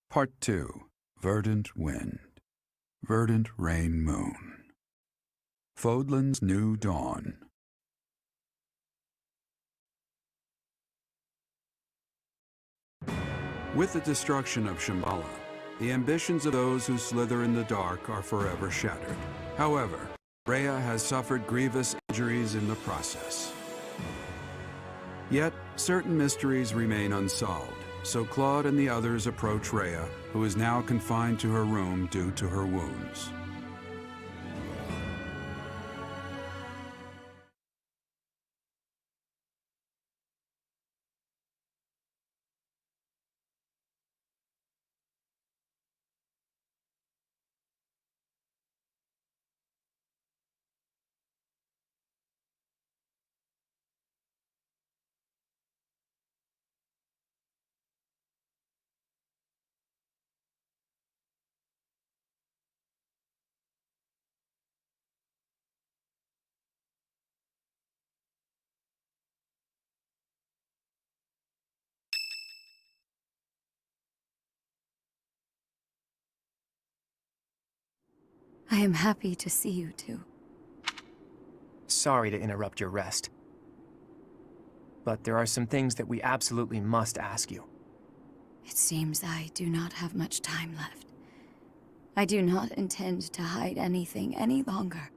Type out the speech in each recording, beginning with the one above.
Part 2. Verdant Wind. Verdant Rain Moon. Fodlan's New Dawn. With the destruction of Shambhala, the ambitions of those who slither in the dark are forever shattered. However, Rhea has suffered grievous injuries in the process. Yet, certain mysteries remain unsolved, so Claude and the others approach Rhea, who is now confined to her room due to her wounds. I am happy to see you two. Sorry to interrupt your rest, but there are some things that we absolutely must ask you. It seems I do not have much time left. I do not intend to hide anything any longer.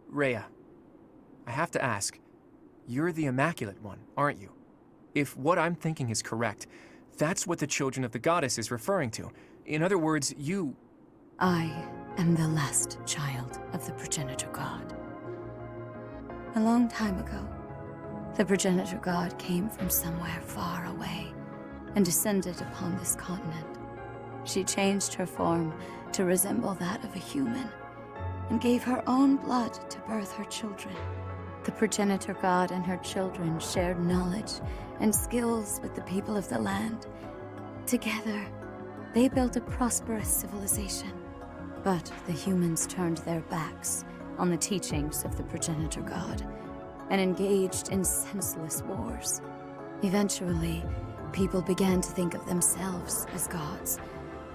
Rhea, I have to ask, you're the Immaculate One, aren't you? If what I'm thinking is correct, that's what the Children of the Goddess is referring to. In other words, you... I am the last child of the Progenitor God. A long time ago, the Progenitor God came from somewhere far away and descended upon this continent. She changed her form to resemble that of a human and gave her own blood to birth her children. The Progenitor God and her children shared knowledge and skills with the people of the land. Together, they built a prosperous civilization. But the humans turned their backs on the teachings of the Progenitor God and engaged in senseless wars. Eventually, people began to think of themselves as gods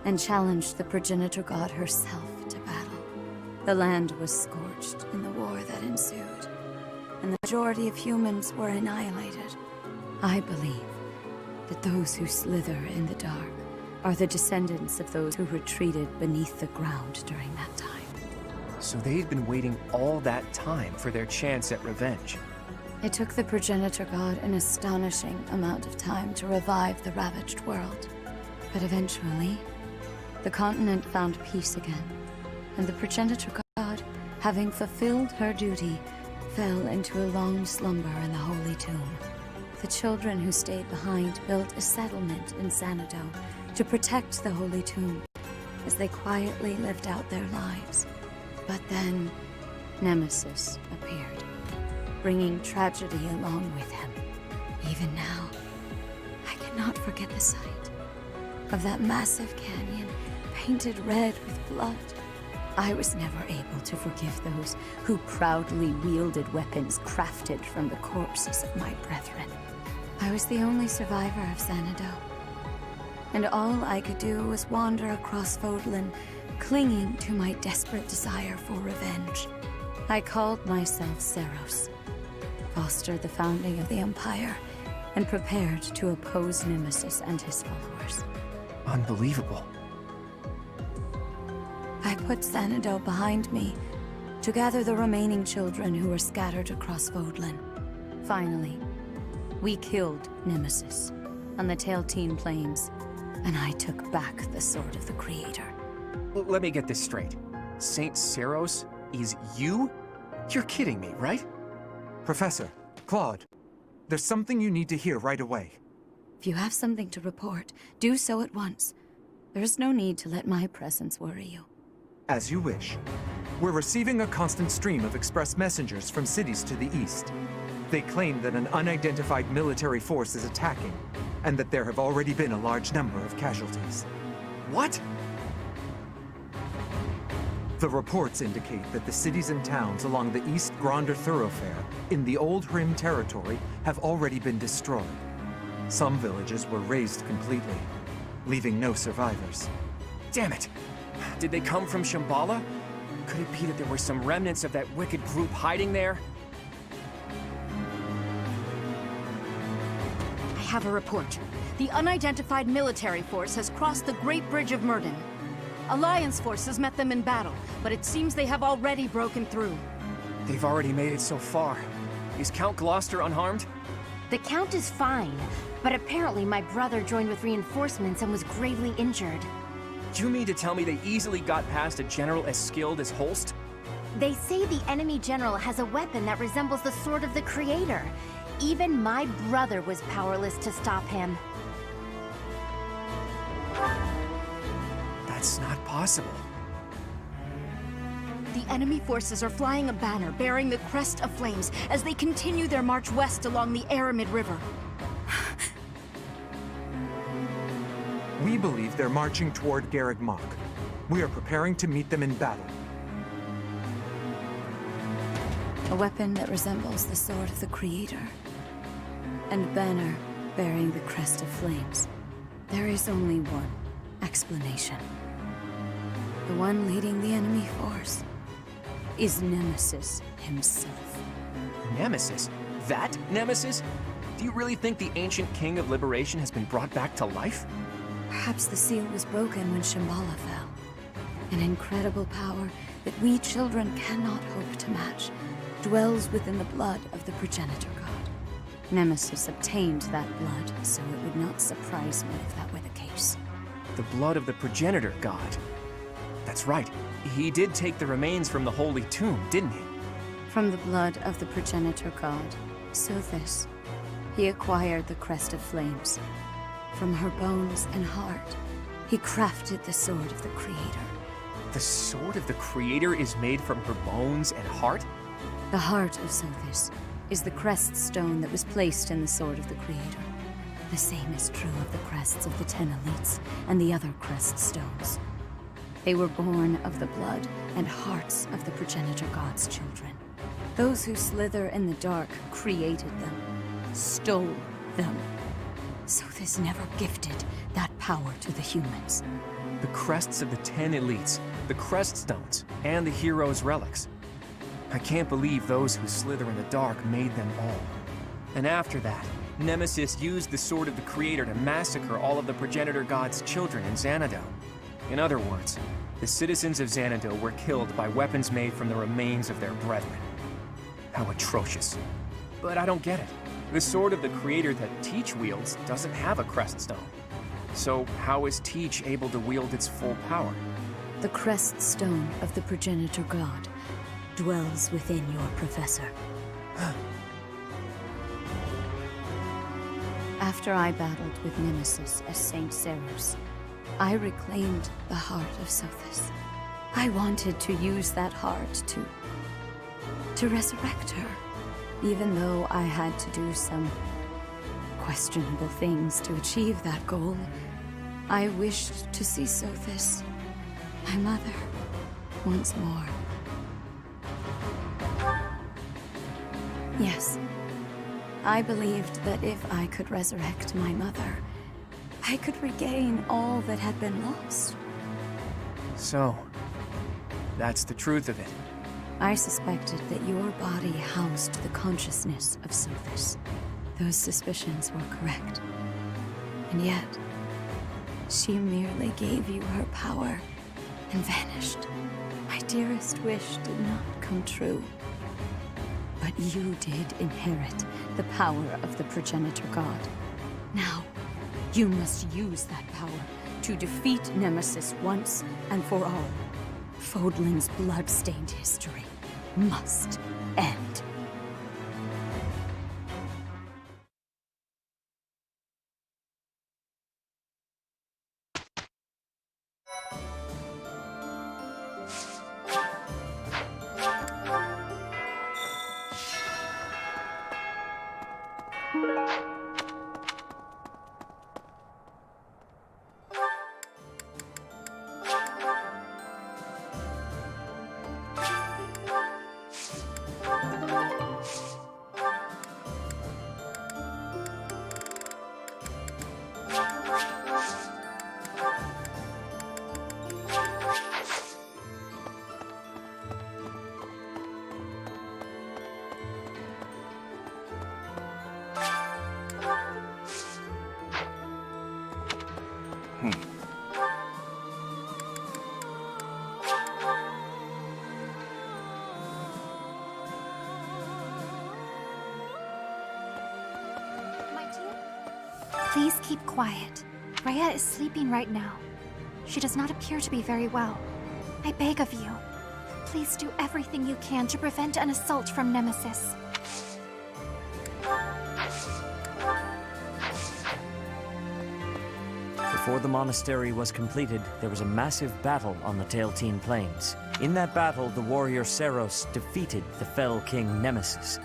and challenged the Progenitor God herself to battle. The land was scorched in the war that ensued, and the majority of humans were annihilated. I believe that those who slither in the dark are the descendants of those who retreated beneath the ground during that time. So they'd been waiting all that time for their chance at revenge. It took the Progenitor God an astonishing amount of time to revive the ravaged world. But eventually, the continent found peace again, and the Progenitor God, having fulfilled her duty, fell into a long slumber in the Holy Tomb. The children who stayed behind built a settlement in Xanadu to protect the Holy Tomb as they quietly lived out their lives. But then, Nemesis appeared, bringing tragedy along with him. Even now, I cannot forget the sight of that massive canyon painted red with blood. I was never able to forgive those who proudly wielded weapons crafted from the corpses of my brethren. I was the only survivor of Xanadu, and all I could do was wander across Fodlan, clinging to my desperate desire for revenge. I called myself Seros, fostered the founding of the Empire, and prepared to oppose Nemesis and his followers. Unbelievable. I put Xanadu behind me to gather the remaining children who were scattered across Fodlan. Finally, we killed Nemesis on the Tailteen Plains, and I took back the Sword of the Creator. Let me get this straight. Saint Seros is you? You're kidding me, right? Professor, Claude, there's something you need to hear right away. If you have something to report, do so at once. There is no need to let my presence worry you. As you wish. We're receiving a constant stream of express messengers from cities to the east. They claim that an unidentified military force is attacking, and that there have already been a large number of casualties. What? The reports indicate that the cities and towns along the East Gronder thoroughfare in the Old Rim territory have already been destroyed. Some villages were razed completely, leaving no survivors. Damn it! Did they come from Shambhala? Could it be that there were some remnants of that wicked group hiding there? I have a report. The unidentified military force has crossed the Great Bridge of Murden. Alliance forces met them in battle, but it seems they have already broken through. They've already made it so far. Is Count Gloucester unharmed? The Count is fine, but apparently my brother joined with reinforcements and was gravely injured. Do you mean to tell me they easily got past a general as skilled as Holst? They say the enemy general has a weapon that resembles the Sword of the Creator. Even my brother was powerless to stop him. That's not possible. The enemy forces are flying a banner bearing the crest of flames as they continue their march west along the Aramid River. We believe they're marching toward Garreg Mach. We are preparing to meet them in battle. A weapon that resembles the Sword of the Creator. And banner bearing the crest of flames. There is only one explanation. The one leading the enemy force is Nemesis himself. Nemesis? That Nemesis? Do you really think the ancient king of liberation has been brought back to life? Perhaps the seal was broken when Shambhala fell. An incredible power that we children cannot hope to match dwells within the blood of the progenitor god. Nemesis obtained that blood, so it would not surprise me if that were the case. The blood of the progenitor god. That's right. He did take the remains from the holy tomb, didn't he? From the blood of the progenitor god, Sothis, he acquired the crest of flames. From her bones and heart, he crafted the Sword of the Creator. The Sword of the Creator is made from her bones and heart? The heart of Sothis is the crest stone that was placed in the Sword of the Creator. The same is true of the crests of the 10 elites and the other crest stones. They were born of the blood and hearts of the progenitor god's children. Those who slither in the dark created them, stole them. Sothis never gifted that power to the humans. The crests of the 10 elites, the crest stones, and the heroes' relics. I can't believe those who slither in the dark made them all. And after that, Nemesis used the Sword of the Creator to massacre all of the progenitor god's children in Xanadu. In other words, the citizens of Xanadu were killed by weapons made from the remains of their brethren. How atrocious. But I don't get it. The Sword of the Creator that Teach wields doesn't have a crest stone. So how is Teach able to wield its full power? The crest stone of the progenitor god dwells within your professor. After I battled with Nemesis as Saint Serus, I reclaimed the heart of Sothis. I wanted to use that heart to resurrect her, even though I had to do some questionable things to achieve that goal. I wished to see Sothis, my mother, once more. Yes, I believed that if I could resurrect my mother, I could regain all that had been lost. So, that's the truth of it. I suspected that your body housed the consciousness of Sothis. Those suspicions were correct. And yet, she merely gave you her power and vanished. My dearest wish did not come true. But you did inherit the power of the progenitor god. Now, you must use that power to defeat Nemesis once and for all. Fodlan's blood-stained history must end. Please keep quiet. Rhea is sleeping right now. She does not appear to be very well. I beg of you, please do everything you can to prevent an assault from Nemesis. Before the monastery was completed, there was a massive battle on the Tailteen Plains. In that battle, the warrior Seros defeated the fell king Nemesis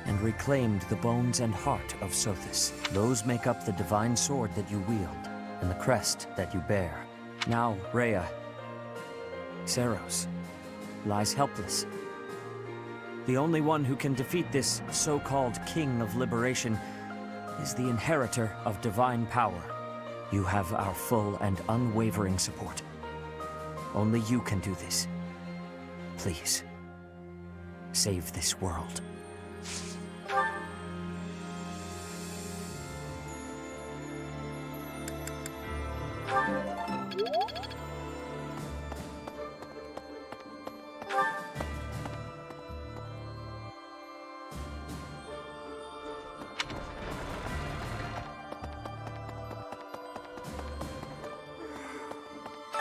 and reclaimed the bones and heart of Sothis. Those make up the divine sword that you wield and the crest that you bear. Now, Rhea, Seros, lies helpless. The only one who can defeat this so-called King of Liberation is the inheritor of divine power. You have our full and unwavering support. Only you can do this. Please, save this world.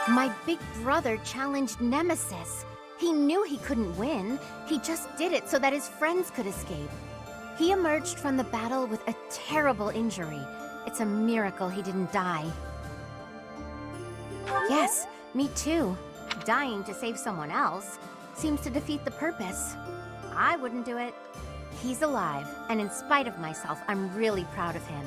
My big brother challenged Nemesis. He knew he couldn't win. He just did it so that his friends could escape. He emerged from the battle with a terrible injury. It's a miracle he didn't die. Yes, me too. Dying to save someone else seems to defeat the purpose. I wouldn't do it. He's alive, and in spite of myself, I'm really proud of him.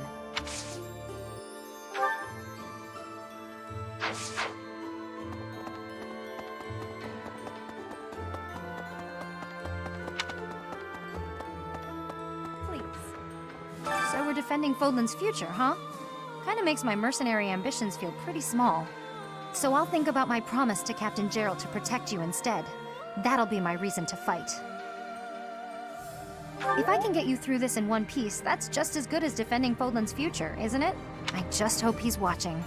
So we're defending Fodlan's future, huh? Kinda makes my mercenary ambitions feel pretty small. So I'll think about my promise to Captain Gerald to protect you instead. That'll be my reason to fight. If I can get you through this in one piece, that's just as good as defending Fodlan's future, isn't it? I just hope he's watching.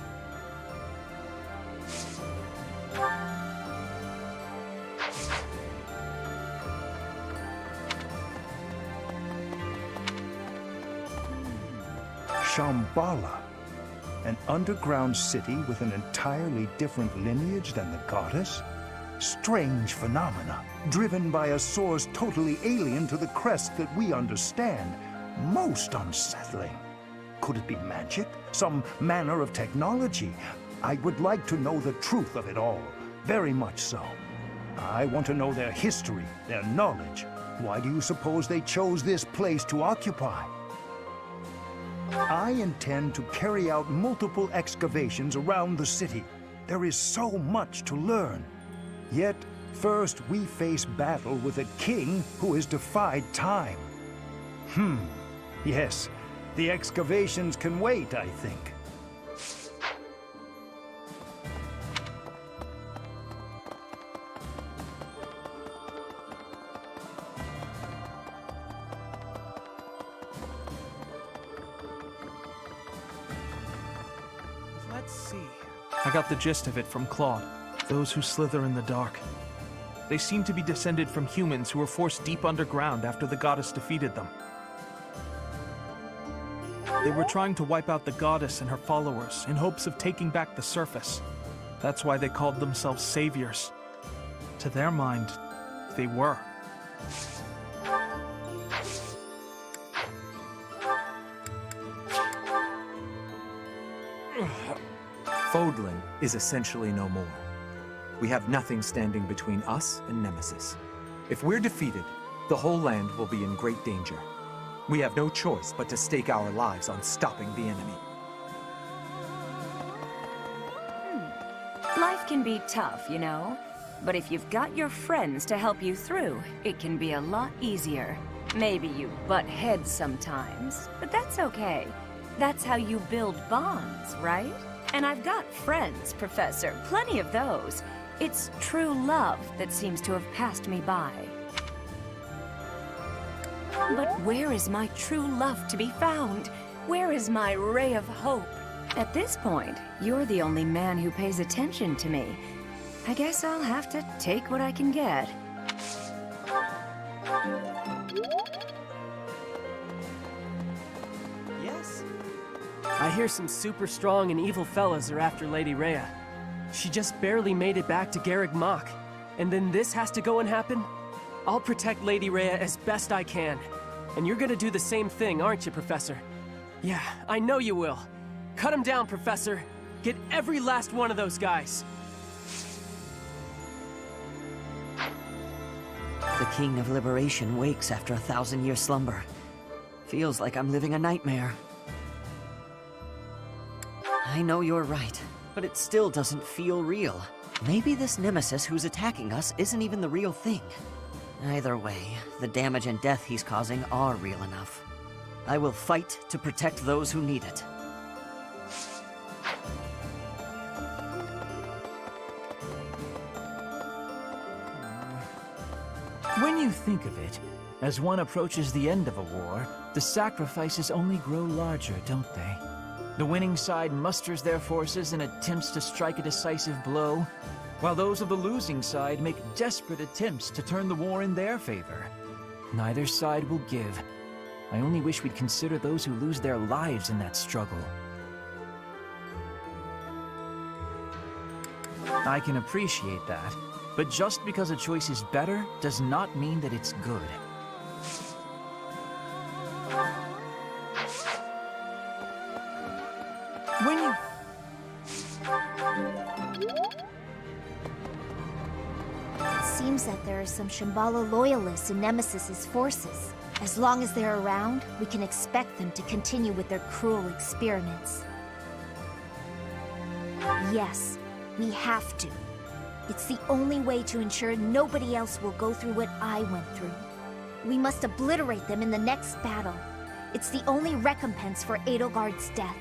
Shambhala, an underground city with an entirely different lineage than the goddess? Strange phenomena, driven by a source totally alien to the crest that we understand. Most unsettling. Could it be magic? Some manner of technology? I would like to know the truth of it all, very much so. I want to know their history, their knowledge. Why do you suppose they chose this place to occupy? I intend to carry out multiple excavations around the city. There is so much to learn. Yet, first we face battle with a king who has defied time. Yes, the excavations can wait, I think. Let's see. I got the gist of it from Claude. Those who slither in the dark. They seem to be descended from humans who were forced deep underground after the goddess defeated them. They were trying to wipe out the goddess and her followers in hopes of taking back the surface. That's why they called themselves saviors. To their mind, they were. Fodlan is essentially no more. We have nothing standing between us and Nemesis. If we're defeated, the whole land will be in great danger. We have no choice but to stake our lives on stopping the enemy. Life can be tough, you know. But if you've got your friends to help you through, it can be a lot easier. Maybe you butt heads sometimes, but that's okay. That's how you build bonds, right? And I've got friends, Professor, plenty of those. It's true love that seems to have passed me by. But where is my true love to be found? Where is my ray of hope? At this point, you're the only man who pays attention to me. I guess I'll have to take what I can get. Yes? I hear some super strong and evil fellas are after Lady Rhea. She just barely made it back to Garreg Mach. And then this has to go and happen? I'll protect Lady Rhea as best I can. And you're gonna do the same thing, aren't you, Professor? Yeah, I know you will. Cut him down, Professor. Get every last one of those guys. The King of Liberation wakes after 1,000-year slumber. Feels like I'm living a nightmare. I know you're right, but it still doesn't feel real. Maybe this nemesis who's attacking us isn't even the real thing. Either way, the damage and death he's causing are real enough. I will fight to protect those who need it. When you think of it, as one approaches the end of a war, the sacrifices only grow larger, don't they? The winning side musters their forces and attempts to strike a decisive blow, while those of the losing side make desperate attempts to turn the war in their favor. Neither side will give. I only wish we'd consider those who lose their lives in that struggle. I can appreciate that, but just because a choice is better does not mean that it's good. When you... It seems that there are some Shambhala loyalists in Nemesis's forces. As long as they're around, we can expect them to continue with their cruel experiments. Yes, we have to. It's the only way to ensure nobody else will go through what I went through. We must obliterate them in the next battle. It's the only recompense for Edelgard's death.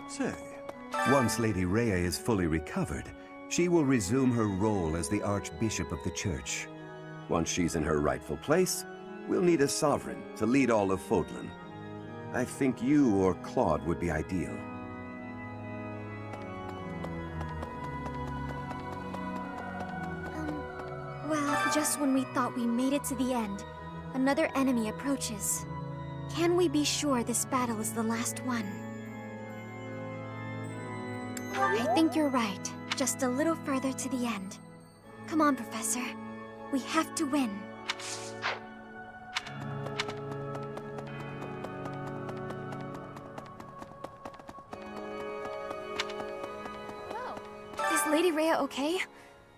Say, once Lady Rhea is fully recovered, she will resume her role as the Archbishop of the Church. Once she's in her rightful place, we'll need a sovereign to lead all of Fodlan. I think you or Claude would be ideal. Well, just when we thought we made it to the end, another enemy approaches. Can we be sure this battle is the last one? I think you're right. Just a little further to the end. Come on, Professor. We have to win. Is Lady Rhea okay?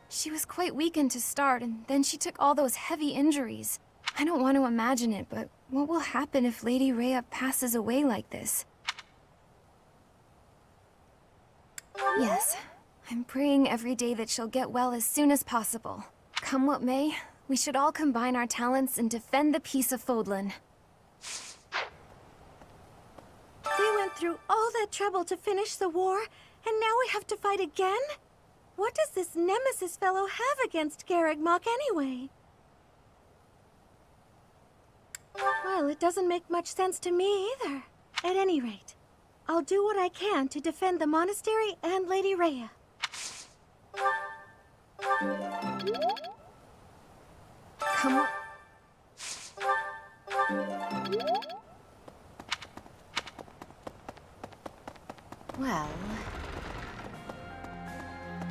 She was quite weakened to start, and then she took all those heavy injuries. I don't want to imagine it, but what will happen if Lady Rhea passes away like this? Yes, I'm praying every day that she'll get well as soon as possible. Come what may, we should all combine our talents and defend the peace of Fodlan. We went through all that trouble to finish the war, and now we have to fight again? What does this Nemesis fellow have against Garreg Mach anyway? Well, it doesn't make much sense to me either. At any rate, I'll do what I can to defend the monastery and Lady Rhea. Come on. Well...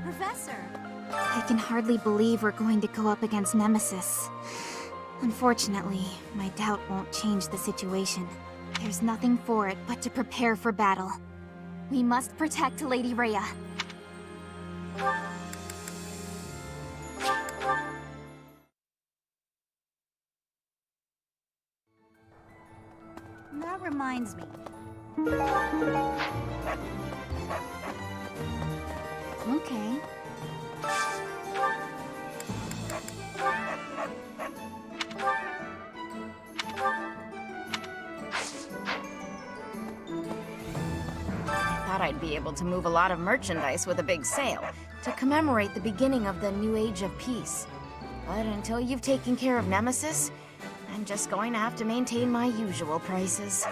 Professor! I can hardly believe we're going to go up against Nemesis. Unfortunately, my doubt won't change the situation. There's nothing for it but to prepare for battle. We must protect Lady Rhea. That reminds me. Okay. Thought I'd be able to move a lot of merchandise with a big sale to commemorate the beginning of the new age of peace. But until you've taken care of Nemesis, I'm just going to have to maintain my usual prices.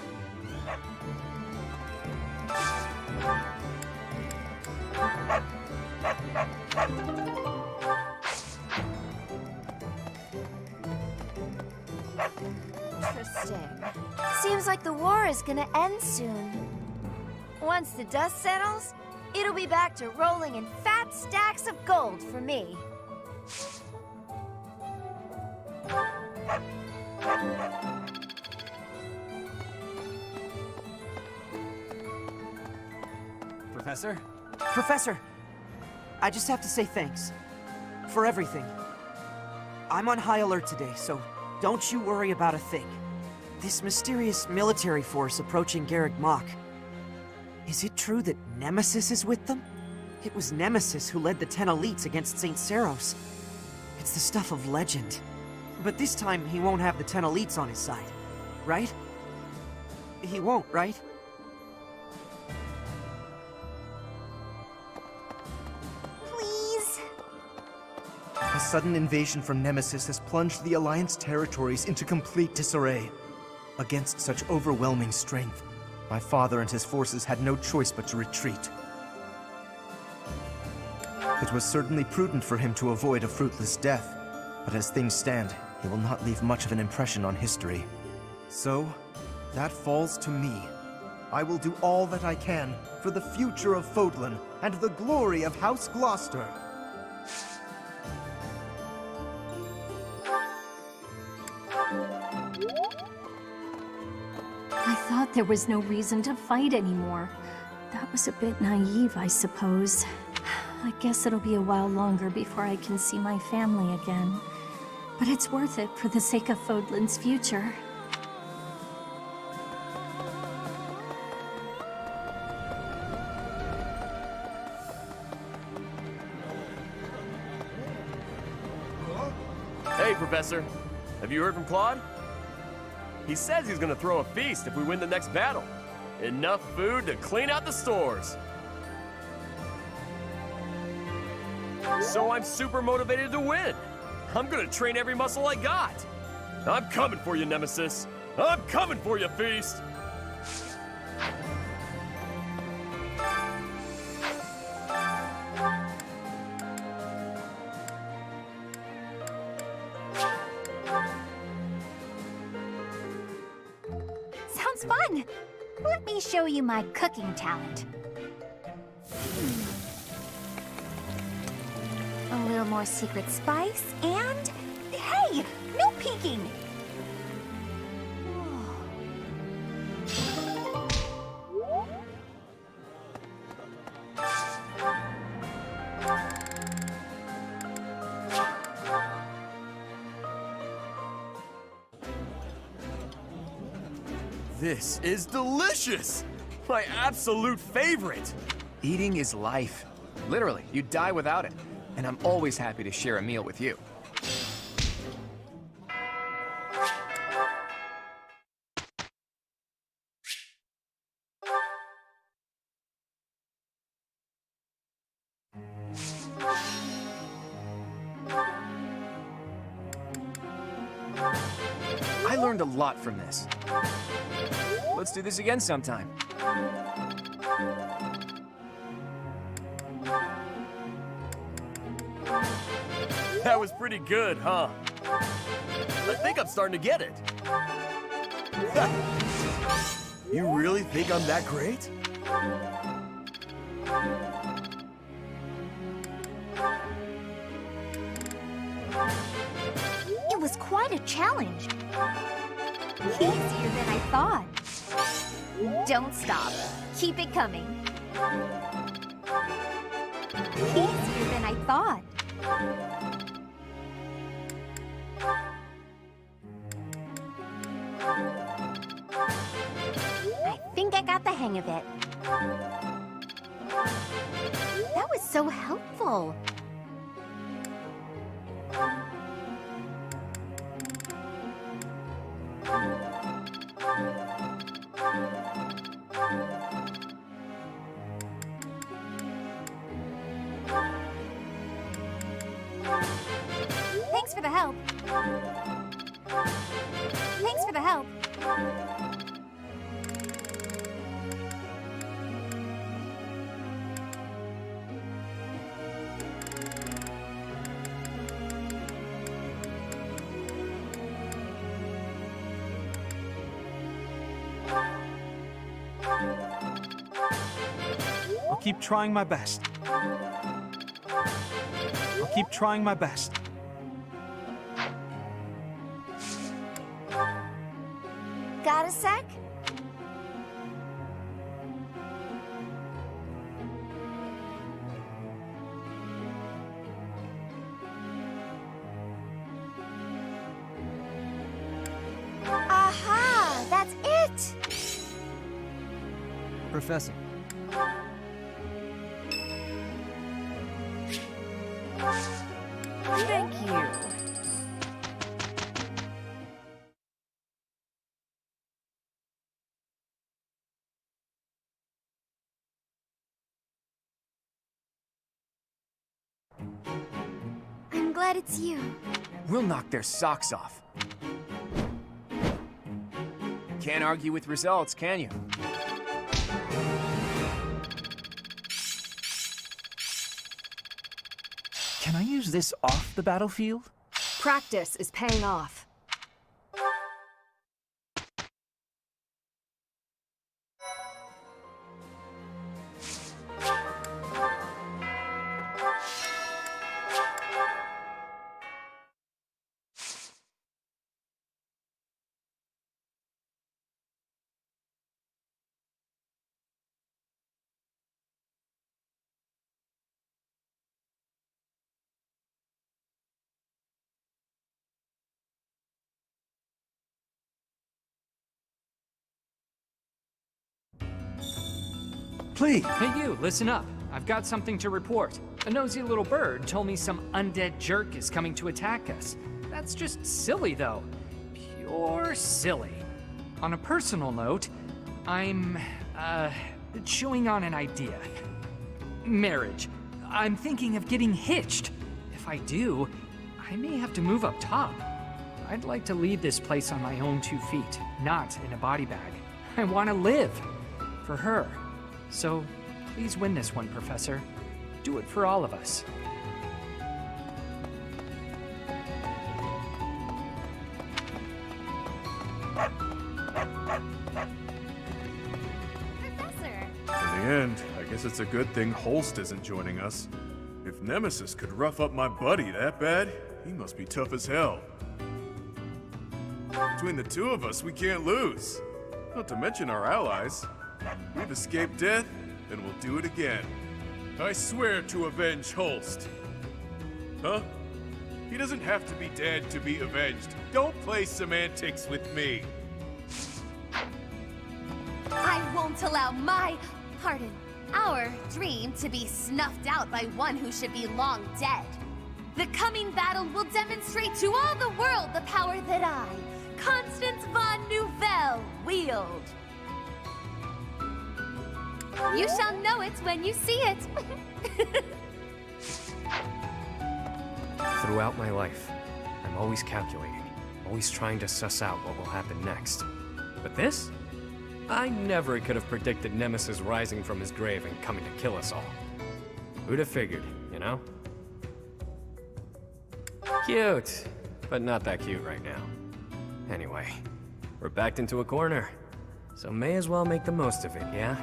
Interesting. Seems like the war is gonna end soon. Once the dust settles, it'll be back to rolling in fat stacks of gold for me. Professor? Professor! I just have to say thanks. For everything. I'm on high alert today, so don't you worry about a thing. This mysterious military force approaching Garreg Mach. Is it true that Nemesis is with them? It was Nemesis who led the 10 elites against St. Saros. It's the stuff of legend. But this time, he won't have the 10 elites on his side, right? He won't, right? Please? A sudden invasion from Nemesis has plunged the Alliance territories into complete disarray. Against such overwhelming strength, my father and his forces had no choice but to retreat. It was certainly prudent for him to avoid a fruitless death, but as things stand, he will not leave much of an impression on history. So, that falls to me. I will do all that I can for the future of Fodlan and the glory of House Gloucester. I thought there was no reason to fight anymore. That was a bit naive, I suppose. I guess it'll be a while longer before I can see my family again. But it's worth it for the sake of Fodlan's future. Hey, Professor. Have you heard from Claude? He says he's gonna throw a feast if we win the next battle. Enough food to clean out the stores. So I'm super motivated to win. I'm gonna train every muscle I got. I'm coming for you, Nemesis. I'm coming for you, Feast. Sounds fun! Let me show you my cooking talent. A little more secret spice, and... Hey! No peeking! This is delicious! My absolute favorite! Eating is life. Literally, you'd die without it. And I'm always happy to share a meal with you. I learned a lot from this. Let's do this again sometime. That was pretty good, huh? I think I'm starting to get it. You really think I'm that great? quite a challenge. Easier than I thought. Don't stop. Keep it coming. Easier than I thought. I think I got the hang of it. That was so helpful. Thanks for the help. Thanks for the help. I'll keep trying my best. I'll keep trying my best. Got a sec? Aha! That's it! Professor. Thank you. I'm glad it's you. We'll knock their socks off. Can't argue with results, can you? Can I use this off the battlefield? Practice is paying off. Please! Hey you, listen up. I've got something to report. A nosy little bird told me some undead jerk is coming to attack us. That's just silly, though. Pure silly. On a personal note, I'm, chewing on an idea. Marriage. I'm thinking of getting hitched. If I do, I may have to move up top. I'd like to leave this place on my own 2 feet, not in a body bag. I want to live. For her. So, please win this one, Professor. Do it for all of us. Professor! In the end, I guess it's a good thing Holst isn't joining us. If Nemesis could rough up my buddy that bad, he must be tough as hell. Between the two of us, we can't lose. Not to mention our allies. We've escaped death, and we'll do it again. I swear to avenge Holst. Huh? He doesn't have to be dead to be avenged. Don't play semantics with me. I won't allow our dream to be snuffed out by one who should be long dead. The coming battle will demonstrate to all the world the power that I, Constance von Nouvelle, wield. You shall know it when you see it. Throughout my life, I'm always calculating, always trying to suss out what will happen next. But this? I never could have predicted Nemesis rising from his grave and coming to kill us all. Who'd have figured, you know? Cute, but not that cute right now. Anyway, we're backed into a corner, so may as well make the most of it, yeah?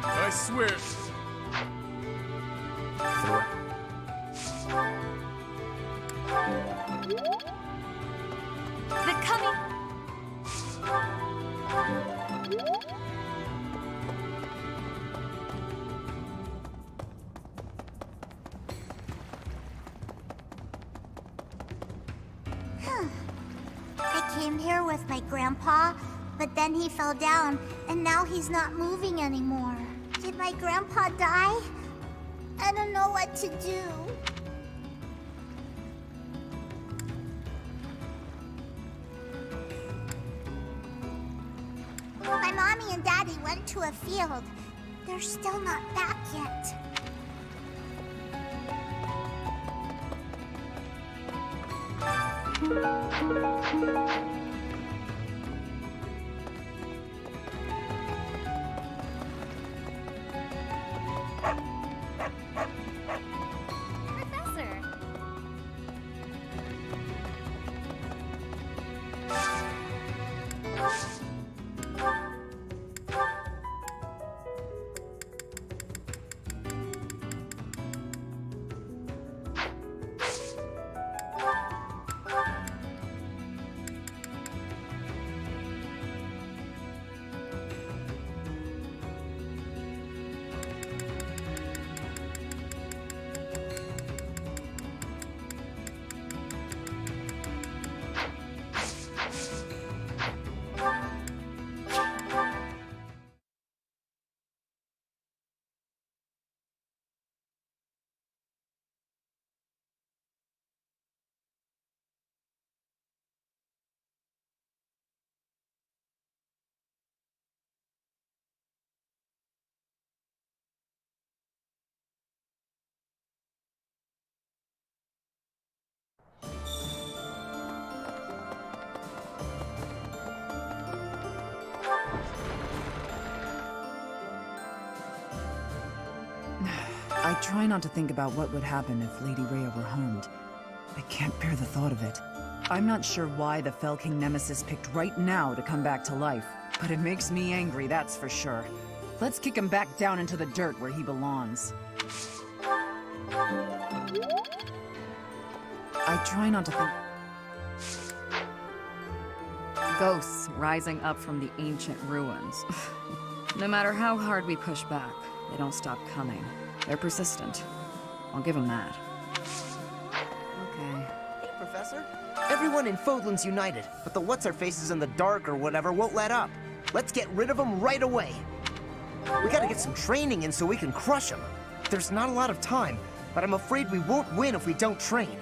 I swear... through it. They're coming! I came here with my grandpa, but then he fell down, and now he's not moving anymore. Did my grandpa die? I don't know what to do. My mommy and daddy went to a field. They're still not back yet. Professor! I try not to think about what would happen if Lady Rhea were harmed. I can't bear the thought of it. I'm not sure why the Fell King Nemesis picked right now to come back to life, but it makes me angry, that's for sure. Let's kick him back down into the dirt where he belongs. I try not to think... Ghosts rising up from the ancient ruins. No matter how hard we push back, they don't stop coming. They're persistent. I'll give them that. Okay. Hey, Professor. Everyone in Fodlan's united, but the what's-her-faces in the dark or whatever won't let up. Let's get rid of them right away. We gotta get some training in so we can crush them. There's not a lot of time, but I'm afraid we won't win if we don't train.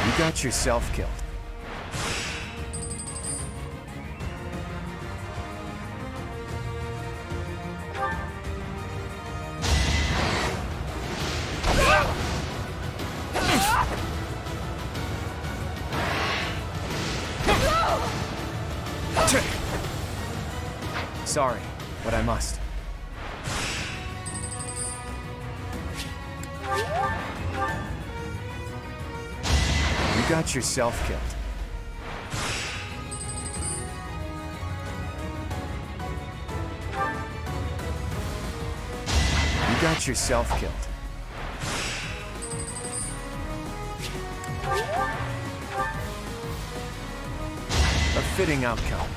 You got yourself killed. Sorry, but I must. You got yourself killed. You got yourself killed. A fitting outcome.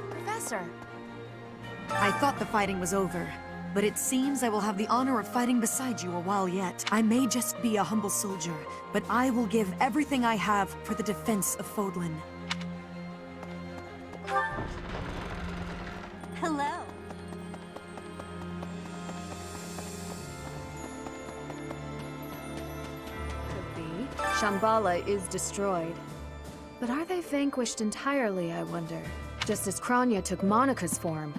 Professor! I thought the fighting was over, but it seems I will have the honor of fighting beside you a while yet. I may just be a humble soldier, but I will give everything I have for the defense of Fodlan. Hello. Could be. Shambhala is destroyed. But are they vanquished entirely, I wonder? Just as Kranya took Monica's form.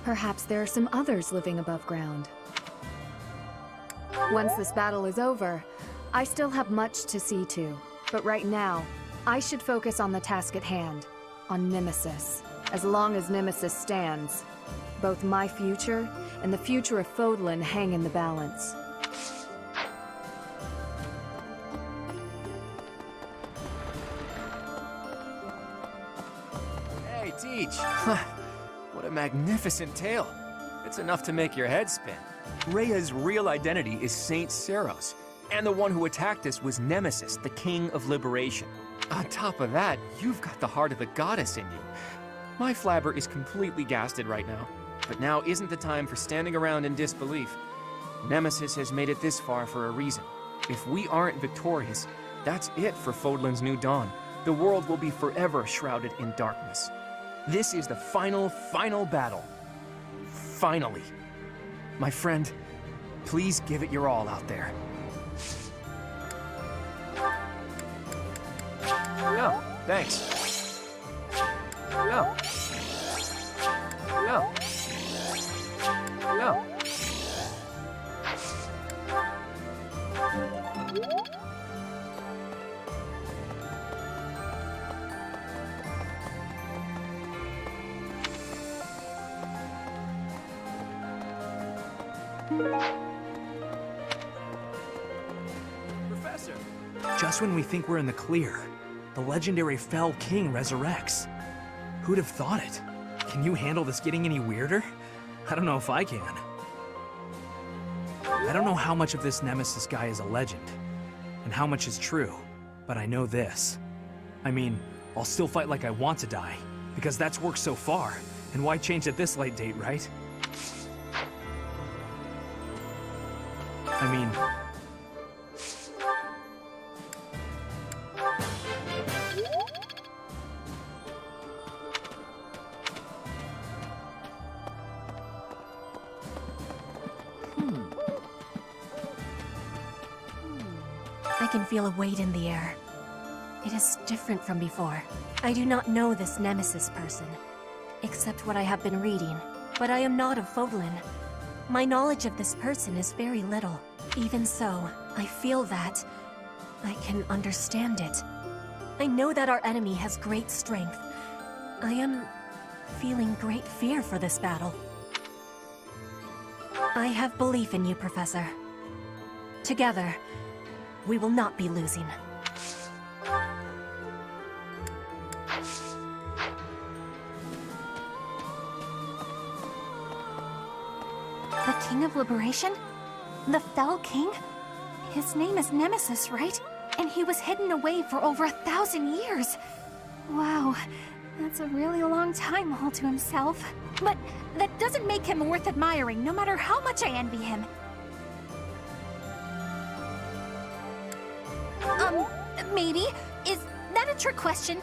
Perhaps there are some others living above ground. Once this battle is over, I still have much to see to. But right now, I should focus on the task at hand. On Nemesis. As long as Nemesis stands, both my future and the future of Fodlan hang in the balance. Hey, Teach! What a magnificent tale. It's enough to make your head spin. Rhea's real identity is Saint Seros, and the one who attacked us was Nemesis, the King of Liberation. On top of that, you've got the heart of the goddess in you. My flabber is completely gasted right now, but now isn't the time for standing around in disbelief. Nemesis has made it this far for a reason. If we aren't victorious, that's it for Fodlan's new dawn. The world will be forever shrouded in darkness. This is the final battle. Finally. My friend, please give it your all out there. No, thanks. No. No. No. Professor! Just when we think we're in the clear, the legendary Fell King resurrects. Who'd have thought it? Can you handle this getting any weirder? I don't know if I can. I don't know how much of this Nemesis guy is a legend, and how much is true, but I know this. I mean, I'll still fight like I want to die, because that's worked so far, and why change at this late date, right? I mean... I can feel a weight in the air. It is different from before. I do not know this Nemesis person, except what I have been reading. But I am not of Fodlan. My knowledge of this person is very little. Even so, I feel that I can understand it. I know that our enemy has great strength. I am feeling great fear for this battle. I have belief in you, Professor. Together, we will not be losing. The King of Liberation? The Fell King? His name is Nemesis, right? And he was hidden away for over 1,000 years. Wow, that's a really long time all to himself. But that doesn't make him worth admiring, no matter how much I envy him. Maybe? Is that a trick question?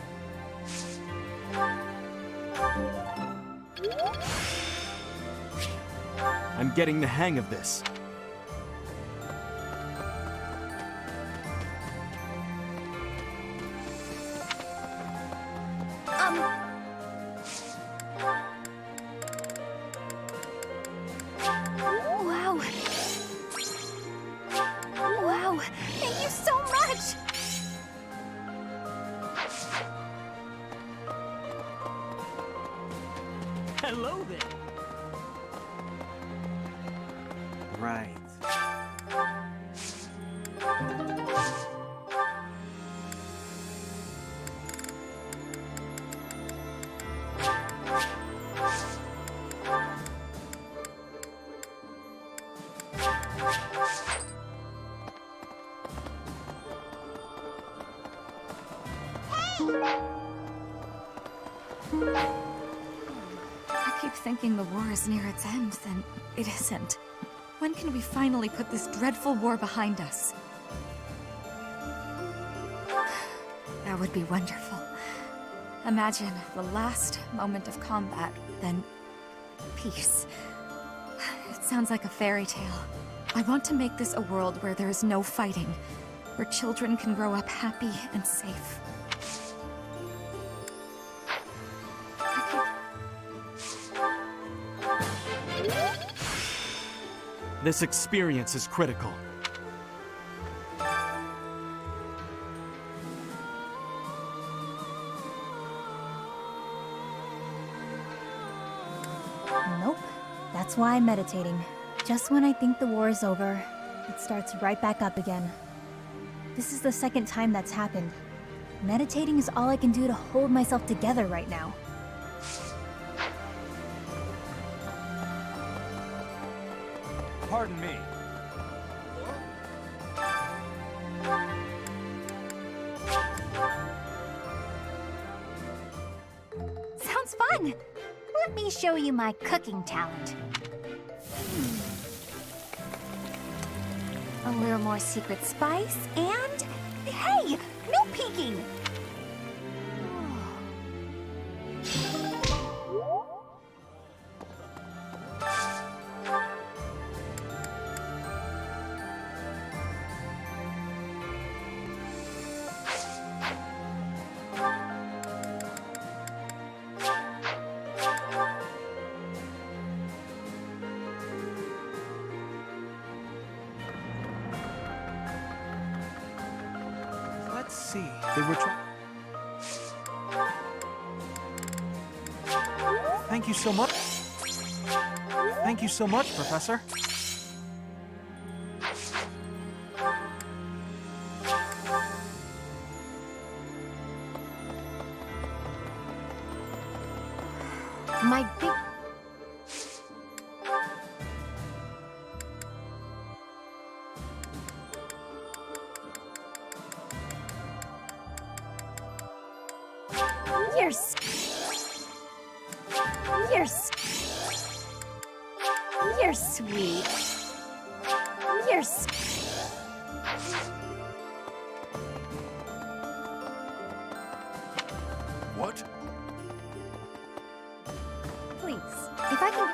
I'm getting the hang of this. Wow. Wow, thank you so much! Hello there. Right. I keep thinking the war is near its end, then it isn't. When can we finally put this dreadful war behind us? That would be wonderful. Imagine the last moment of combat, then peace. It sounds like a fairy tale. I want to make this a world where there is no fighting, where children can grow up happy and safe. I This experience is critical. Nope. That's why I'm meditating. Just when I think the war is over, it starts right back up again. This is the second time that's happened. Meditating is all I can do to hold myself together right now. Pardon me. Sounds fun! Let me show you my cooking talent. A little more secret spice, and... Hey! No peeking! Let's see. They were trying. Thank you so much. Thank you so much, Professor. My big... You're sweet. What? Please, if I can...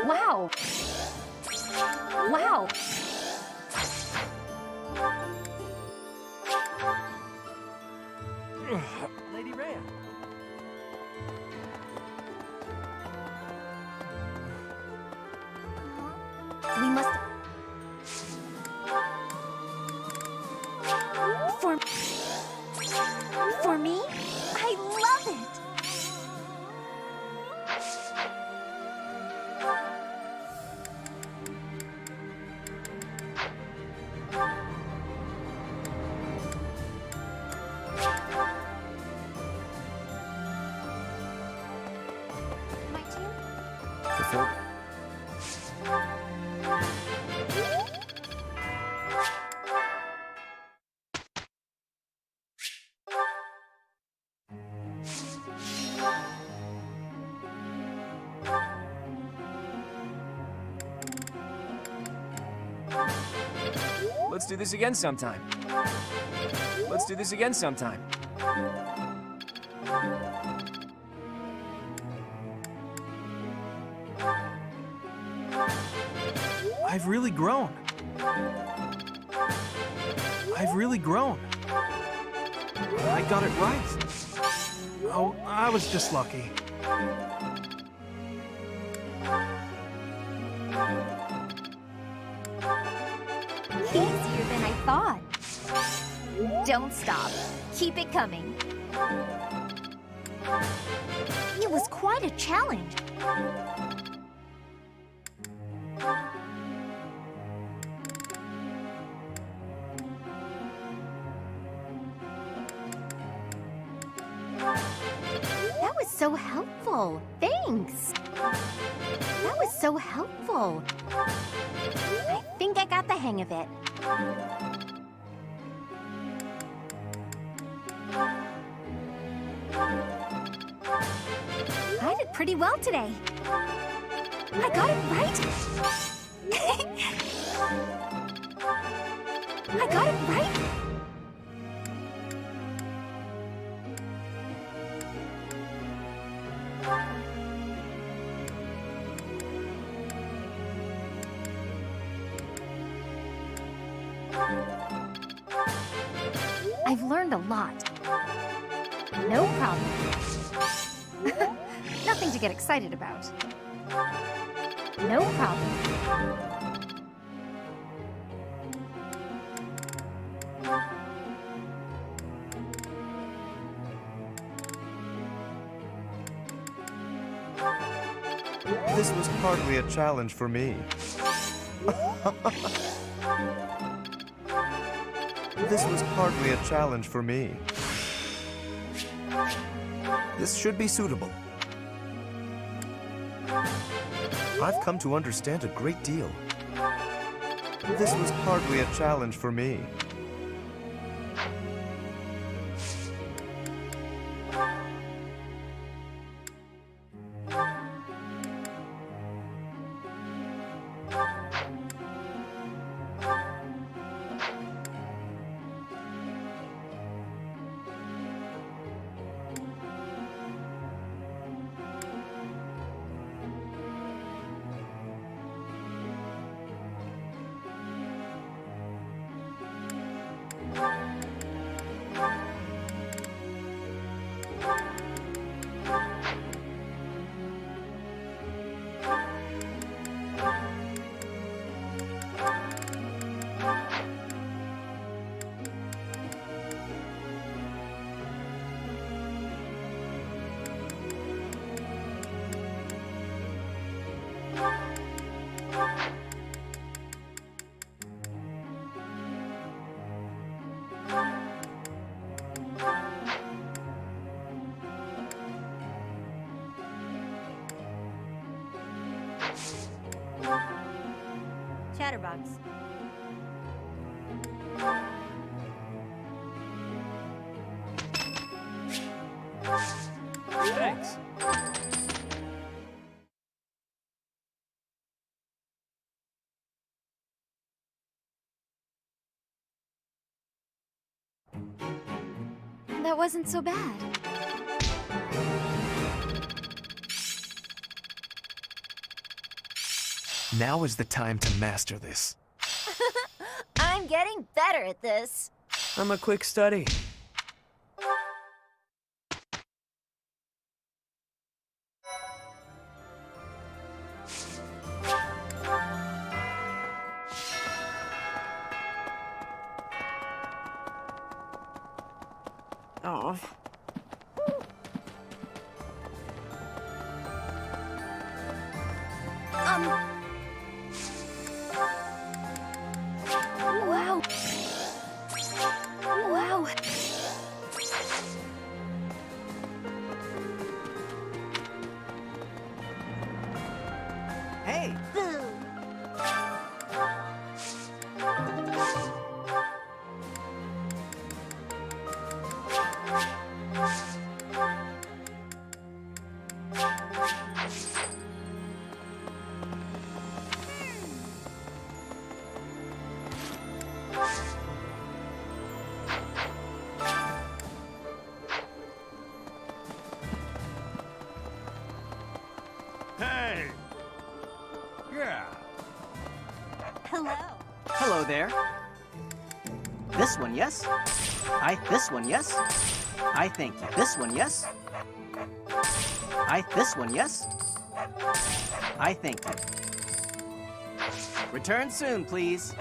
Wow! Wow! Lady Rhea. We must... For me? I love it! My team? Before... Let's do this again sometime. Let's do this again sometime. I've really grown. I've really grown. I got it right. Oh, I was just lucky. Easier than I thought. Don't stop. Keep it coming. It was quite a challenge. That was so helpful. Thanks. That was so helpful. I think I got the hang of it. I did pretty well today. I got it right. I got it right. I've learned a lot. No problem. Nothing to get excited about. No problem. This was hardly a challenge for me. This was hardly a challenge for me. This should be suitable. I've come to understand a great deal. This was hardly a challenge for me. Chatterbox. Thanks. That wasn't so bad. Now is the time to master this. I'm getting better at this. I'm a quick study. Oh. Wow. Wow. Hey! Hey! Yeah. Hello. Hello there. This one, yes? This one, yes? I think this one, yes? This one, yes? I think. Return soon, please.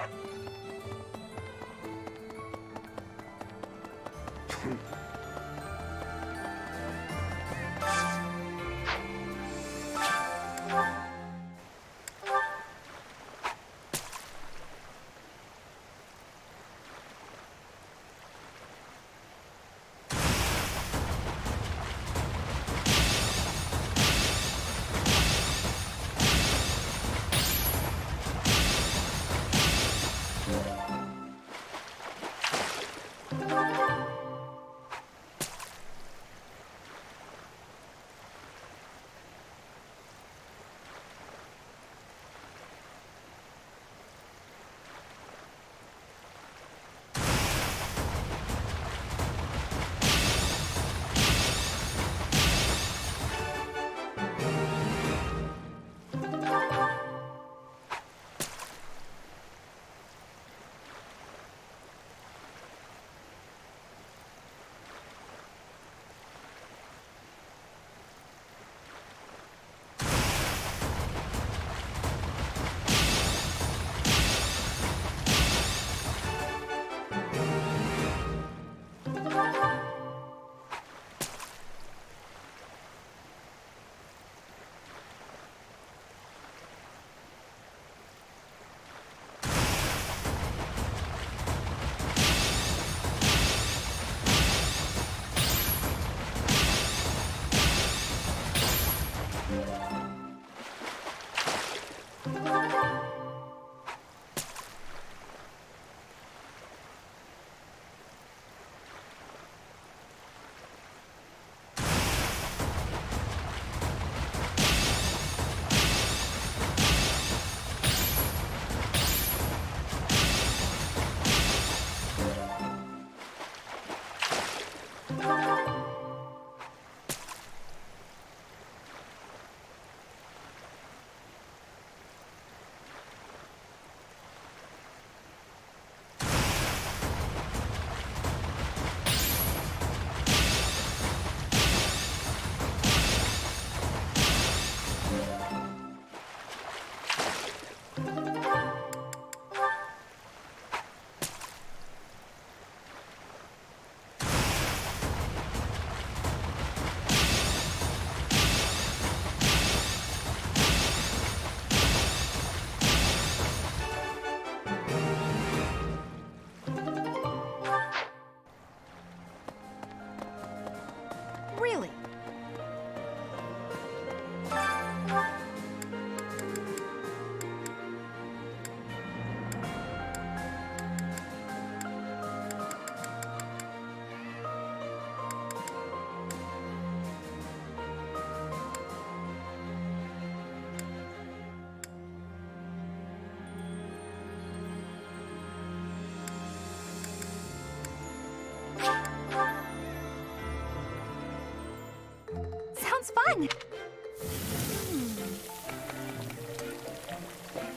sounds fun.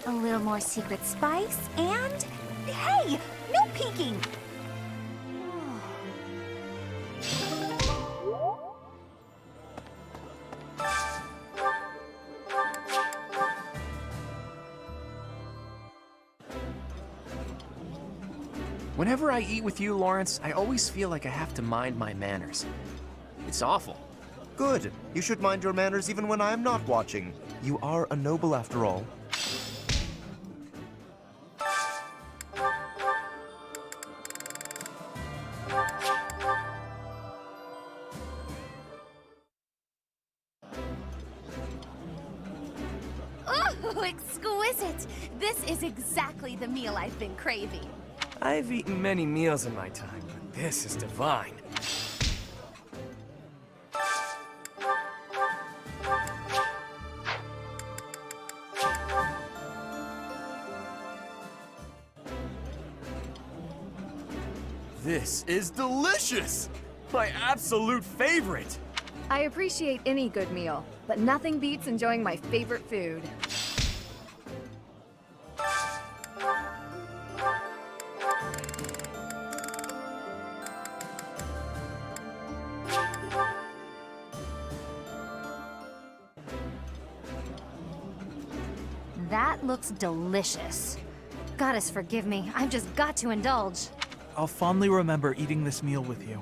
A little more secret spice, and... Hey! No peeking! Whenever I eat with you, Lawrence, I always feel like I have to mind my manners. It's awful. Good. You should mind your manners even when I am not watching. You are a noble after all. Oh, exquisite! This is exactly the meal I've been craving. I've eaten many meals in my time, but this is divine. This is delicious! My absolute favorite! I appreciate any good meal, but nothing beats enjoying my favorite food. That looks delicious. Goddess forgive me, I've just got to indulge. I'll fondly remember eating this meal with you.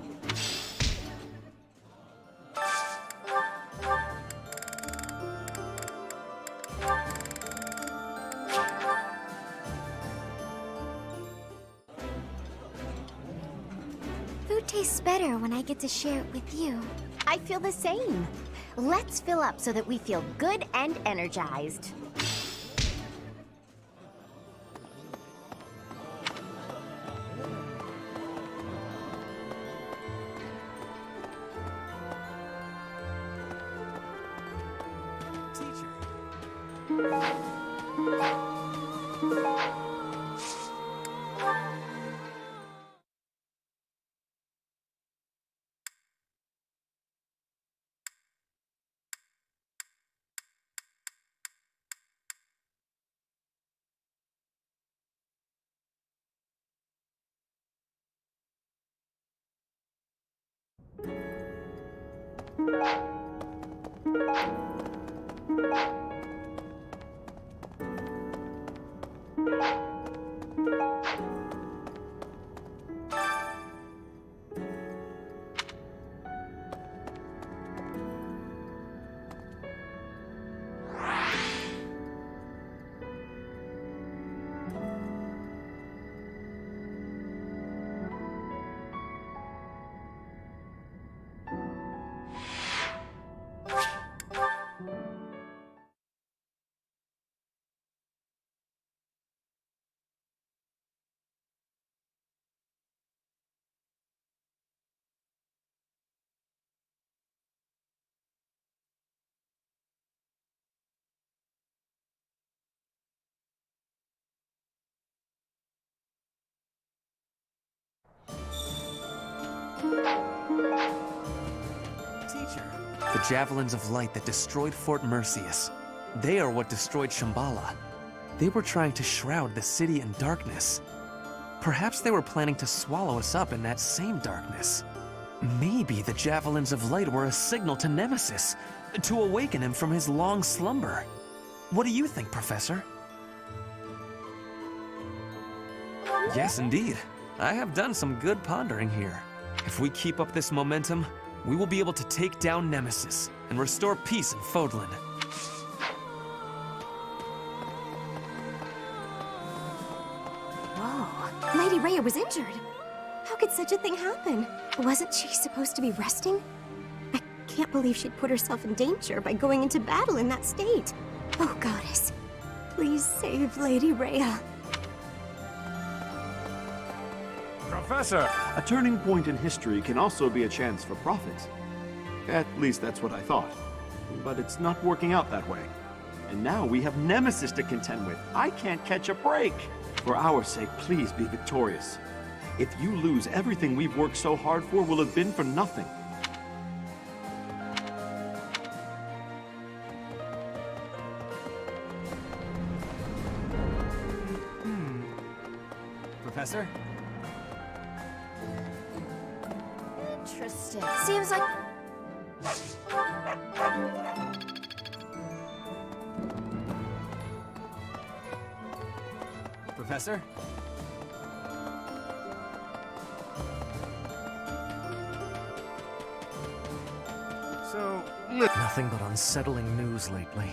Food tastes better when I get to share it with you. I feel the same. Let's fill up so that we feel good and energized. Teacher. The javelins of light that destroyed Fort Mercius. They are what destroyed Shambhala. They were trying to shroud the city in darkness. Perhaps they were planning to swallow us up in that same darkness. Maybe the javelins of light were a signal to Nemesis, to awaken him from his long slumber. What do you think, Professor? Yes, indeed. I have done some good pondering here. If we keep up this momentum, we will be able to take down Nemesis and restore peace in Fodlan. Whoa, Lady Rhea was injured. How could such a thing happen? Wasn't she supposed to be resting? I can't believe she'd put herself in danger by going into battle in that state. Oh, Goddess, please save Lady Rhea. Professor! A turning point in history can also be a chance for profit. At least that's what I thought. But it's not working out that way. And now we have Nemesis to contend with. I can't catch a break. For our sake, please be victorious. If you lose, everything we've worked so hard for will have been for nothing. Professor? Interesting. Seems like... Professor? So... Nothing but unsettling news lately.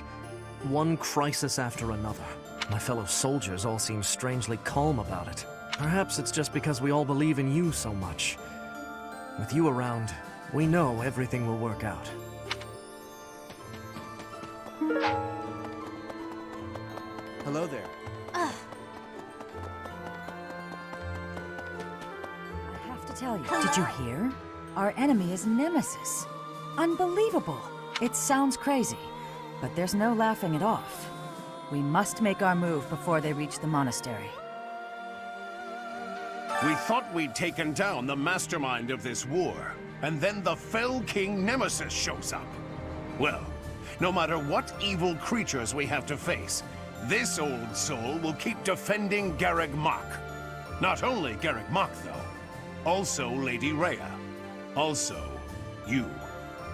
One crisis after another. My fellow soldiers all seem strangely calm about it. Perhaps it's just because we all believe in you so much. With you around, we know everything will work out. Hello there. I have to tell you, did you hear? Our enemy is Nemesis. Unbelievable. It sounds crazy, but there's no laughing it off. We must make our move before they reach the monastery. We thought we'd taken down the mastermind of this war, and then the fell king Nemesis shows up. Well, no matter what evil creatures we have to face, this old soul will keep defending Garreg Mach. Not only Garreg Mach, though. Also Lady Rhea. Also, you.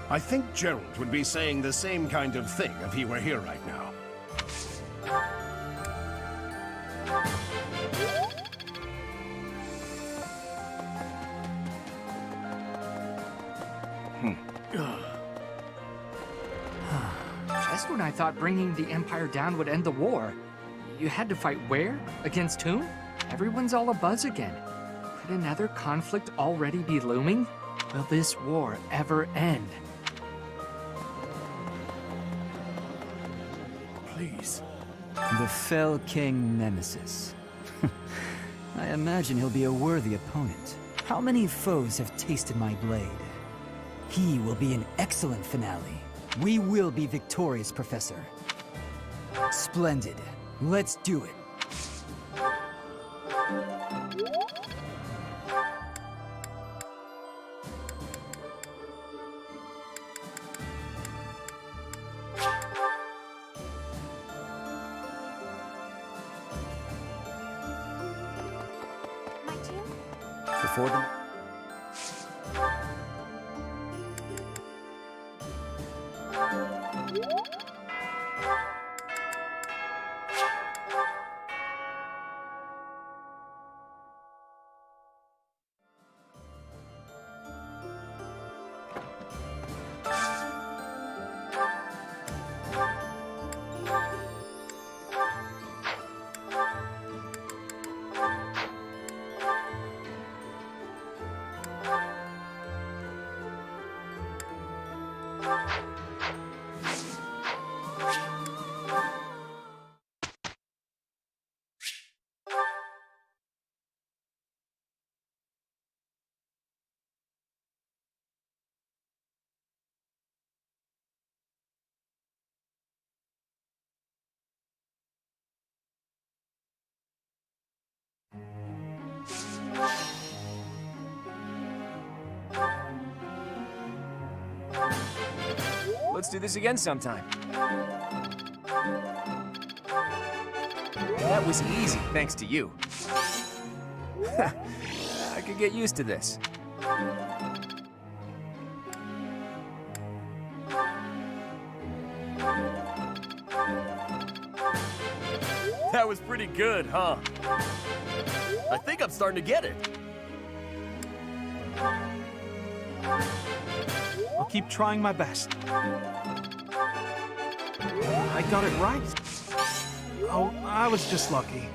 I think Gerald would be saying the same kind of thing if he were here right now. Just when I thought bringing the Empire down would end the war, you had to fight where? Against whom? Everyone's all abuzz again. Could another conflict already be looming? Will this war ever end? Please. The fell king Nemesis. I imagine he'll be a worthy opponent. How many foes have tasted my blade? He will be an excellent finale. We will be victorious, Professor. Splendid. Let's do it. Before them? Let's do this again sometime. That was easy, thanks to you. I could get used to this. That was pretty good, huh? I think I'm starting to get it. I'll keep trying my best. I got it right. Oh, I was just lucky.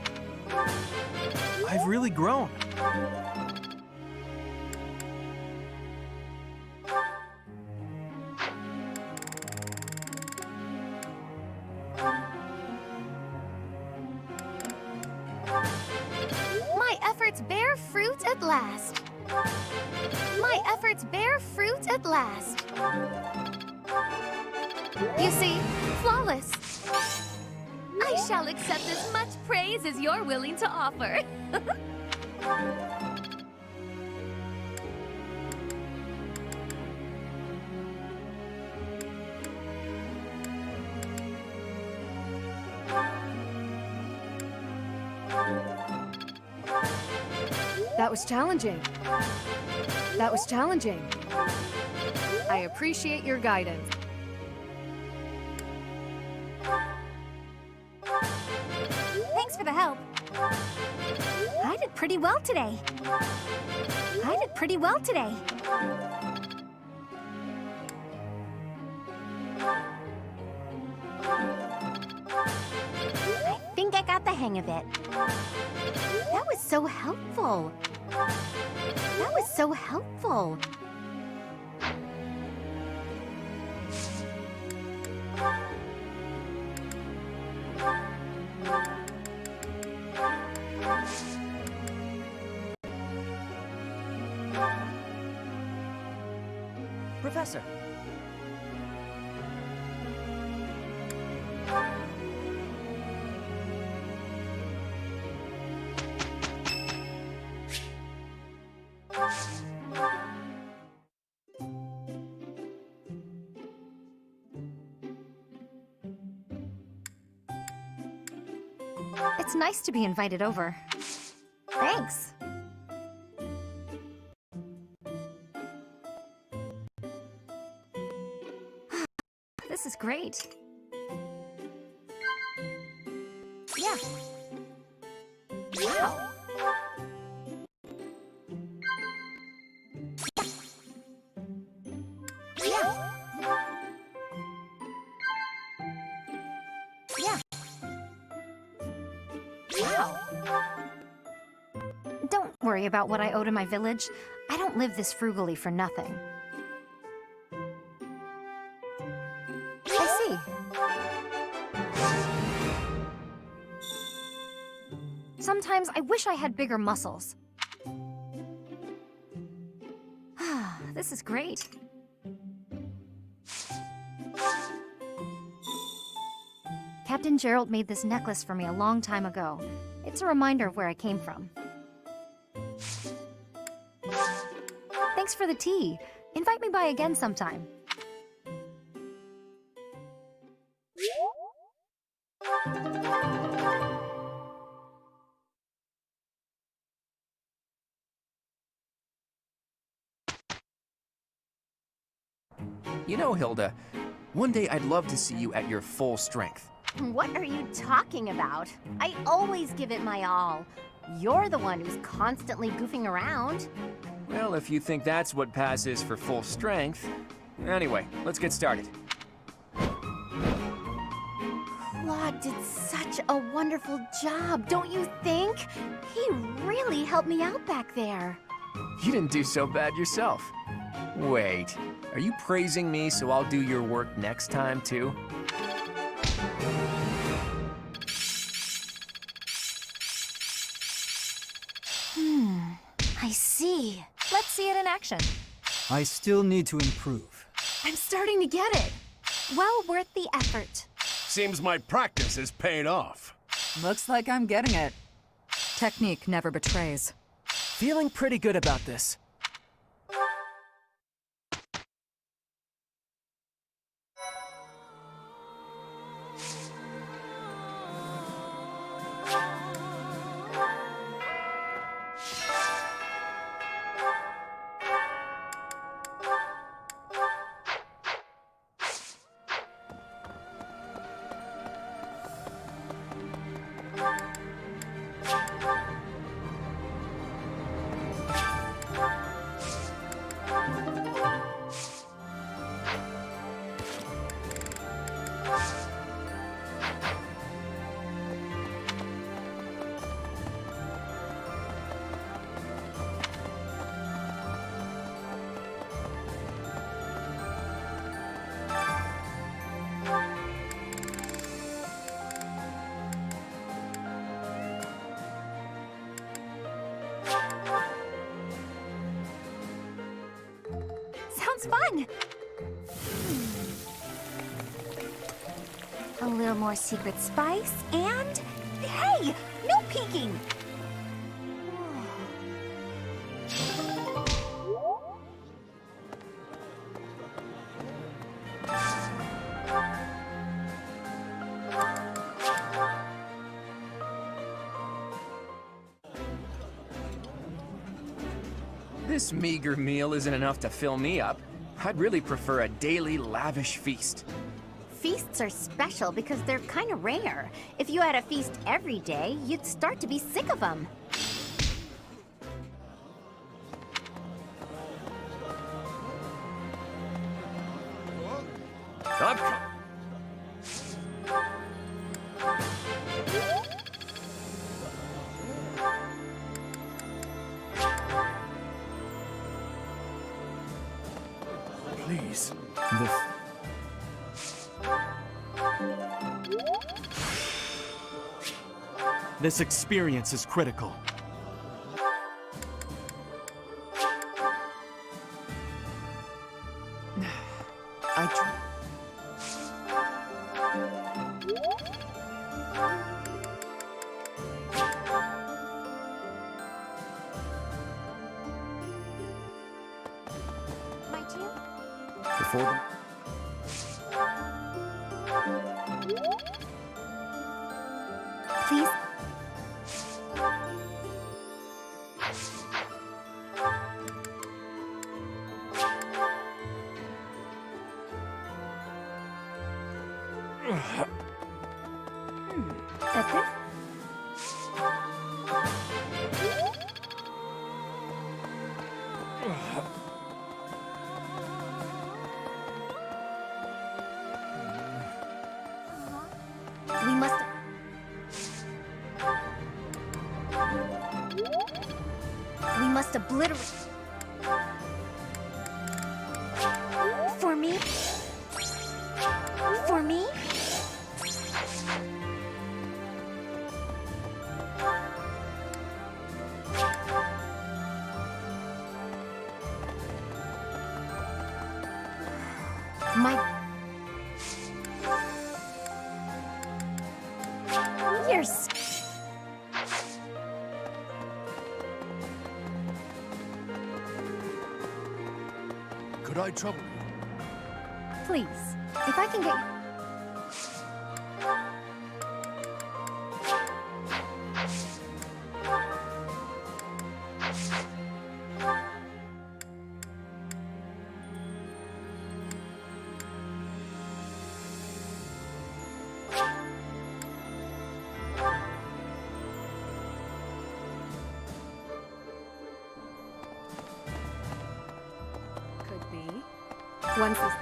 I've really grown. My efforts bear fruit at last. My efforts bear fruit at last. You see, flawless. I shall accept as much praise as you're willing to offer. That was challenging. That was challenging. I appreciate your guidance. Thanks for the help. I did pretty well today. I did pretty well today. I think I got the hang of it. That was so helpful. That was so helpful. Professor. It's nice to be invited over. Thanks. This is great. Yeah. Wow. Yeah. Yeah. Wow. Don't worry about what I owe to my village. I don't live this frugally for nothing. I see. Sometimes I wish I had bigger muscles. This is great. Captain Gerald made this necklace for me a long time ago. It's a reminder of where I came from. Thanks for the tea. Invite me by again sometime. You know, Hilda, one day I'd love to see you at your full strength. What are you talking about? I always give it my all. You're the one who's constantly goofing around. Well, if you think that's what passes for full strength. Anyway, let's get started. Claude did such a wonderful job, don't you think? He really helped me out back there. You didn't do so bad yourself. Wait, are you praising me so I'll do your work next time, too? I see. Let's see it in action. I still need to improve. I'm starting to get it. Well worth the effort. Seems my practice has paid off. Looks like I'm getting it. Technique never betrays. Feeling pretty good about this. Sounds fun! A little more secret spice, and... Hey! No peeking! This meager meal isn't enough to fill me up. I'd really prefer a daily lavish feast. Feasts are special because they're kind of rare. If you had a feast every day, you'd start to be sick of them. Please. This experience is critical. My team? Before them. Please. That's it? We must... We must obliterate... For me? For me? My... You're Could I trouble you? Please, if I can get... Could be. Once this...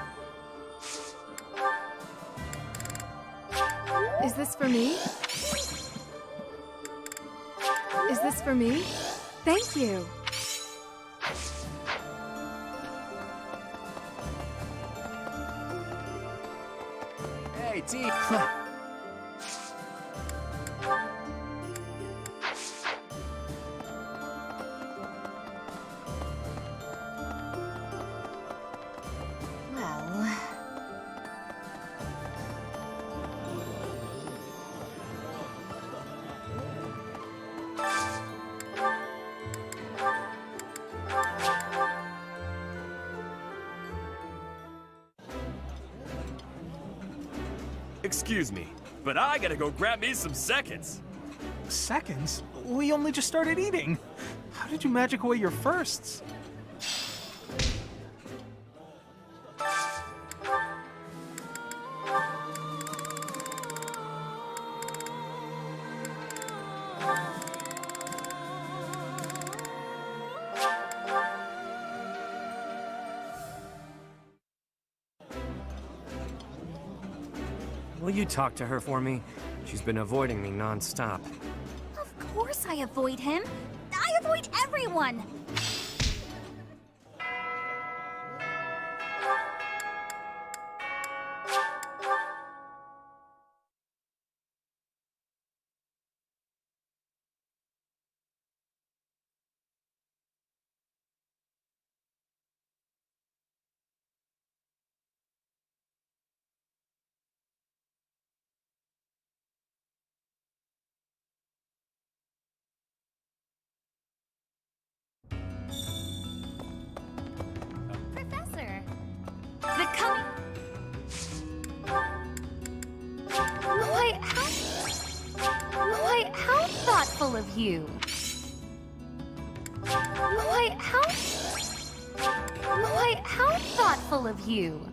Is this for me? Is this for me? Thank you. Hey, T. Well... Excuse me, but I gotta go grab me some seconds. Seconds? We only just started eating. How did you magic away your firsts? Will you talk to her for me? She's been avoiding me non-stop. Of course I avoid him. I avoid everyone. Professor! The coming... Why, how thoughtful of you. Why, how... Why, how thoughtful of you.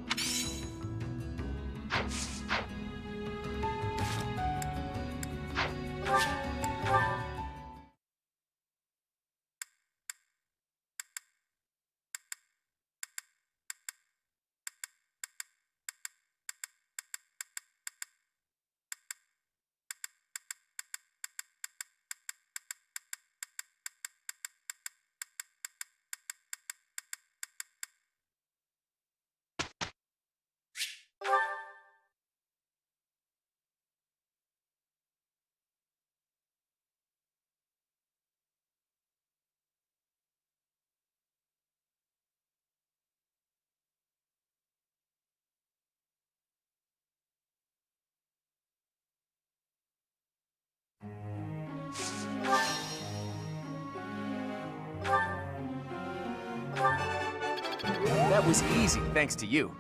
That was easy, thanks to you.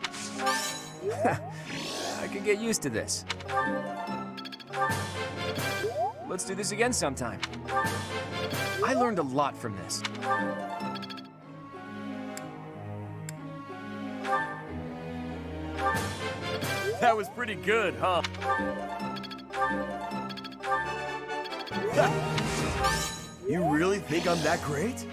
I can get used to this. Let's do this again sometime. I learned a lot from this. That was pretty good, huh? You really think I'm that great?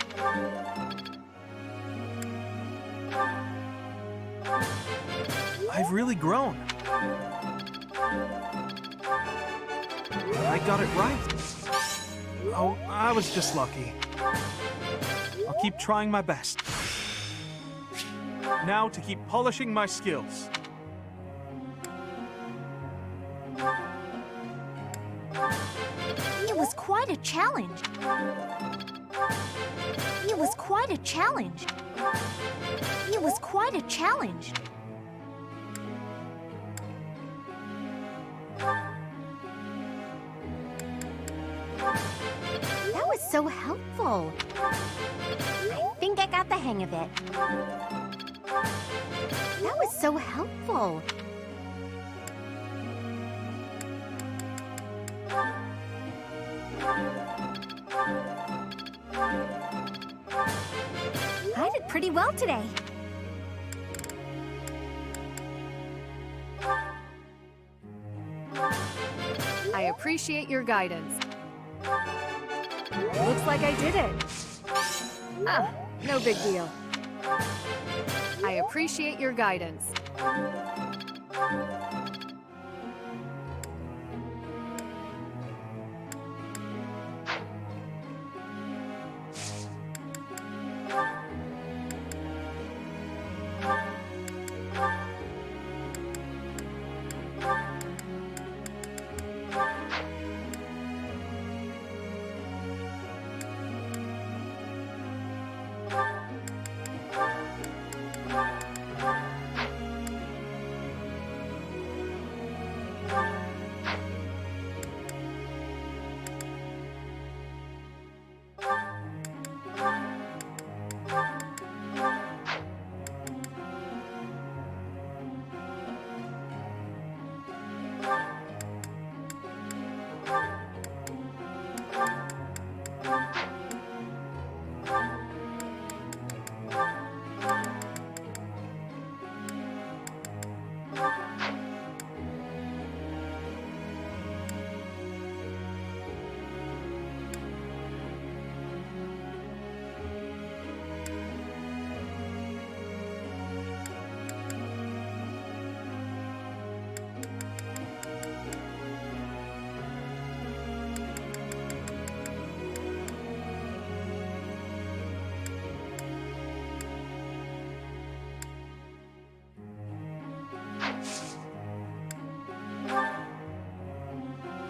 I've really grown. I got it right. Oh, I was just lucky. I'll keep trying my best. Now to keep polishing my skills. It was quite a challenge. It was quite a challenge. It was quite a challenge. That was so helpful. I think I got the hang of it. That was so helpful. I did pretty well today. I appreciate your guidance. Looks like I did it. Ah, no big deal. I appreciate your guidance.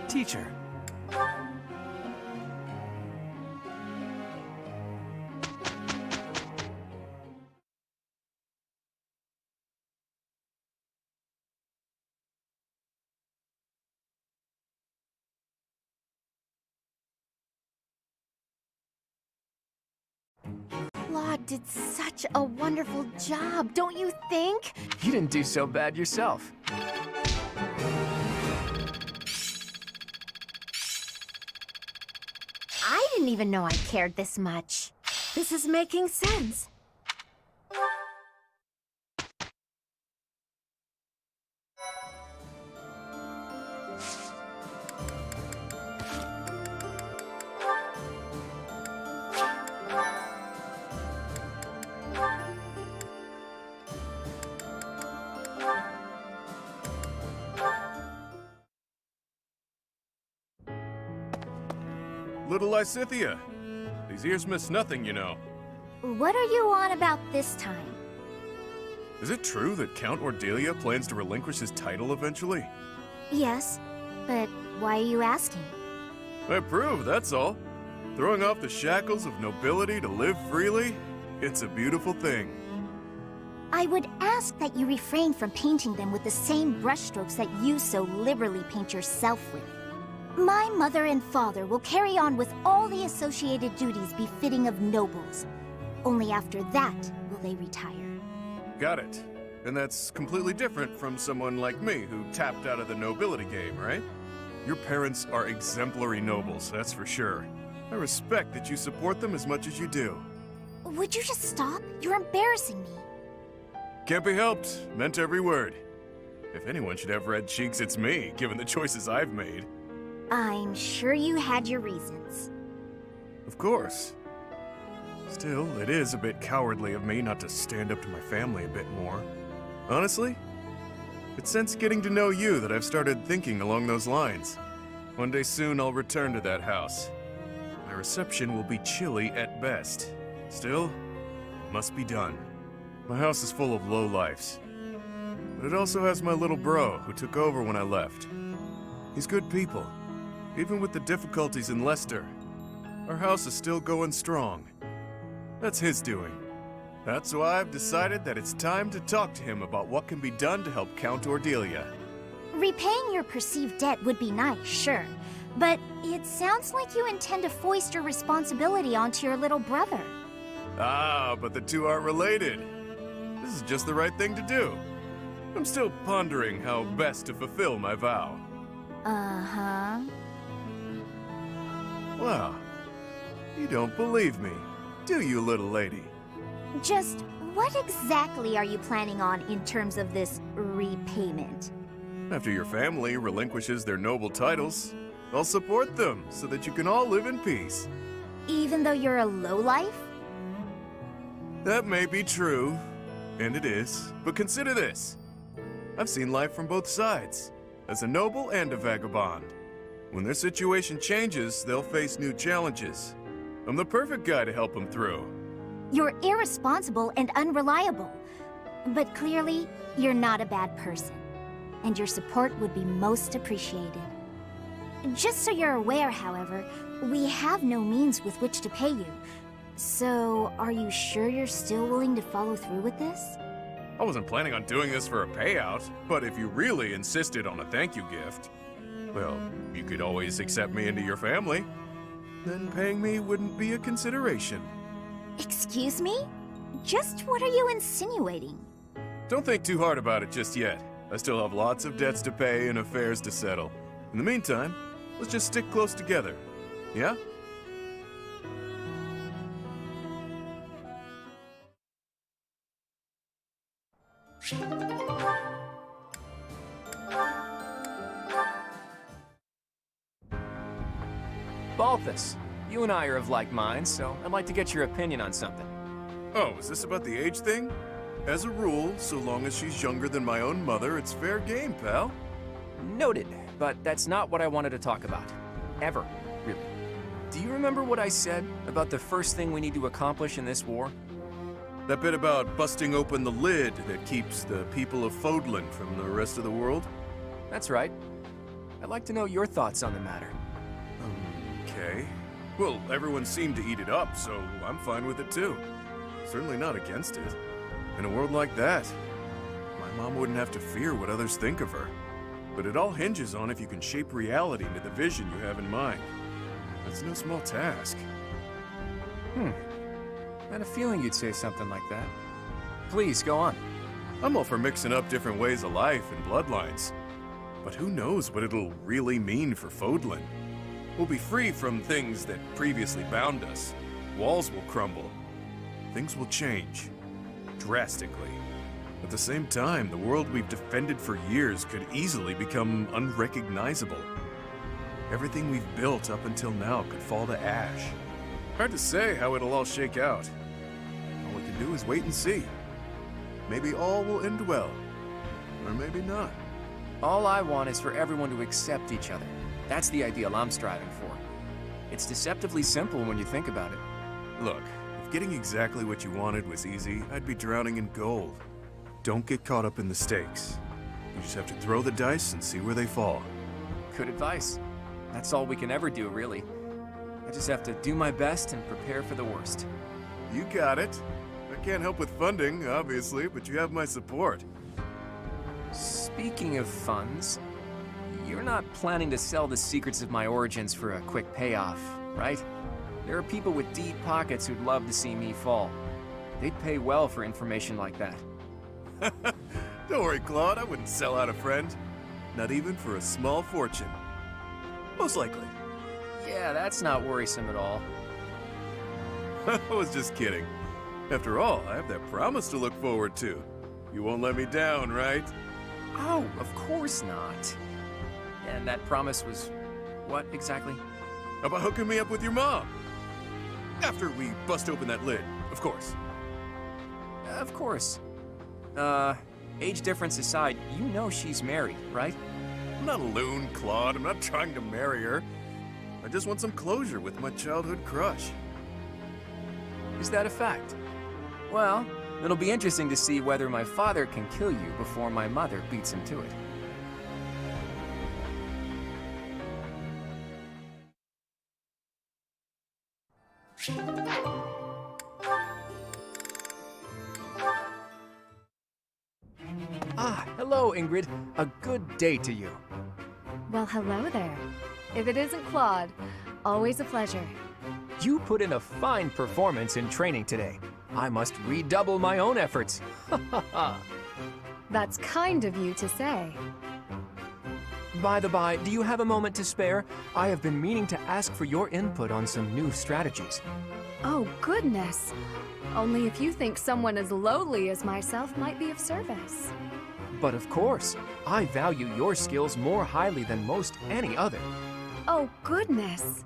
Teacher. Claude did such a wonderful job, don't you think? You didn't do so bad yourself. I didn't even know I cared this much. This is making sense. little Lysithia. These ears miss nothing, you know. What are you on about this time? Is it true that Count Ordelia plans to relinquish his title eventually? Yes, but why are you asking? I approve, that's all. Throwing off the shackles of nobility to live freely, it's a beautiful thing. I would ask that you refrain from painting them with the same brushstrokes that you so liberally paint yourself with. My mother and father will carry on with all the associated duties befitting of nobles. Only after that will they retire. Got it. And that's completely different from someone like me who tapped out of the nobility game, right? Your parents are exemplary nobles, that's for sure. I respect that you support them as much as you do. Would you just stop? You're embarrassing me. Can't be helped. Meant every word. If anyone should have red cheeks, it's me, given the choices I've made. I'm sure you had your reasons. Of course. Still, it is a bit cowardly of me not to stand up to my family a bit more. Honestly, it's since getting to know you that I've started thinking along those lines. One day soon I'll return to that house. My reception will be chilly at best. Still, it must be done. My house is full of lowlifes. But it also has my little bro, who took over when I left. He's good people. Even with the difficulties in Leicester, our house is still going strong. That's his doing. That's why I've decided that it's time to talk to him about what can be done to help Count Ordelia. Repaying your perceived debt would be nice, sure. But it sounds like you intend to foist your responsibility onto your little brother. Ah, but the two aren't related. This is just the right thing to do. I'm still pondering how best to fulfill my vow. Uh-huh. Wow. You don't believe me, do you, little lady? Just what exactly are you planning on in terms of this repayment? After your family relinquishes their noble titles, I'll support them so that you can all live in peace. Even though you're a lowlife? That may be true, and it is, but consider this. I've seen life from both sides, as a noble and a vagabond. When their situation changes, they'll face new challenges. I'm the perfect guy to help them through. You're irresponsible and unreliable. But clearly, you're not a bad person. And your support would be most appreciated. Just so you're aware, however, we have no means with which to pay you. So, are you sure you're still willing to follow through with this? I wasn't planning on doing this for a payout, but if you really insisted on a thank you gift, well, you could always accept me into your family. Then paying me wouldn't be a consideration. Excuse me? Just what are you insinuating? Don't think too hard about it just yet. I still have lots of debts to pay and affairs to settle. In the meantime, let's just stick close together. Yeah? Balthus, you and I are of like minds, so I'd like to get your opinion on something. Oh, is this about the age thing? As a rule, so long as she's younger than my own mother, it's fair game, pal. Noted, but that's not what I wanted to talk about. Ever, really. Do you remember what I said about the first thing we need to accomplish in this war? That bit about busting open the lid that keeps the people of Fodlan from the rest of the world? That's right. I'd like to know your thoughts on the matter. Okay. Well, everyone seemed to eat it up, so I'm fine with it too. Certainly not against it. In a world like that, my mom wouldn't have to fear what others think of her. But it all hinges on if you can shape reality into the vision you have in mind. That's no small task. I had a feeling you'd say something like that. Please, go on. I'm all for mixing up different ways of life and bloodlines. But who knows what it'll really mean for Fodlan? We'll be free from things that previously bound us. Walls will crumble. Things will change. Drastically. At the same time, the world we've defended for years could easily become unrecognizable. Everything we've built up until now could fall to ash. Hard to say how it'll all shake out. All we can do is wait and see. Maybe all will end well. Or maybe not. All I want is for everyone to accept each other. That's the ideal I'm striving for. It's deceptively simple when you think about it. Look, if getting exactly what you wanted was easy, I'd be drowning in gold. Don't get caught up in the stakes. You just have to throw the dice and see where they fall. Good advice. That's all we can ever do, really. I just have to do my best and prepare for the worst. You got it. I can't help with funding, obviously, but you have my support. Speaking of funds, you're not planning to sell the secrets of my origins for a quick payoff, right? There are people with deep pockets who'd love to see me fall. They'd pay well for information like that. Don't worry, Claude, I wouldn't sell out a friend. Not even for a small fortune. Most likely. Yeah, that's not worrisome at all. I was just kidding. After all, I have that promise to look forward to. You won't let me down, right? Oh, of course not. And that promise was what exactly? About hooking me up with your mom. After we bust open that lid, of course. Of course. Age difference aside, you know she's married, right? I'm not a loon, Claude. I'm not trying to marry her. I just want some closure with my childhood crush. Is that a fact? Well, it'll be interesting to see whether my father can kill you before my mother beats him to it. Ah, hello, Ingrid. A good day to you. Well, hello there. If it isn't Claude, always a pleasure. You put in a fine performance in training today. I must redouble my own efforts. That's kind of you to say. By the by, do you have a moment to spare? I have been meaning to ask for your input on some new strategies. Oh, goodness. Only if you think someone as lowly as myself might be of service. But of course, I value your skills more highly than most any other. Oh, goodness.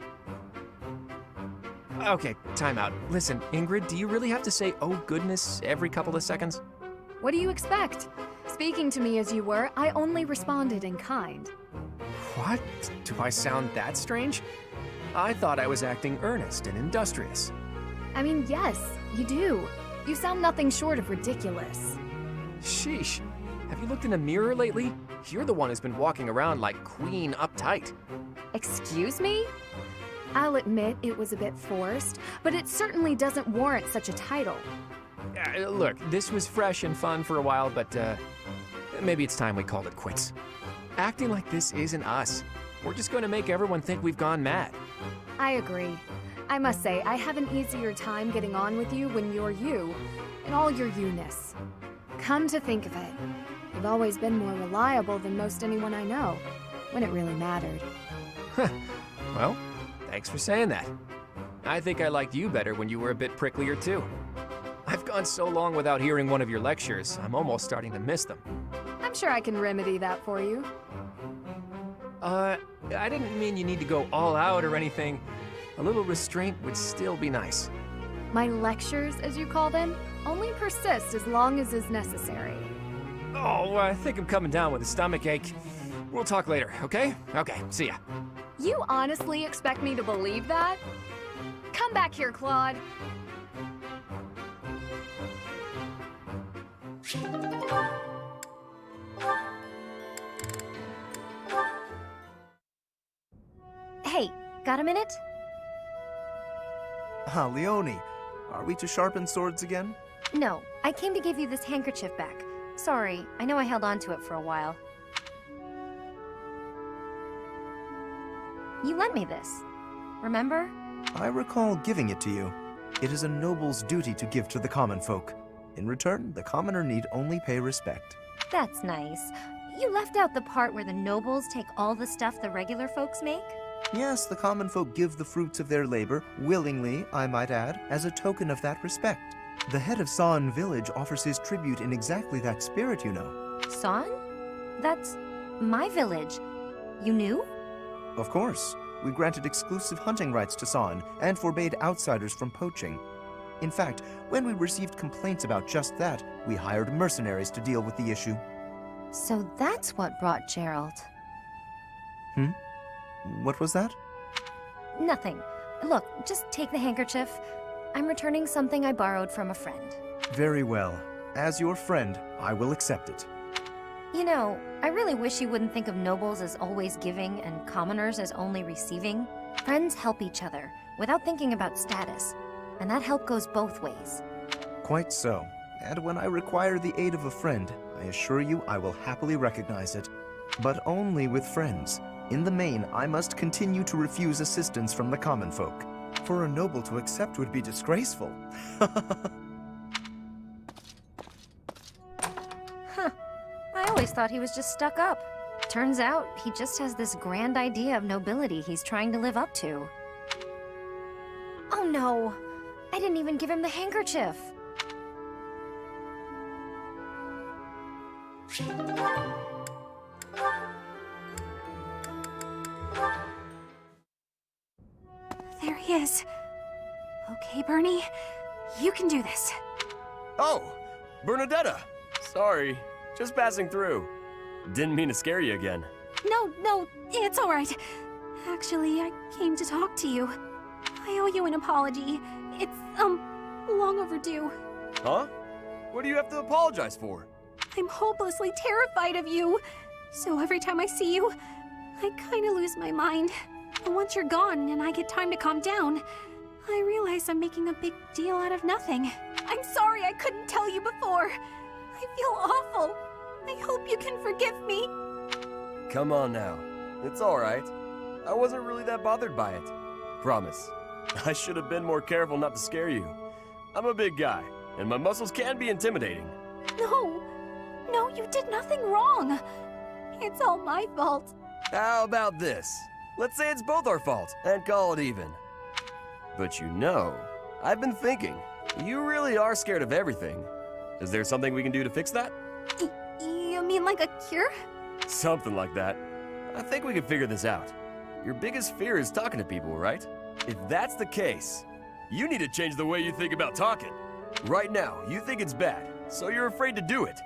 Okay, time out. Listen, Ingrid, do you really have to say, oh goodness, every couple of seconds? What do you expect? Speaking to me as you were, I only responded in kind. What? Do I sound that strange? I thought I was acting earnest and industrious. I mean, yes, you do. You sound nothing short of ridiculous. Sheesh. Have you looked in a mirror lately? You're the one who's been walking around like Queen uptight. Excuse me? I'll admit it was a bit forced, but it certainly doesn't warrant such a title. Look, this was fresh and fun for a while, but maybe it's time we called it quits. Acting like this isn't us. We're just going to make everyone think we've gone mad. I agree. I must say, I have an easier time getting on with you when you're you, in all your you-ness. Come to think of it, you've always been more reliable than most anyone I know, when it really mattered. Well, thanks for saying that. I think I liked you better when you were a bit pricklier too. I've gone so long without hearing one of your lectures, I'm almost starting to miss them. I'm sure I can remedy that for you. I didn't mean you need to go all out or anything. A little restraint would still be nice. My lectures, as you call them, only persist as long as is necessary. Oh, I think I'm coming down with a stomachache. We'll talk later, okay? Okay, see ya. You honestly expect me to believe that? Come back here, Claude. Hey, got a minute? Ah, Leone, are we to sharpen swords again? No, I came to give you this handkerchief back. Sorry, I know I held on to it for a while. You lent me this, remember? I recall giving it to you. It is a noble's duty to give to the common folk. In return, the commoner need only pay respect. That's nice. You left out the part where the nobles take all the stuff the regular folks make? Yes, the common folk give the fruits of their labor, willingly, I might add, as a token of that respect. The head of San village offers his tribute in exactly that spirit, you know. San? That's my village. You knew? Of course. We granted exclusive hunting rights to San and forbade outsiders from poaching. In fact, when we received complaints about just that, we hired mercenaries to deal with the issue. So that's what brought Gerald. What was that? Nothing. Look, just take the handkerchief. I'm returning something I borrowed from a friend. Very well. As your friend, I will accept it. You know, I really wish you wouldn't think of nobles as always giving and commoners as only receiving. Friends help each other, without thinking about status. And that help goes both ways. Quite so. And when I require the aid of a friend, I assure you I will happily recognize it. But only with friends. In the main, I must continue to refuse assistance from the common folk. For a noble to accept would be disgraceful. I always thought he was just stuck up. Turns out, he just has this grand idea of nobility he's trying to live up to. Oh no! I didn't even give him the handkerchief! There he is. Okay, Bernie, you can do this. Oh, Bernadetta! Sorry, just passing through. Didn't mean to scare you again. No, it's all right. Actually, I came to talk to you. I owe you an apology. It's, long overdue. Huh? What do you have to apologize for? I'm hopelessly terrified of you. So every time I see you, I kinda lose my mind. And once you're gone and I get time to calm down, I realize I'm making a big deal out of nothing. I'm sorry I couldn't tell you before. I feel awful. I hope you can forgive me. Come on now. It's alright. I wasn't really that bothered by it. Promise. I should have been more careful not to scare you. I'm a big guy, and my muscles can be intimidating. No, you did nothing wrong. It's all my fault. How about this? Let's say it's both our fault, and call it even. But you know, I've been thinking, you really are scared of everything. Is there something we can do to fix that? You mean like a cure? Something like that. I think we can figure this out. Your biggest fear is talking to people, right? If that's the case, you need to change the way you think about talking. Right now, you think it's bad, so you're afraid to do it.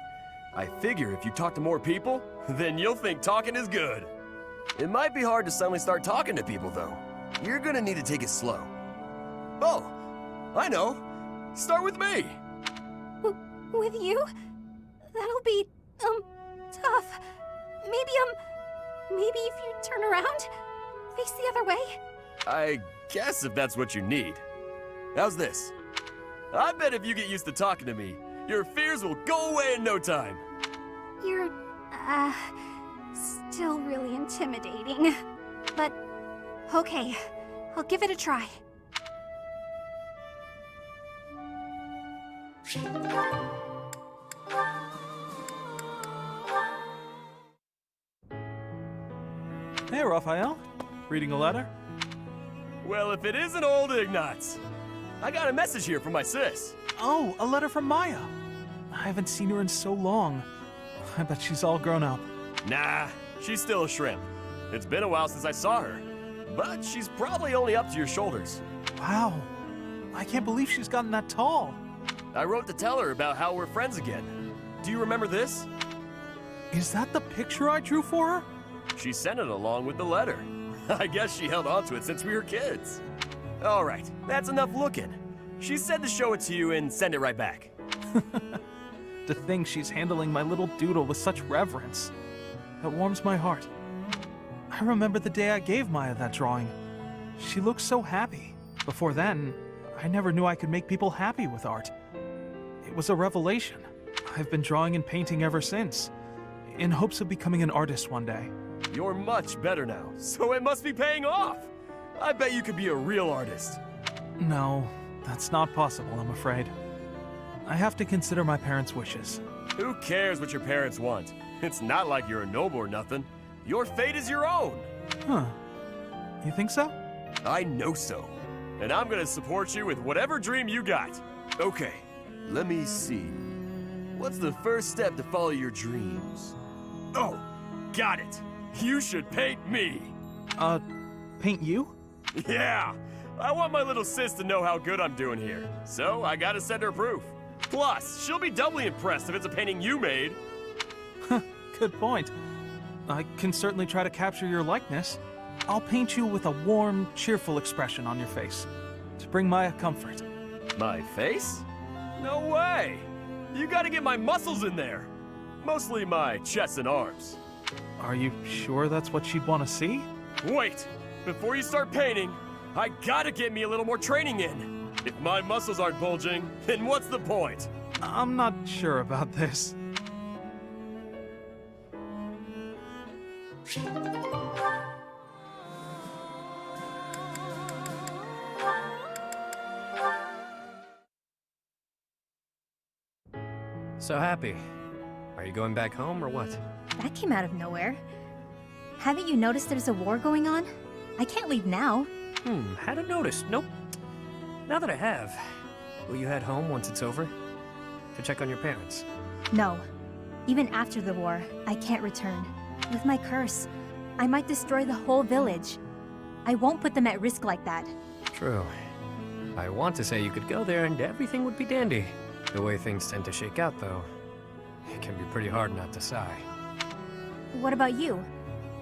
I figure if you talk to more people, then you'll think talking is good. It might be hard to suddenly start talking to people, though. You're gonna need to take it slow. Oh, I know. Start with me. With you? That'll be, tough. Maybe if you turn around, face the other way? I guess if that's what you need. How's this? I bet if you get used to talking to me, your fears will go away in no time. You're, still really intimidating. But, okay, I'll give it a try. Hey, Raphael. Reading a letter? Well, if it isn't old Ignatz. I got a message here from my sis. Oh, a letter from Maya. I haven't seen her in so long. I bet she's all grown up. Nah, she's still a shrimp. It's been a while since I saw her, but she's probably only up to your shoulders. Wow, I can't believe she's gotten that tall. I wrote to tell her about how we're friends again. Do you remember this? Is that the picture I drew for her? She sent it along with the letter. I guess she held on to it since we were kids. All right, that's enough looking. She said to show it to you and send it right back. To think she's handling my little doodle with such reverence. That warms my heart. I remember the day I gave Maya that drawing. She looked so happy. Before then, I never knew I could make people happy with art. It was a revelation. I've been drawing and painting ever since, in hopes of becoming an artist one day. You're much better now, so it must be paying off. I bet you could be a real artist. No, that's not possible, I'm afraid. I have to consider my parents' wishes. Who cares what your parents want? It's not like you're a noble or nothing. Your fate is your own. Huh. You think so? I know so. And I'm gonna support you with whatever dream you got. Okay, let me see. What's the first step to follow your dreams? Oh, got it. You should paint me. Paint you? Yeah. I want my little sis to know how good I'm doing here. So I gotta send her proof. Plus, she'll be doubly impressed if it's a painting you made. Good point. I can certainly try to capture your likeness. I'll paint you with a warm, cheerful expression on your face to bring Maya comfort. My face? No way! You gotta get my muscles in there. Mostly my chest and arms. Are you sure that's what she'd want to see? Wait! Before you start painting, I gotta get me a little more training in. If my muscles aren't bulging, then what's the point? I'm not sure about this. So Happy, are you going back home or what? That came out of nowhere. Haven't you noticed there's a war going on? I can't leave now. Hadn't noticed. Nope. Now that I have, will you head home once it's over? To check on your parents? No. Even after the war, I can't return. With my curse, I might destroy the whole village. I won't put them at risk like that. True. I want to say you could go there and everything would be dandy. The way things tend to shake out, though, it can be pretty hard not to sigh. What about you?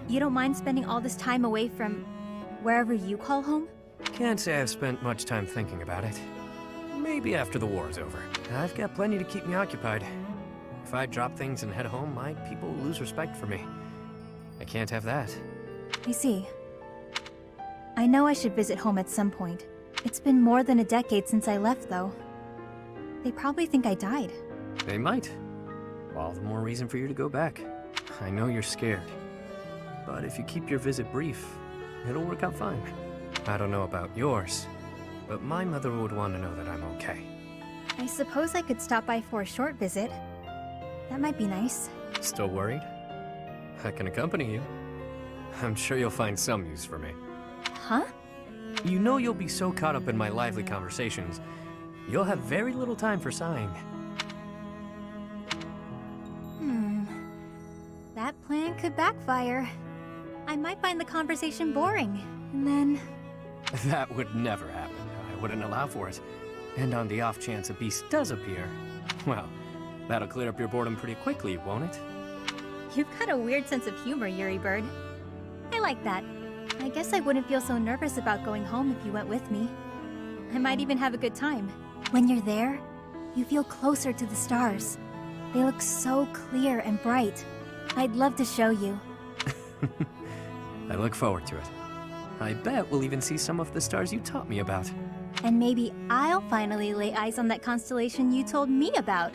You don't mind spending all this time away from wherever you call home? Can't say I've spent much time thinking about it. Maybe after the war's over. I've got plenty to keep me occupied. If I drop things and head home, my people will lose respect for me. I can't have that. I see. I know I should visit home at some point. It's been more than a decade since I left, though. They probably think I died. They might. All the more reason for you to go back. I know you're scared. But if you keep your visit brief, it'll work out fine. I don't know about yours, but my mother would want to know that I'm okay. I suppose I could stop by for a short visit. That might be nice. Still worried? I can accompany you. I'm sure you'll find some use for me. Huh? You know you'll be so caught up in my lively conversations, you'll have very little time for sighing. That plan could backfire. I might find the conversation boring, and then... That would never happen. I wouldn't allow for it. And on the off chance a beast does appear, well, that'll clear up your boredom pretty quickly, won't it? You've got a weird sense of humor, Yuri Bird. I like that. I guess I wouldn't feel so nervous about going home if you went with me. I might even have a good time. When you're there, you feel closer to the stars. They look so clear and bright. I'd love to show you. I look forward to it. I bet we'll even see some of the stars you taught me about. And maybe I'll finally lay eyes on that constellation you told me about.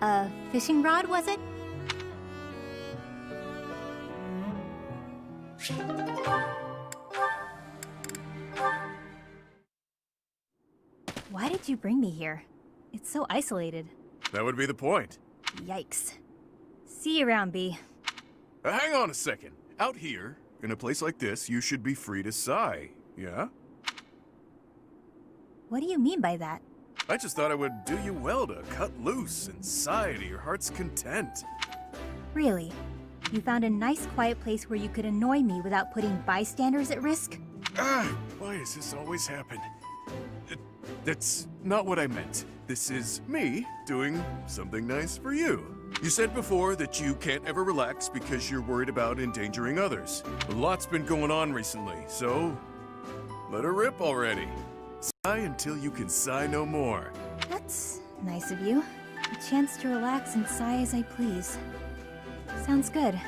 A fishing rod, was it? Why did you bring me here? It's so isolated. That would be the point. Yikes. See you around, B. Hang on a second. Out here, in a place like this, you should be free to sigh, yeah? What do you mean by that? I just thought it would do you well to cut loose and sigh to your heart's content. Really? You found a nice quiet place where you could annoy me without putting bystanders at risk? Why does this always happen? That's not what I meant. This is me doing something nice for you. You said before that you can't ever relax because you're worried about endangering others. A lot's been going on recently, so let her rip already. Sigh until you can sigh no more. That's nice of you. A chance to relax and sigh as I please. Sounds good.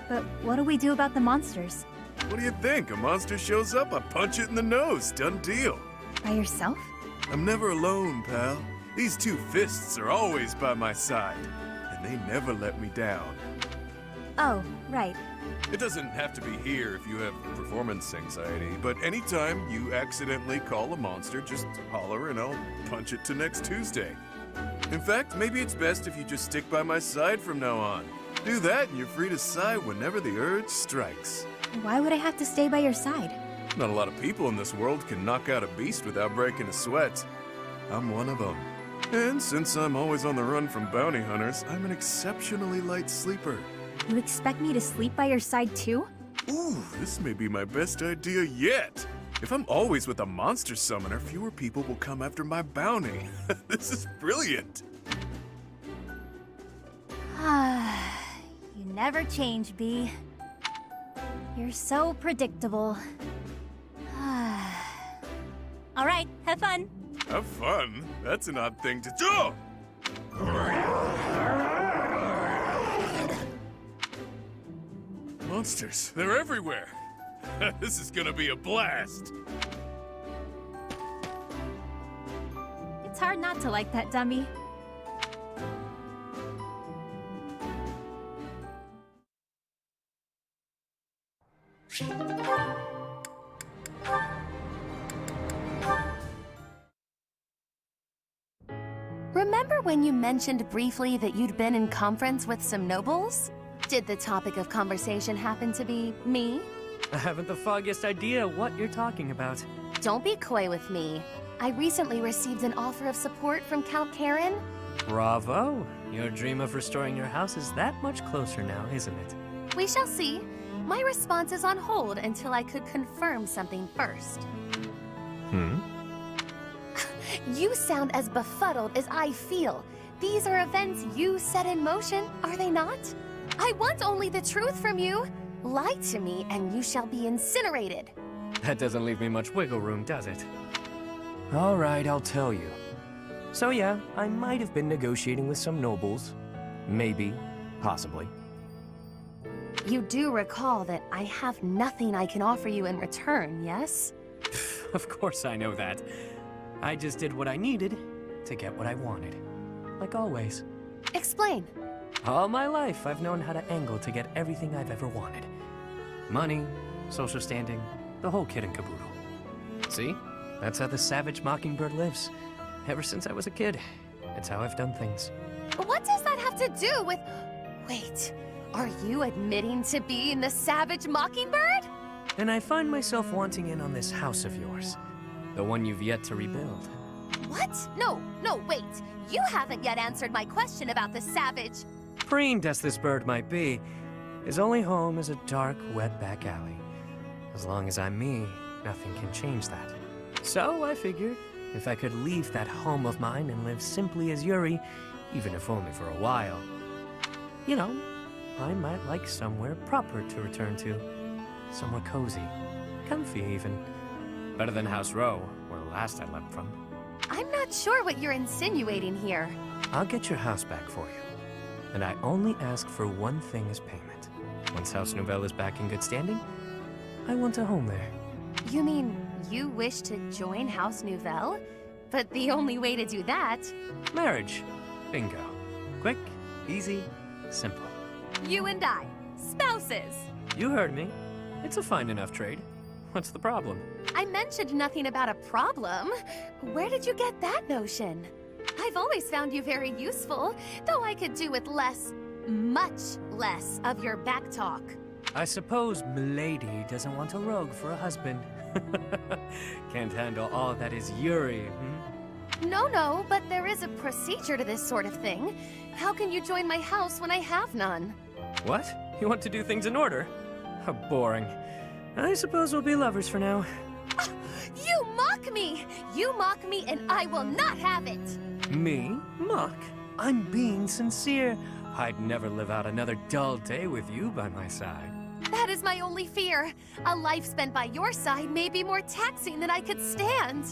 But what do we do about the monsters? What do you think? A monster shows up, I punch it in the nose. Done deal. By yourself? I'm never alone, pal. These two fists are always by my side, and they never let me down. Oh, right. It doesn't have to be here if you have performance anxiety, but anytime you accidentally call a monster, just holler and I'll punch it to next Tuesday. In fact, maybe it's best if you just stick by my side from now on. Do that and you're free to sigh whenever the urge strikes. Why would I have to stay by your side? Not a lot of people in this world can knock out a beast without breaking a sweat. I'm one of them. And since I'm always on the run from bounty hunters, I'm an exceptionally light sleeper. You expect me to sleep by your side too? Ooh, this may be my best idea yet. If I'm always with a monster summoner, fewer people will come after my bounty. This is brilliant. You never change, B. You're so predictable. All right, have fun. Have fun? That's an odd thing to do! Monsters, they're everywhere! This is gonna be a blast! It's hard not to like that dummy. Remember when you mentioned briefly that you'd been in conference with some nobles? Did the topic of conversation happen to be me? I haven't the foggiest idea what you're talking about. Don't be coy with me. I recently received an offer of support from Count Karen. Bravo! Your dream of restoring your house is that much closer now, isn't it? We shall see. My response is on hold until I could confirm something first. You sound as befuddled as I feel. These are events you set in motion, are they not? I want only the truth from you. Lie to me and you shall be incinerated. That doesn't leave me much wiggle room, does it? All right, I'll tell you. So yeah, I might have been negotiating with some nobles. Maybe. Possibly. You do recall that I have nothing I can offer you in return, yes? Of course I know that. I just did what I needed to get what I wanted. Like always. Explain. All my life, I've known how to angle to get everything I've ever wanted. Money, social standing, the whole kit and caboodle. See? That's how the savage mockingbird lives. Ever since I was a kid. It's how I've done things. What does that have to do with... Wait, are you admitting to being the savage mockingbird? And I find myself wanting in on this house of yours. The one you've yet to rebuild. What? No, wait. You haven't yet answered my question about the savage. Preened as this bird might be, his only home is a dark, wet back alley. As long as I'm me, nothing can change that. So I figured, if I could leave that home of mine and live simply as Yuri, even if only for a while, you know, I might like somewhere proper to return to. Somewhere cozy, comfy even. Better than House Row, where last I left from. I'm not sure what you're insinuating here. I'll get your house back for you. And I only ask for one thing as payment. Once House Nouvelle is back in good standing, I want a home there. You mean you wish to join House Nouvelle? But the only way to do that... Marriage. Bingo. Quick, easy, simple. You and I. Spouses. You heard me. It's a fine enough trade. What's the problem? I mentioned nothing about a problem. Where did you get that notion? I've always found you very useful, though I could do with less, much less of your back talk. I suppose Milady doesn't want a rogue for a husband. Can't handle all that is Yuri, No, but there is a procedure to this sort of thing. How can you join my house when I have none? What? You want to do things in order? How boring. I suppose we'll be lovers for now. You mock me! You mock me and I will not have it! Me? Mock? I'm being sincere. I'd never live out another dull day with you by my side. That is my only fear. A life spent by your side may be more taxing than I could stand.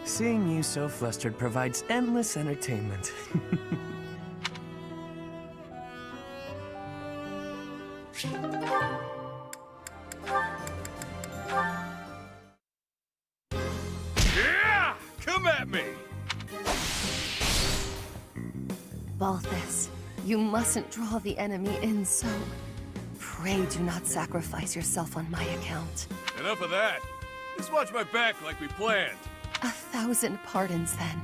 Seeing you so flustered provides endless entertainment. Yeah! Come at me! Balthus, you mustn't draw the enemy in so. Pray do not sacrifice yourself on my account. Enough of that. Just watch my back like we planned. 1,000 pardons, then.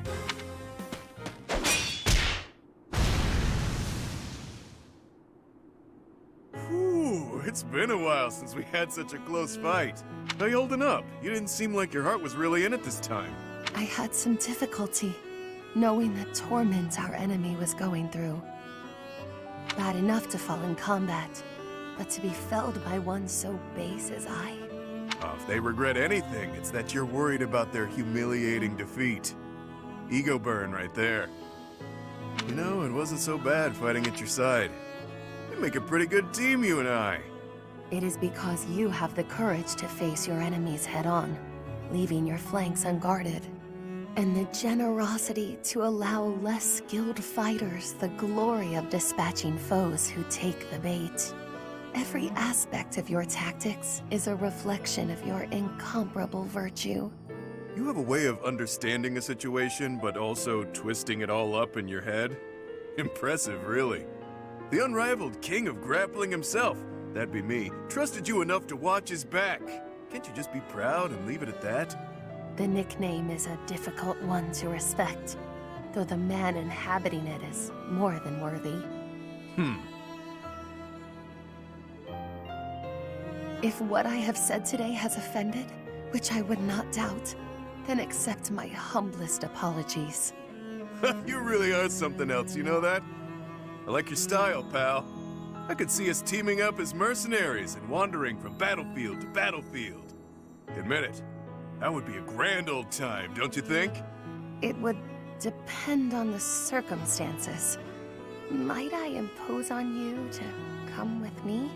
Whew, it's been a while since we had such a close fight. How you holding up? You didn't seem like your heart was really in it this time. I had some difficulty, knowing the torment our enemy was going through. Bad enough to fall in combat, but to be felled by one so base as I. Oh, if they regret anything, it's that you're worried about their humiliating defeat. Ego burn right there. You know, it wasn't so bad fighting at your side. make a pretty good team, you and I. It is because you have the courage to face your enemies head-on, leaving your flanks unguarded, and the generosity to allow less skilled fighters the glory of dispatching foes who take the bait. Every aspect of your tactics is a reflection of your incomparable virtue. You have a way of understanding a situation, but also twisting it all up in your head. Impressive, really. The unrivaled king of grappling himself, that'd be me, trusted you enough to watch his back. Can't you just be proud and leave it at that? The nickname is a difficult one to respect, though the man inhabiting it is more than worthy. If what I have said today has offended, which I would not doubt, then accept my humblest apologies. You really are something else, you know that? I like your style, pal. I could see us teaming up as mercenaries and wandering from battlefield to battlefield. Admit it, that would be a grand old time, don't you think? It would depend on the circumstances. Might I impose on you to come with me?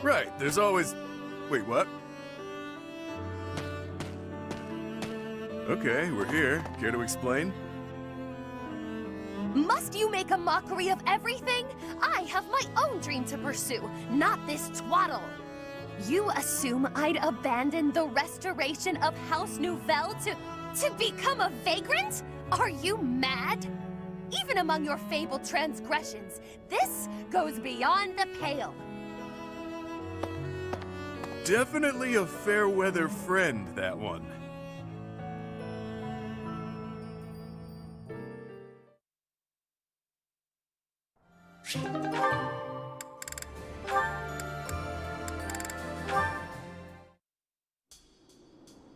Right, there's always... Wait, what? Okay, we're here. Care to explain? Must you make a mockery of everything? I have my own dream to pursue, not this twaddle. You assume I'd abandon the restoration of House Nouvelle to become a vagrant? Are you mad? Even among your fabled transgressions, this goes beyond the pale. Definitely a fair-weather friend, that one.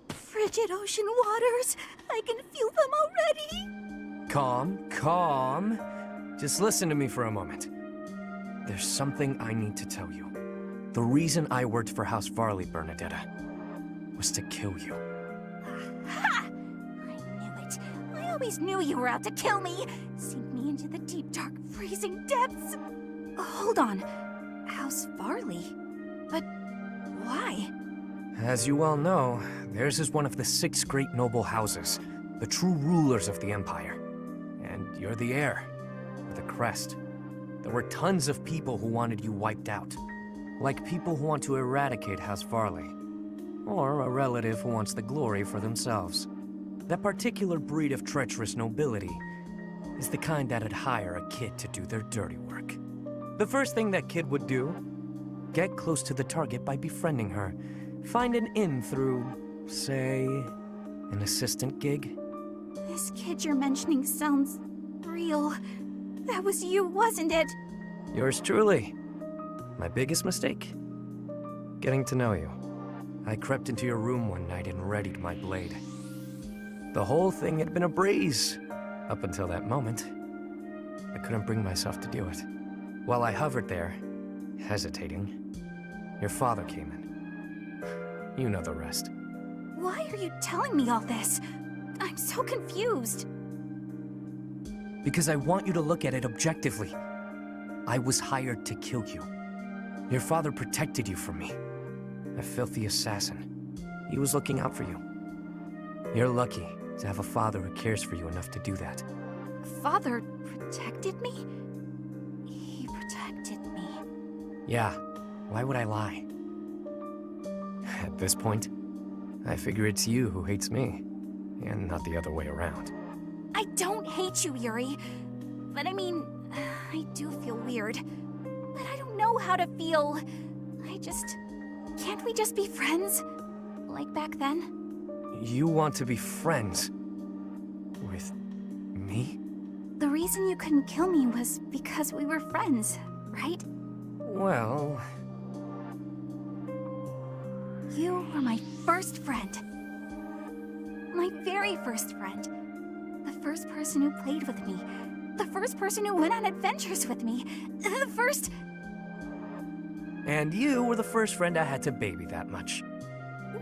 Frigid ocean waters, I can feel them already. Calm, calm. Just listen to me for a moment. There's something I need to tell you. The reason I worked for House Farley, Bernadetta, was to kill you. Ha! I knew it. I always knew you were out to kill me. Sink me into the deep, dark, freezing depths. Hold on. House Farley? But why? As you well know, theirs is one of the 6 great noble houses, the true rulers of the Empire. And you're the heir, with a crest. There were tons of people who wanted you wiped out. Like people who want to eradicate House Farley. Or a relative who wants the glory for themselves. That particular breed of treacherous nobility is the kind that'd hire a kid to do their dirty work. The first thing that kid would do, get close to the target by befriending her. Find an in through, say, an assistant gig. This kid you're mentioning sounds real. That was you, wasn't it? Yours truly. My biggest mistake? Getting to know you. I crept into your room one night and readied my blade. The whole thing had been a breeze, up until that moment. I couldn't bring myself to do it. While I hovered there, hesitating, your father came in. You know the rest. Why are you telling me all this? I'm so confused. Because I want you to look at it objectively. I was hired to kill you. Your father protected you from me. A filthy assassin. He was looking out for you. You're lucky to have a father who cares for you enough to do that. Father protected me? He protected me. Yeah, why would I lie? At this point, I figure it's you who hates me, and not the other way around. I don't hate you, Yuri. But I mean, I do feel weird. But I don't know how to feel. Can't we just be friends? Like back then? You want to be friends with me? The reason you couldn't kill me was because we were friends, right? Well... You were my first friend. My very first friend. The first person who played with me. The first person who went on adventures with me. The first... And you were the first friend I had to baby that much.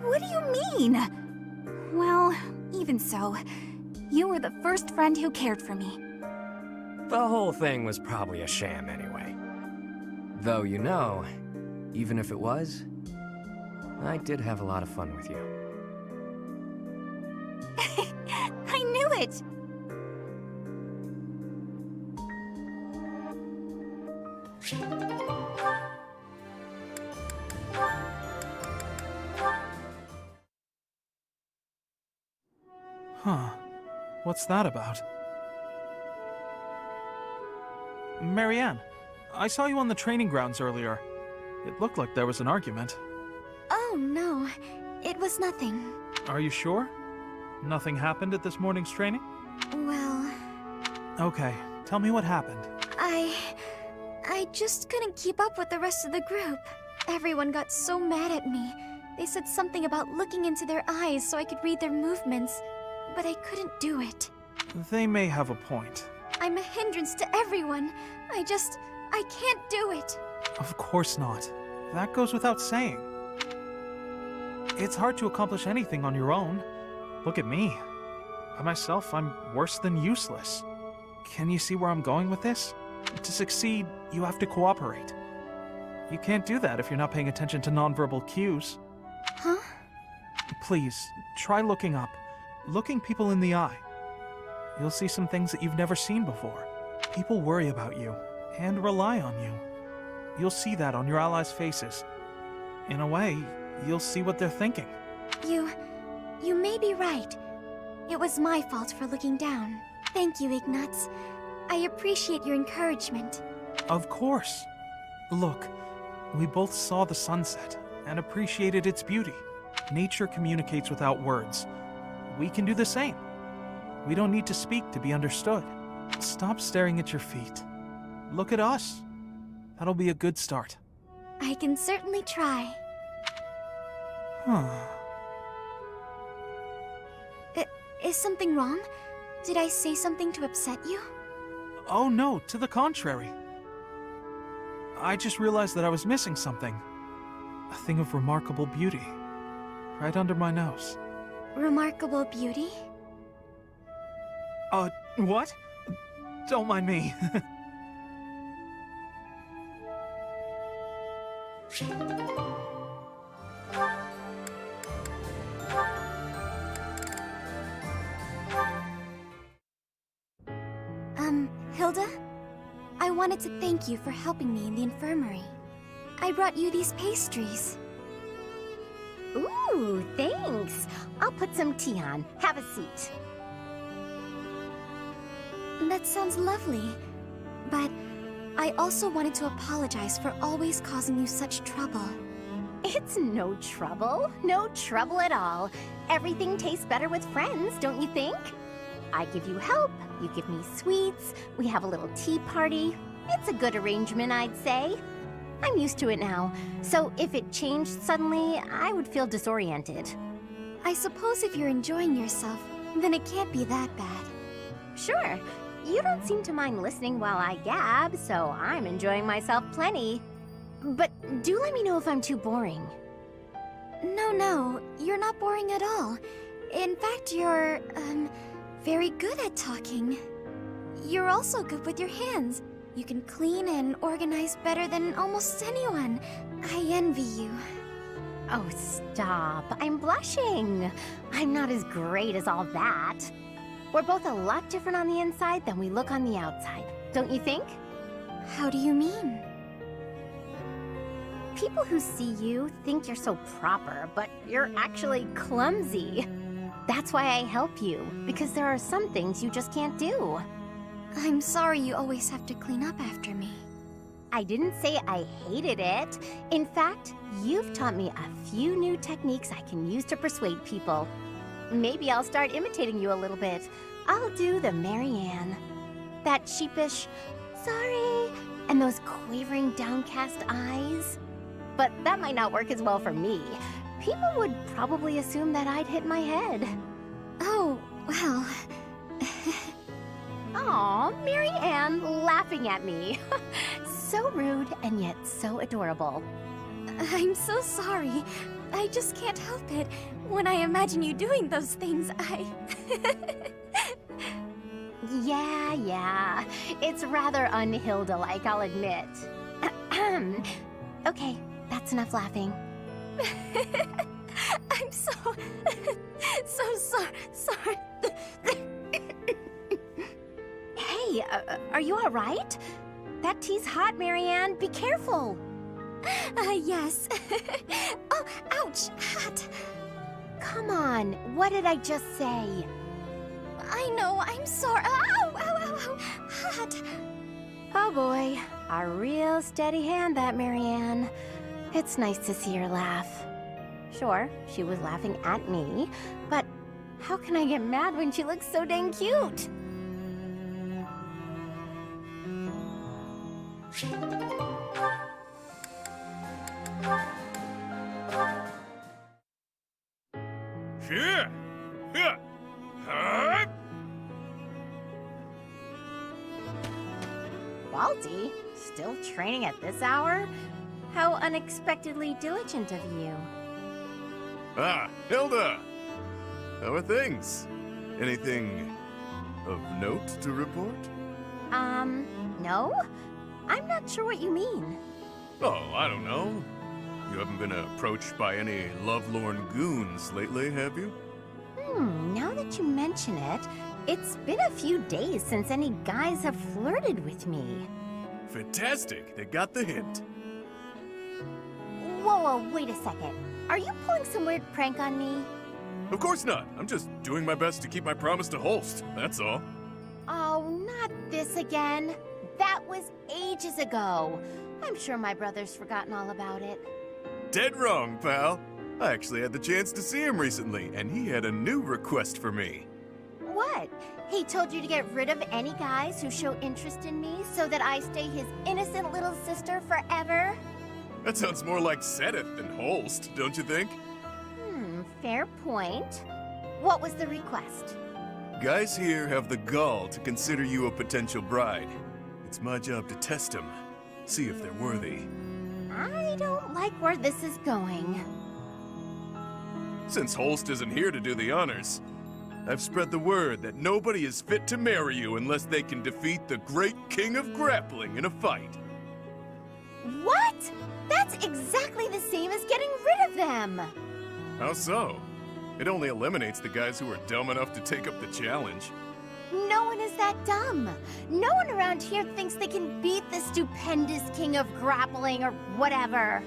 What do you mean? Well, even so, you were the first friend who cared for me. The whole thing was probably a sham anyway. Though, you know, even if it was, I did have a lot of fun with you. I knew it! Huh. What's that about? Marianne, I saw you on the training grounds earlier. It looked like there was an argument. Oh, no. It was nothing. Are you sure? Nothing happened at this morning's training? Well... Okay, tell me what happened. I just couldn't keep up with the rest of the group. Everyone got so mad at me. They said something about looking into their eyes so I could read their movements, but I couldn't do it. They may have a point. I'm a hindrance to everyone. I can't do it. Of course not. That goes without saying. It's hard to accomplish anything on your own. Look at me. By myself, I'm worse than useless. Can you see where I'm going with this? To succeed, you have to cooperate. You can't do that if you're not paying attention to nonverbal cues. Huh? Please, try looking up. Looking people in the eye. You'll see some things that you've never seen before. People worry about you and rely on you. You'll see that on your allies' faces. In a way, you'll see what they're thinking. You may be right. It was my fault for looking down. Thank you, Ignatz. I appreciate your encouragement. Of course. Look, we both saw the sunset and appreciated its beauty. Nature communicates without words. We can do the same. We don't need to speak to be understood. Stop staring at your feet. Look at us. That'll be a good start. I can certainly try. Huh. Is something wrong? Did I say something to upset you? Oh no, to the contrary. I just realized that I was missing something. A thing of remarkable beauty. Right under my nose. Remarkable beauty? What? Don't mind me. Hilda? I wanted to thank you for helping me in the infirmary. I brought you these pastries. Ooh, thanks. I'll put some tea on. Have a seat. That sounds lovely. But I also wanted to apologize for always causing you such trouble. It's no trouble. No trouble at all. Everything tastes better with friends, don't you think? I give you help, you give me sweets, we have a little tea party. It's a good arrangement, I'd say. I'm used to it now, so if it changed suddenly, I would feel disoriented. I suppose if you're enjoying yourself, then it can't be that bad. Sure. You don't seem to mind listening while I gab, so I'm enjoying myself plenty. But do let me know if I'm too boring. No, you're not boring at all. In fact, you're, very good at talking. You're also good with your hands. You can clean and organize better than almost anyone. I envy you. Oh, stop. I'm blushing. I'm not as great as all that. We're both a lot different on the inside than we look on the outside, don't you think? How do you mean? People who see you think you're so proper, but you're actually clumsy. That's why I help you, because there are some things you just can't do. I'm sorry you always have to clean up after me. I didn't say I hated it. In fact, you've taught me a few new techniques I can use to persuade people. Maybe I'll start imitating you a little bit. I'll do the Marianne. That sheepish, sorry, and those quavering downcast eyes. But that might not work as well for me. People would probably assume that I'd hit my head. Oh, well... Aw, Marianne laughing at me. So rude and yet so adorable. I'm so sorry. I just can't help it. When I imagine you doing those things, Yeah. It's rather un-Hilda-like, I'll admit. Okay, that's enough laughing. I'm so sorry. Hey, are you alright? That tea's hot, Marianne. Be careful. Yes. Oh, ouch, hot. Come on, what did I just say? I know, I'm sorry. Ow, ow, ow, ow. Hot. Oh boy, a real steady hand, that Marianne. It's nice to see her laugh. Sure, she was laughing at me, but how can I get mad when she looks so dang cute? Yeah. Yeah. Huh? Baldy? Still training at this hour? How unexpectedly diligent of you. Ah, Hilda! How are things? Anything of note to report? No? I'm not sure what you mean. Oh, I don't know. You haven't been approached by any lovelorn goons lately, have you? Now that you mention it, it's been a few days since any guys have flirted with me. Fantastic, they got the hint. Whoa, wait a second. Are you pulling some weird prank on me? Of course not. I'm just doing my best to keep my promise to Holst, that's all. Oh, not this again. That was ages ago. I'm sure my brother's forgotten all about it. Dead wrong, pal. I actually had the chance to see him recently, and he had a new request for me. What? He told you to get rid of any guys who show interest in me so that I stay his innocent little sister forever? That sounds more like Sedith than Holst, don't you think? Fair point. What was the request? Guys here have the gall to consider you a potential bride. It's my job to test them, see if they're worthy. I don't like where this is going. Since Holst isn't here to do the honors, I've spread the word that nobody is fit to marry you unless they can defeat the great king of grappling in a fight. What? That's exactly the same as getting rid of them! How so? It only eliminates the guys who are dumb enough to take up the challenge. No one is that dumb. No one around here thinks they can beat the stupendous king of grappling or whatever.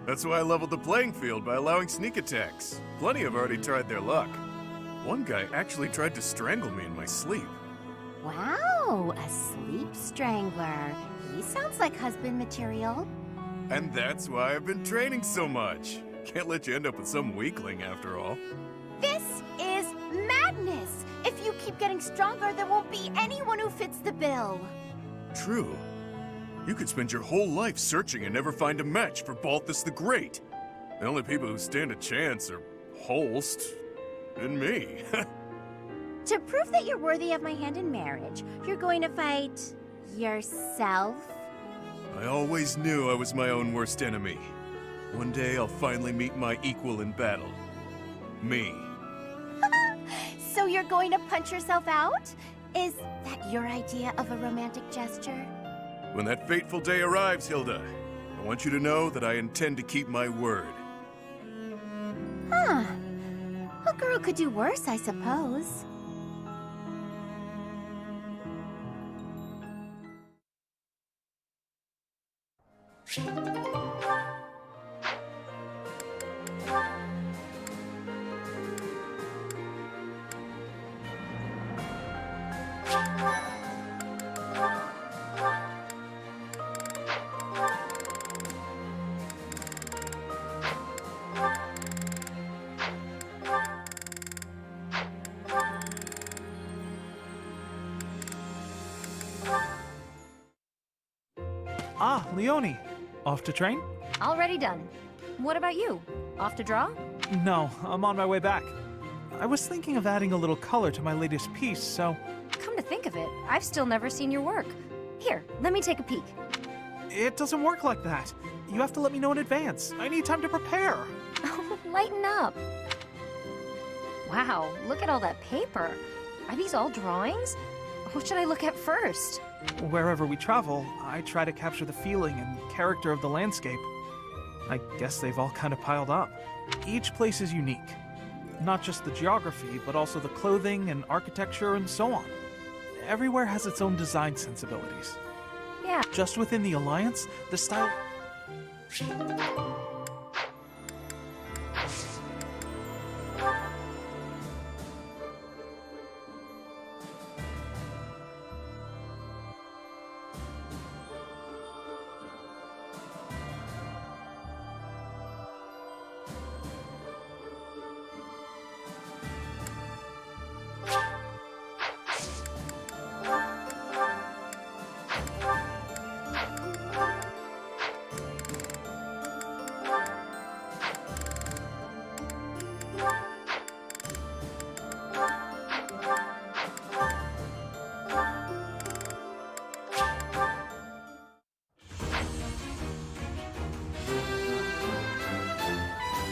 That's why I leveled the playing field by allowing sneak attacks. Plenty have already tried their luck. One guy actually tried to strangle me in my sleep. Wow, a sleep strangler. He sounds like husband material. And that's why I've been training so much. Can't let you end up with some weakling after all. This is madness! If you keep getting stronger, there won't be anyone who fits the bill. True. You could spend your whole life searching and never find a match for Balthus the Great. The only people who stand a chance are Holst and me. To prove that you're worthy of my hand in marriage, you're going to fight yourself? I always knew I was my own worst enemy. One day I'll finally meet my equal in battle. Me. So you're going to punch yourself out? Is that your idea of a romantic gesture? When that fateful day arrives, Hilda, I want you to know that I intend to keep my word. Huh. A girl could do worse, I suppose. Ah, Leonie. Off to train? Already done. What about you? Off to draw? No, I'm on my way back. I was thinking of adding a little color to my latest piece, so... Come to think of it, I've still never seen your work. Here, let me take a peek. It doesn't work like that. You have to let me know in advance. I need time to prepare. Lighten up. Wow, look at all that paper. Are these all drawings? What should I look at first? Wherever we travel, I try to capture the feeling and character of the landscape. I guess they've all kind of piled up. Each place is unique. Not just the geography, but also the clothing and architecture and so on. Everywhere has its own design sensibilities. Yeah. Just within the Alliance, the style...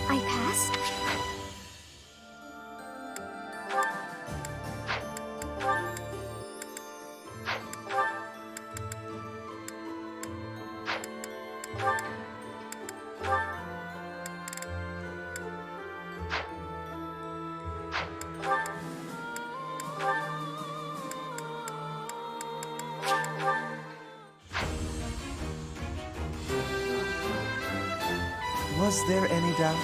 I passed? Was there any doubt?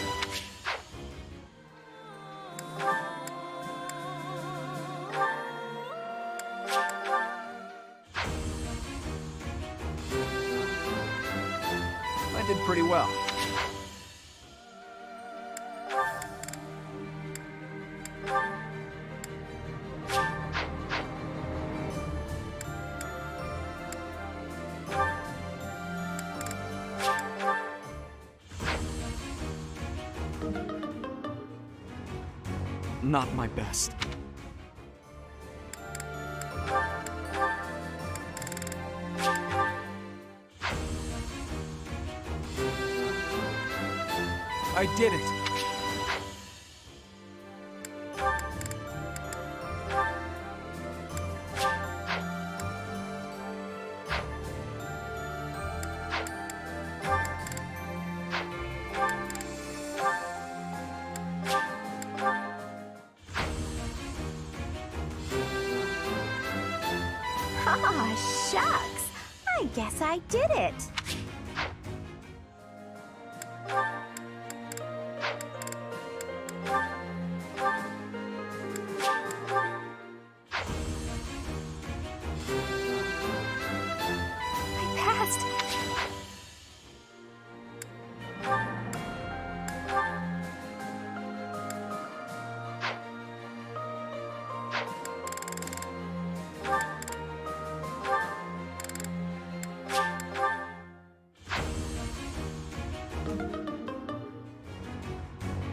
I did pretty well. Not my best. I did it! Ah, shucks. I guess I did it. I passed.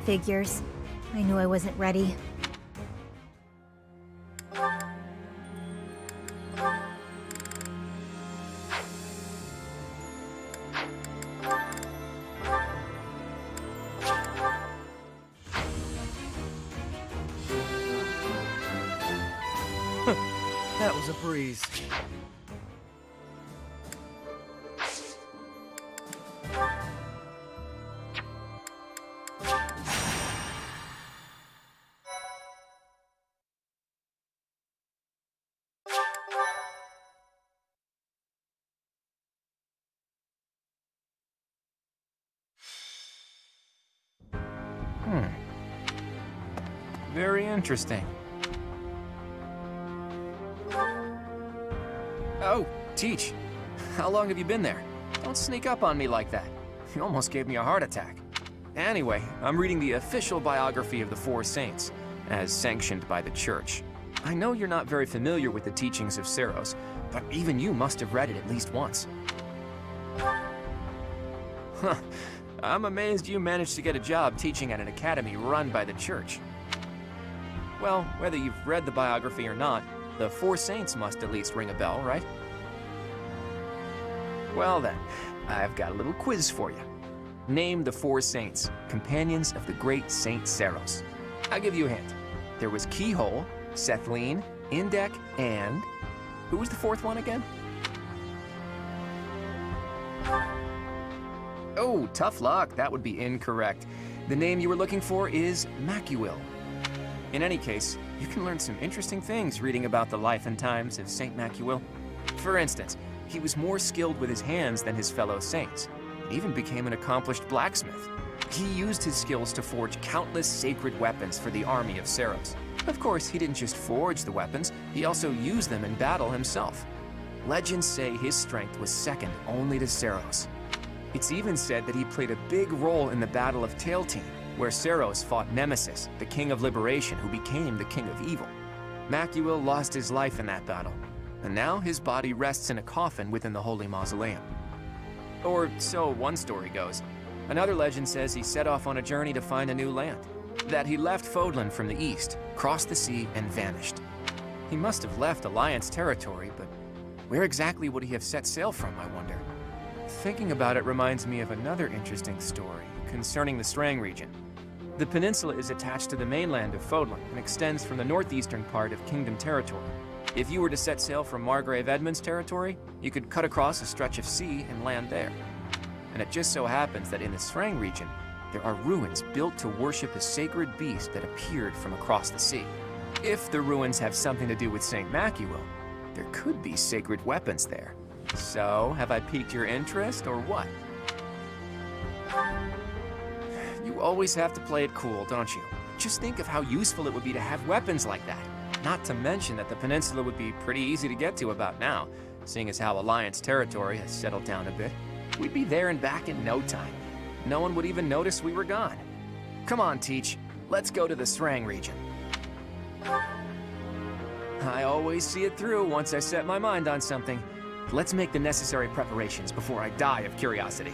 Figures. I knew I wasn't ready. That was a breeze. Very interesting. Oh, Teach. How long have you been there? Don't sneak up on me like that. You almost gave me a heart attack. Anyway, I'm reading the official biography of the Four Saints, as sanctioned by the Church. I know you're not very familiar with the teachings of Seros, but even you must have read it at least once. Huh. I'm amazed you managed to get a job teaching at an academy run by the Church. Well, whether you've read the biography or not, the Four Saints must at least ring a bell, right? Well then, I've got a little quiz for you. Name the Four Saints, companions of the great Saint Seros. I'll give you a hint. There was Keyhole, Sethline, Indek, and... Who was the fourth one again? Oh, tough luck. That would be incorrect. The name you were looking for is Macuil. In any case, you can learn some interesting things reading about the life and times of Saint Macuil. For instance, he was more skilled with his hands than his fellow saints, and even became an accomplished blacksmith. He used his skills to forge countless sacred weapons for the army of Seros. Of course, he didn't just forge the weapons, he also used them in battle himself. Legends say his strength was second only to Seros. It's even said that he played a big role in the Battle of Tailtean, where Seros fought Nemesis, the King of Liberation, who became the King of Evil. Macuil lost his life in that battle, and now his body rests in a coffin within the Holy Mausoleum. Or so one story goes. Another legend says he set off on a journey to find a new land, that he left Fodlan from the east, crossed the sea, and vanished. He must have left Alliance territory, but where exactly would he have set sail from, I wonder? Thinking about it reminds me of another interesting story concerning the Strang region. The peninsula is attached to the mainland of Fodlan and extends from the northeastern part of Kingdom territory. If you were to set sail from Margrave Edmund's territory, you could cut across a stretch of sea and land there. And it just so happens that in the Strang region, there are ruins built to worship a sacred beast that appeared from across the sea. If the ruins have something to do with St. Macuil, there could be sacred weapons there. So, have I piqued your interest, or what? You always have to play it cool, don't you? Just think of how useful it would be to have weapons like that. Not to mention that the peninsula would be pretty easy to get to about now, seeing as how Alliance territory has settled down a bit. We'd be there and back in no time. No one would even notice we were gone. Come on, Teach. Let's go to the Strang region. I always see it through once I set my mind on something. Let's make the necessary preparations before I die of curiosity.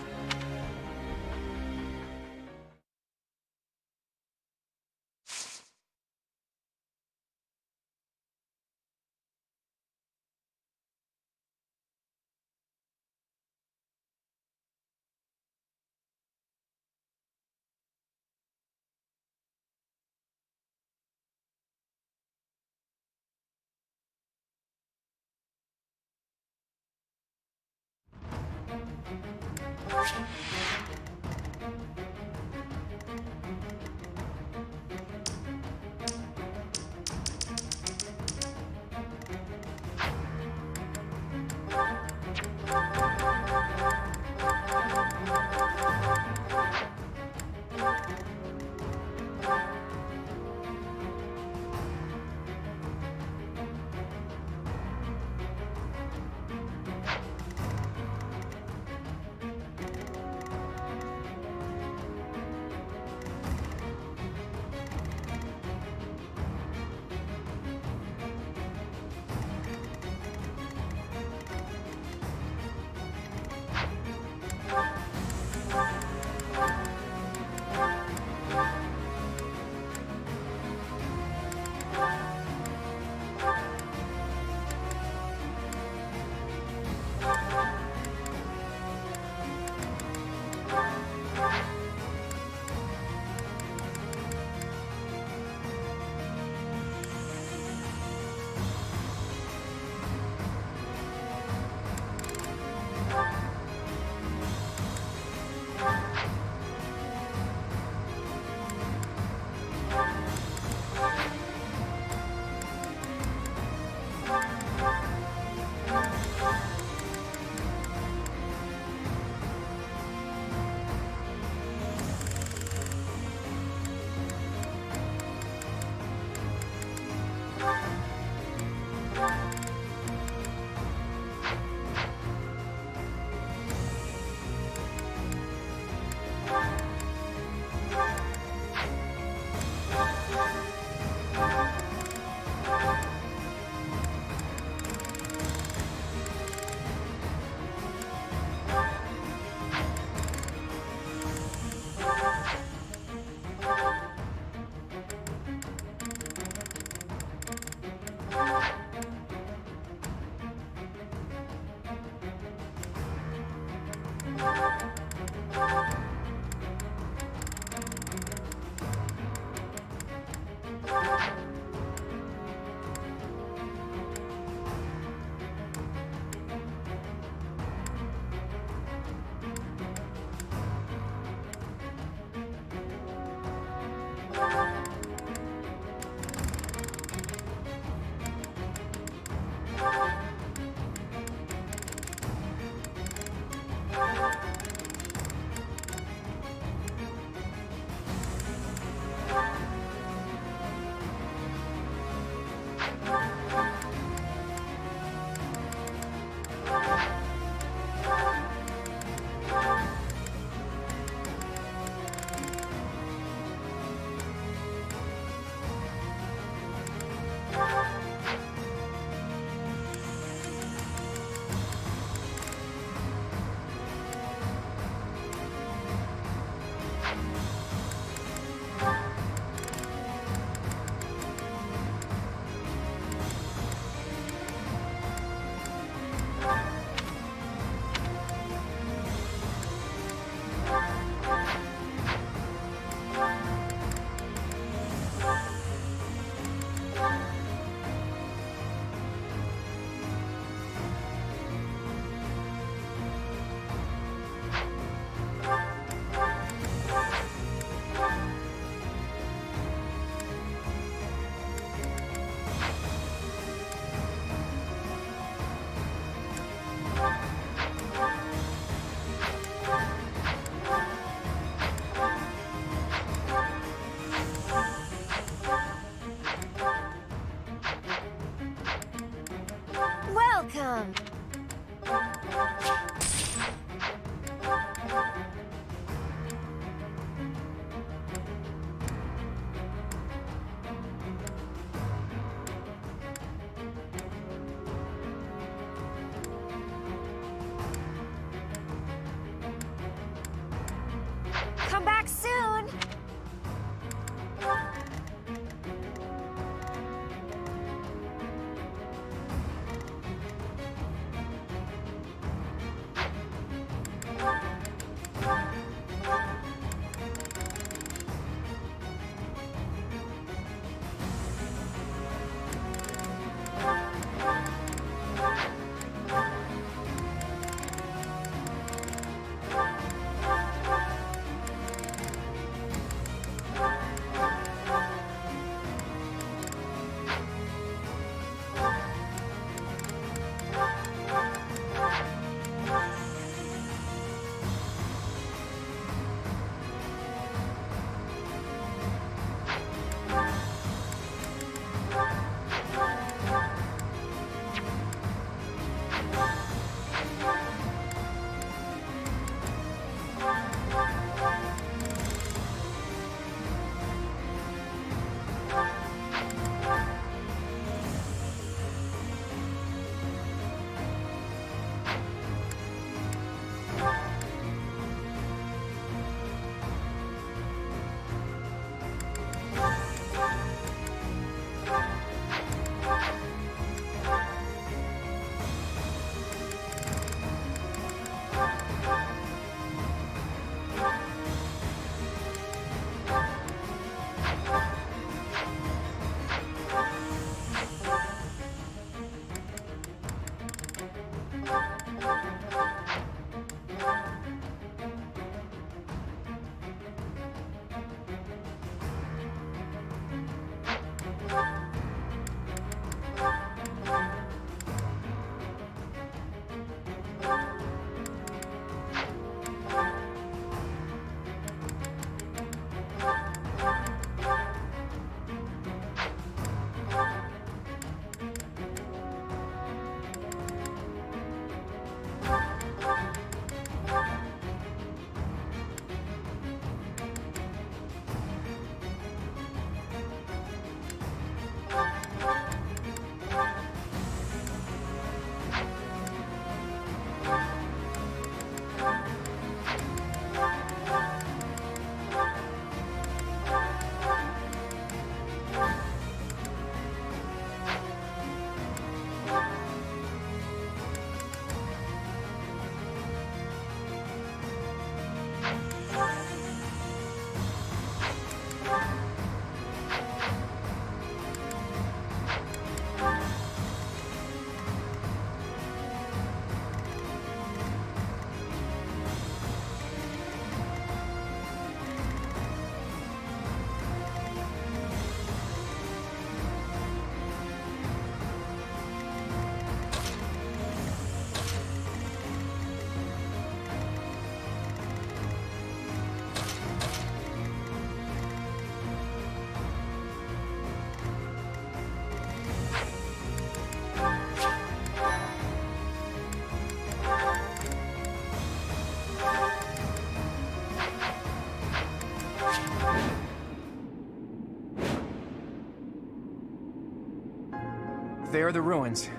there are the ruins.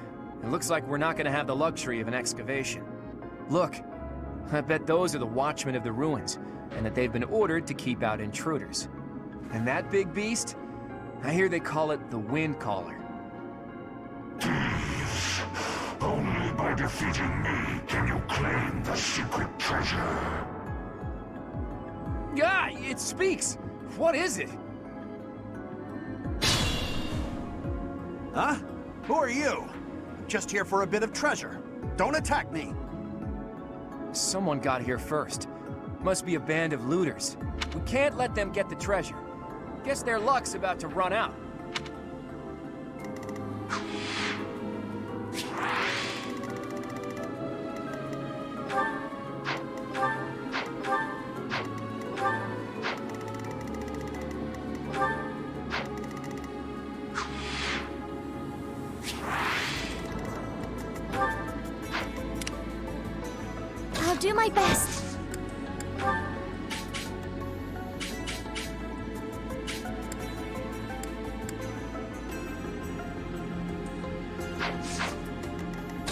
It looks like we're not gonna have the luxury of an excavation. Look, I bet those are the watchmen of the ruins, and that they've been ordered to keep out intruders. And that big beast? I hear they call it the Wind Caller. Only by defeating me can you claim the secret treasure. Ah, it speaks! What is it? Huh? Who are you? I'm just here for a bit of treasure. Don't attack me! Someone got here first. Must be a band of looters. We can't let them get the treasure. Guess their luck's about to run out. I'll do my best.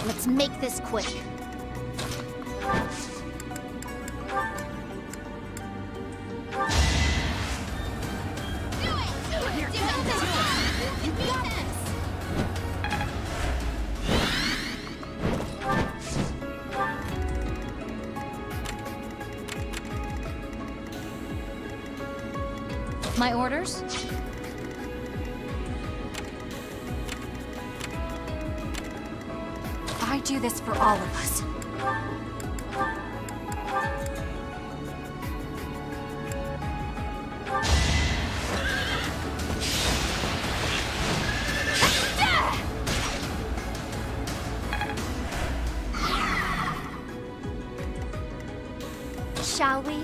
Let's make this quick. My orders? I do this for all of us. Shall we?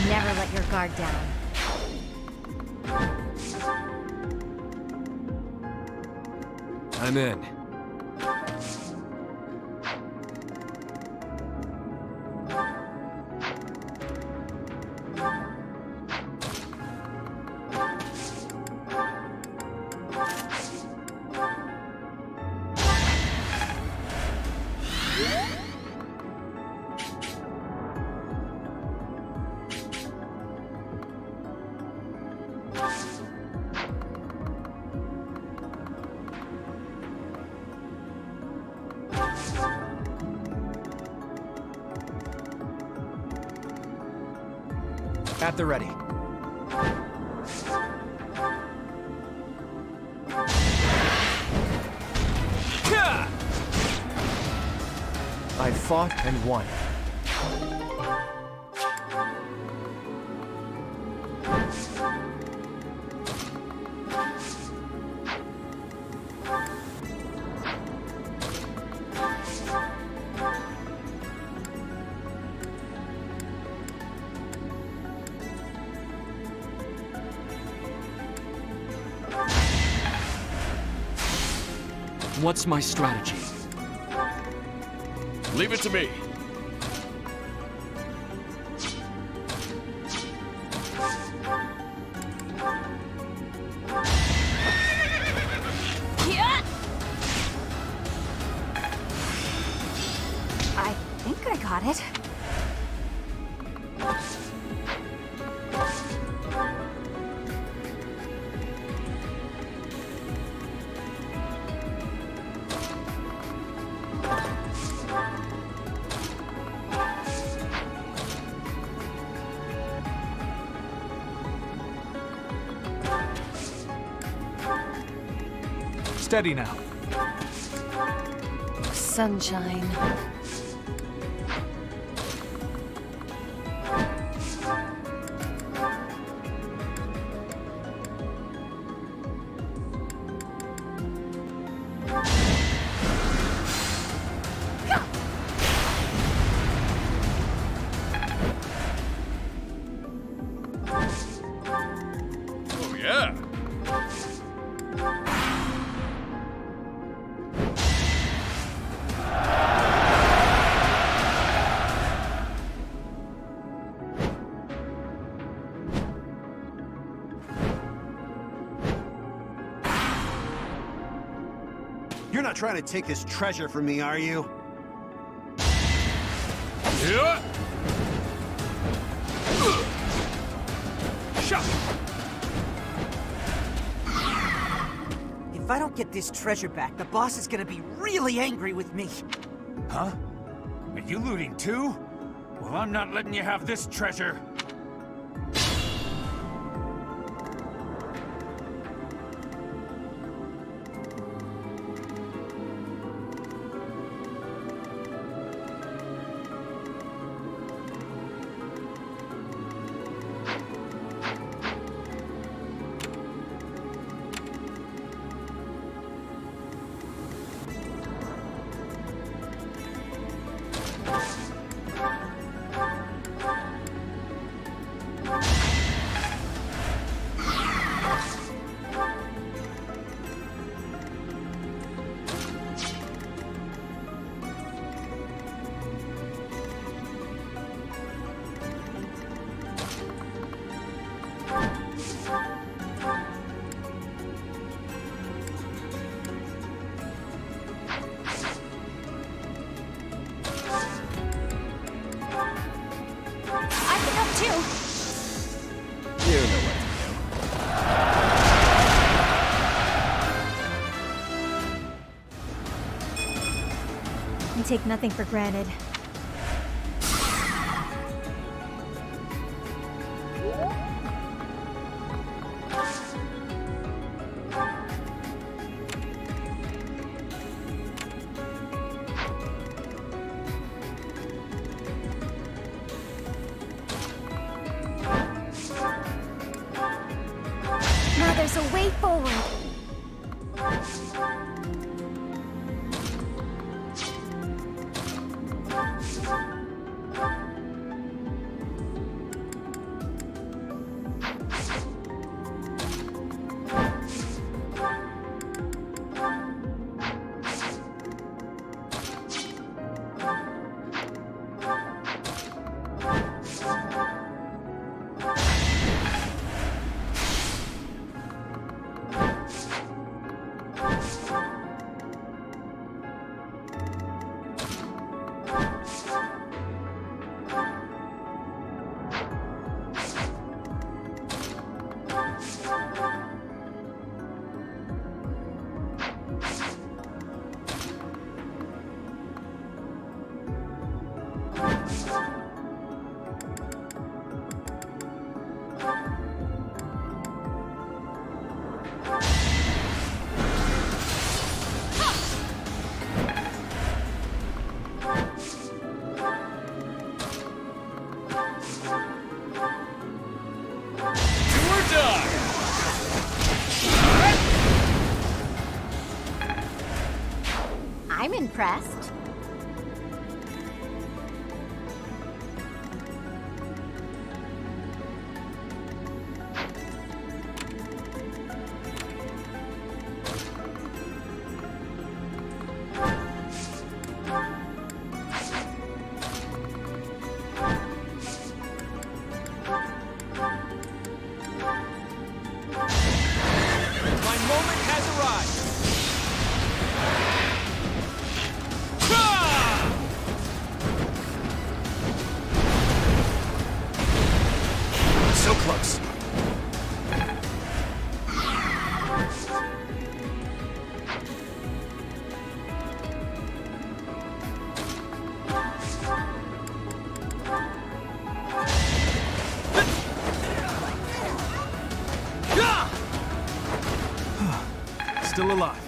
Never let your guard down. I'm in. At the ready. I fought and won. What's my strategy? Leave it to me. I think I got it. Steady now. Sunshine. Oh, yeah. not trying to take this treasure from me, are you? Yeah. If I don't get this treasure back, the boss is gonna be really angry with me. Huh? Are you looting too? Well, I'm not letting you have this treasure. Too. You know what to do. I take nothing for granted. Now there's a way forward. I'm impressed. My moment has arrived! So close. Still alive.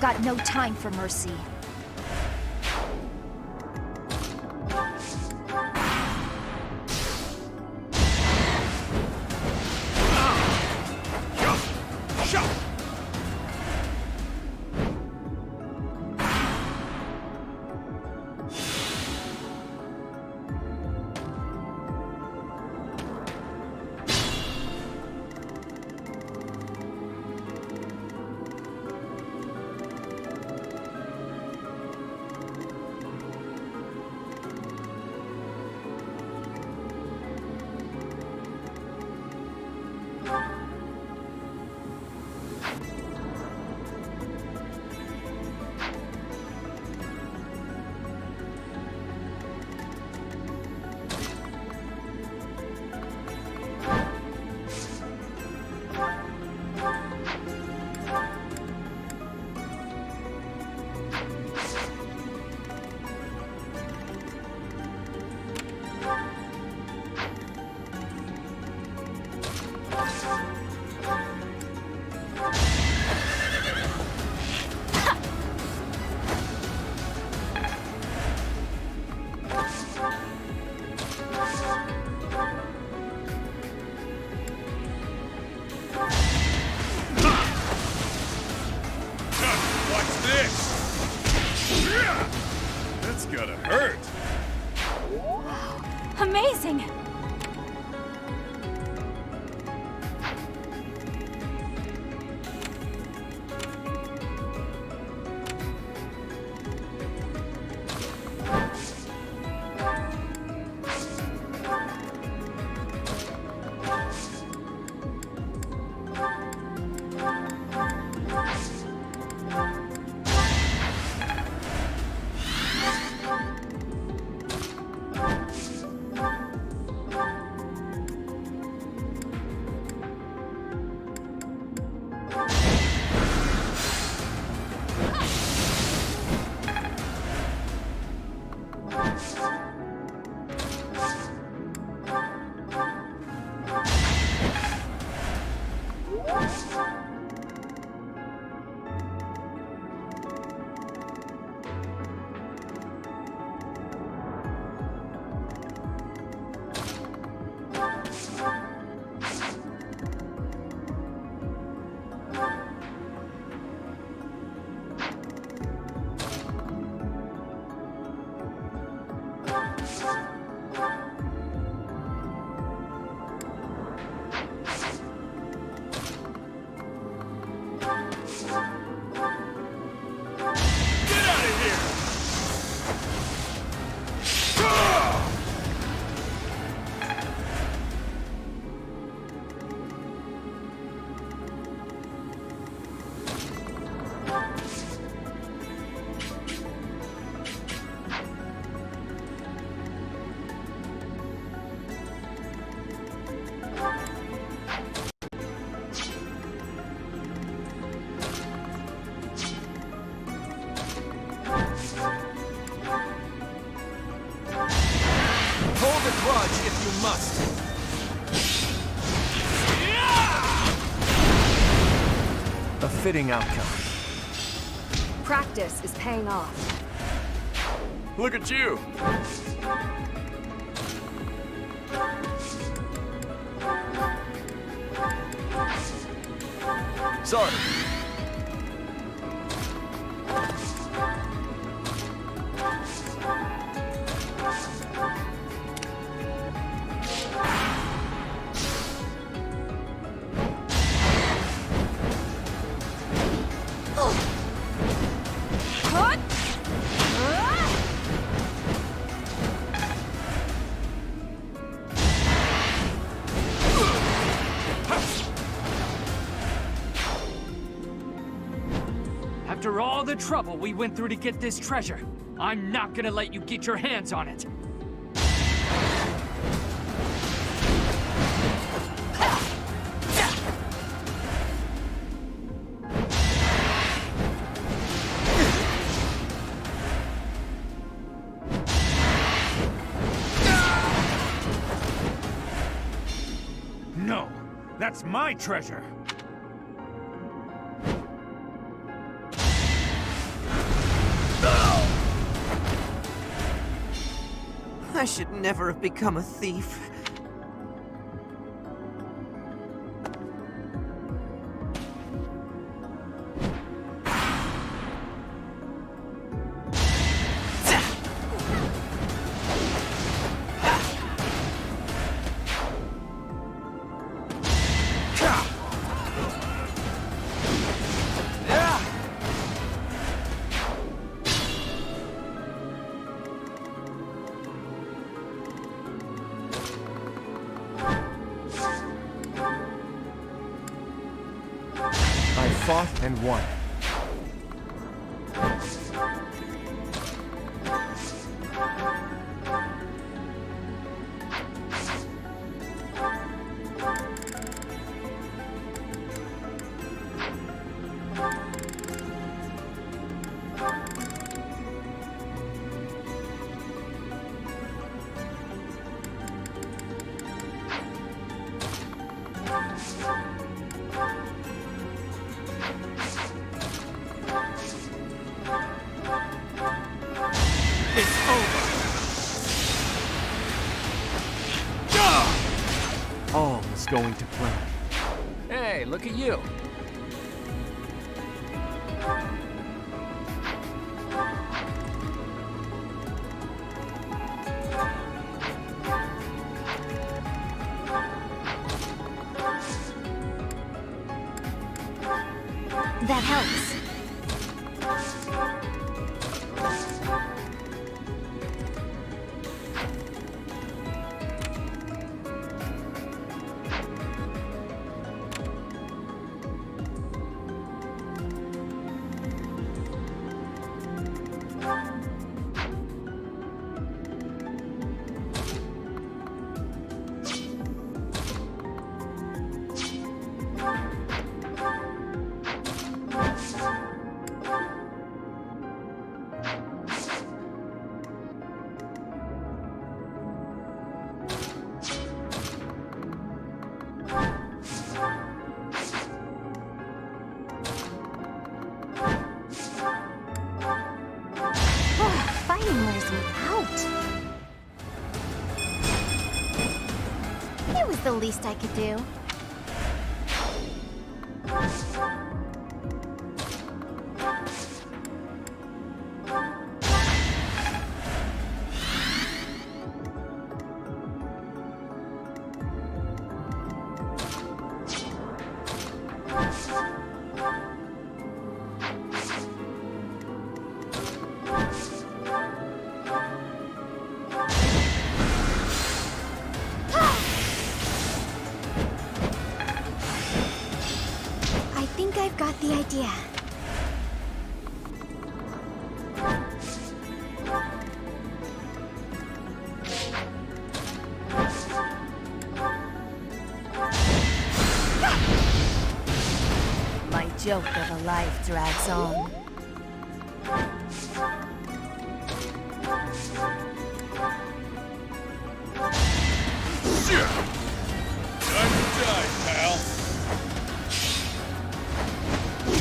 I've got no time for mercy. That's gotta hurt. Amazing! Hold a grudge if you must. A fitting outcome. Practice is paying off. Look at you! Sorry. After all the trouble we went through to get this treasure, I'm not gonna let you get your hands on it. No, that's my treasure. I should never have become a thief. I fought and won. All is going to plan. Hey, look at you. That helps. Fighting wears me out. It was the least I could do. I think I've got the idea. My joke of a life drags on. Time to die, pal.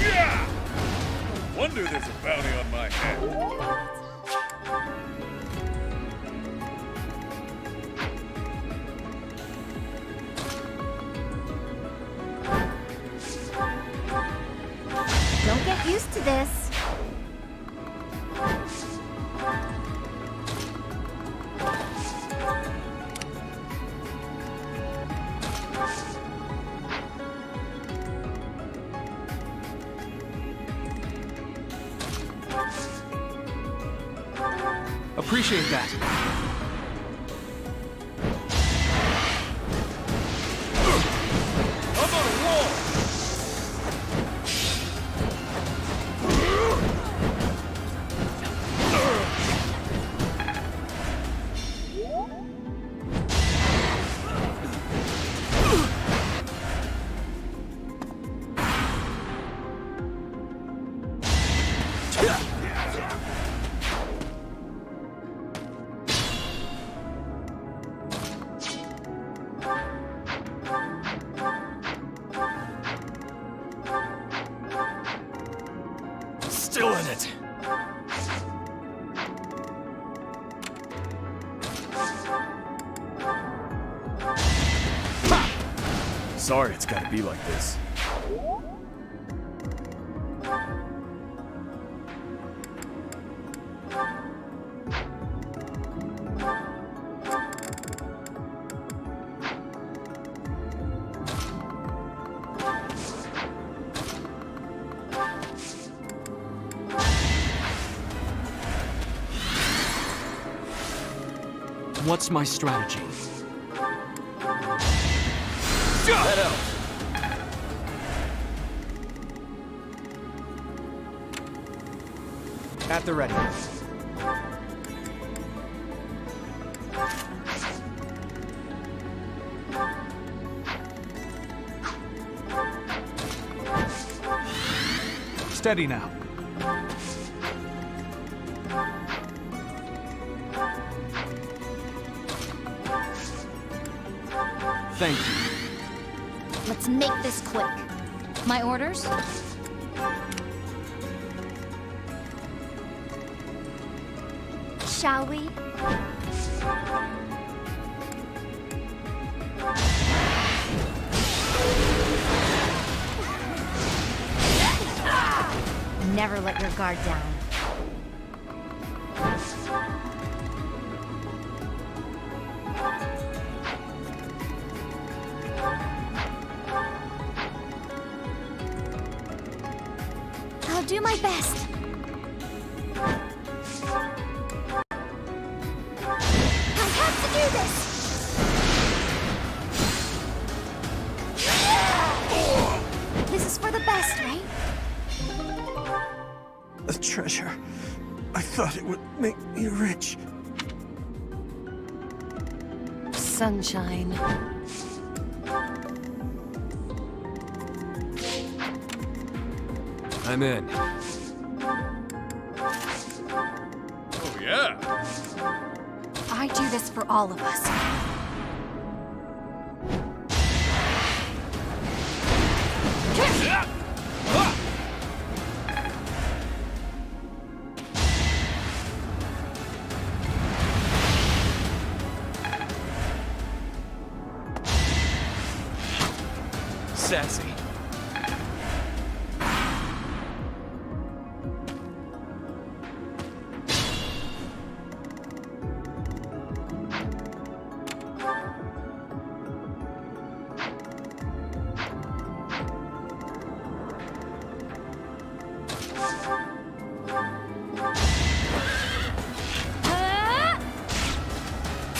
Yeah! No wonder there's a bounty on my head. Don't get used to this. Appreciate that. I'm on a roll! Still in it. sorry it's gotta be like this. What's my strategy? Head out. At the ready. Steady now. Thank you. Let's make this quick. My orders? Shall we? Never let your guard down. I'll do my best. I have to do this! This is for the best, right? A treasure. I thought it would make me rich. Sunshine. I'm in. Oh, yeah. I do this for all of us. Sassy.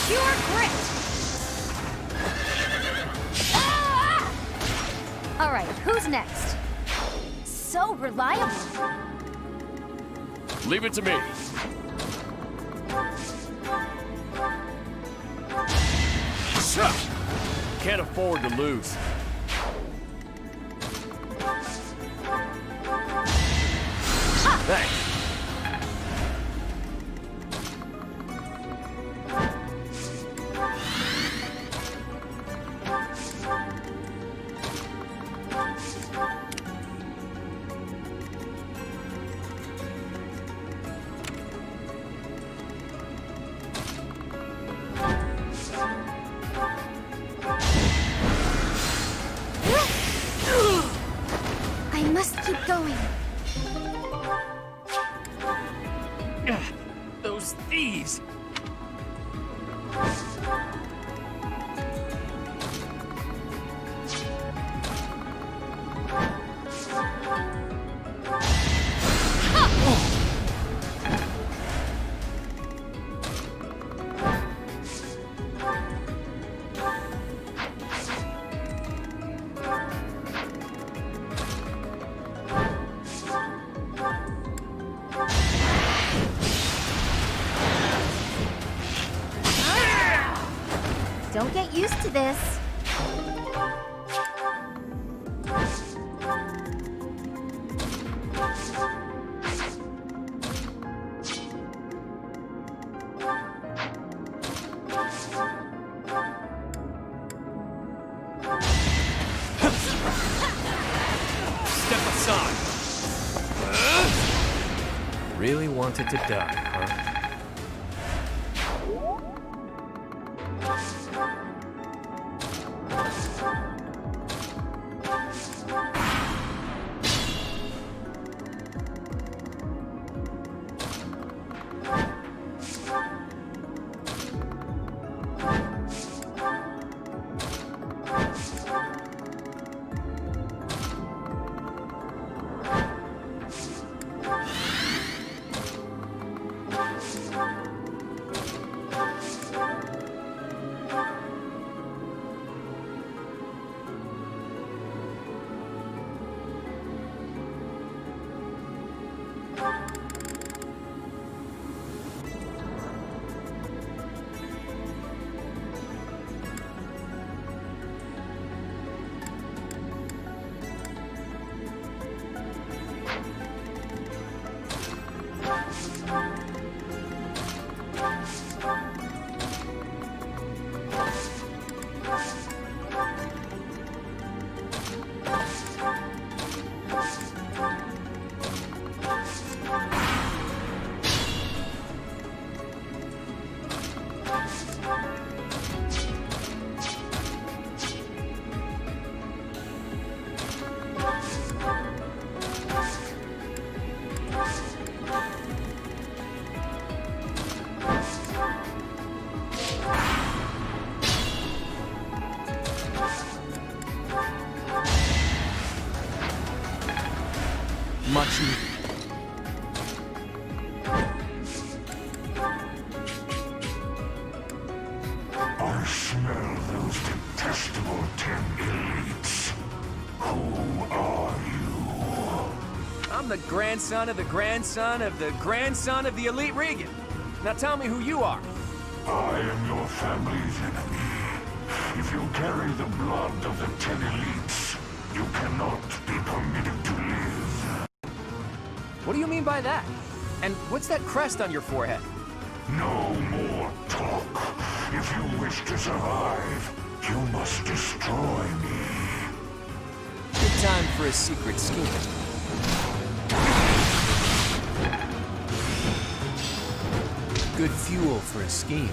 Pure grit! All right, who's next? So reliable. Leave it to me. Can't afford to lose. Thanks. I must keep going. Those thieves! Don't get used to this. Step aside! Really wanted to die, huh? Much needed. I smell those detestable 10 elites. Who are you? I'm the grandson of the grandson of the grandson of the elite Regan. Now tell me who you are. I am your family's enemy. If you carry the blood of the 10 elites, you cannot be permitted to live. What do you mean by that? And what's that crest on your forehead? No more talk. If you wish to survive, you must destroy me. Good time for a secret scheme. Good fuel for a scheme.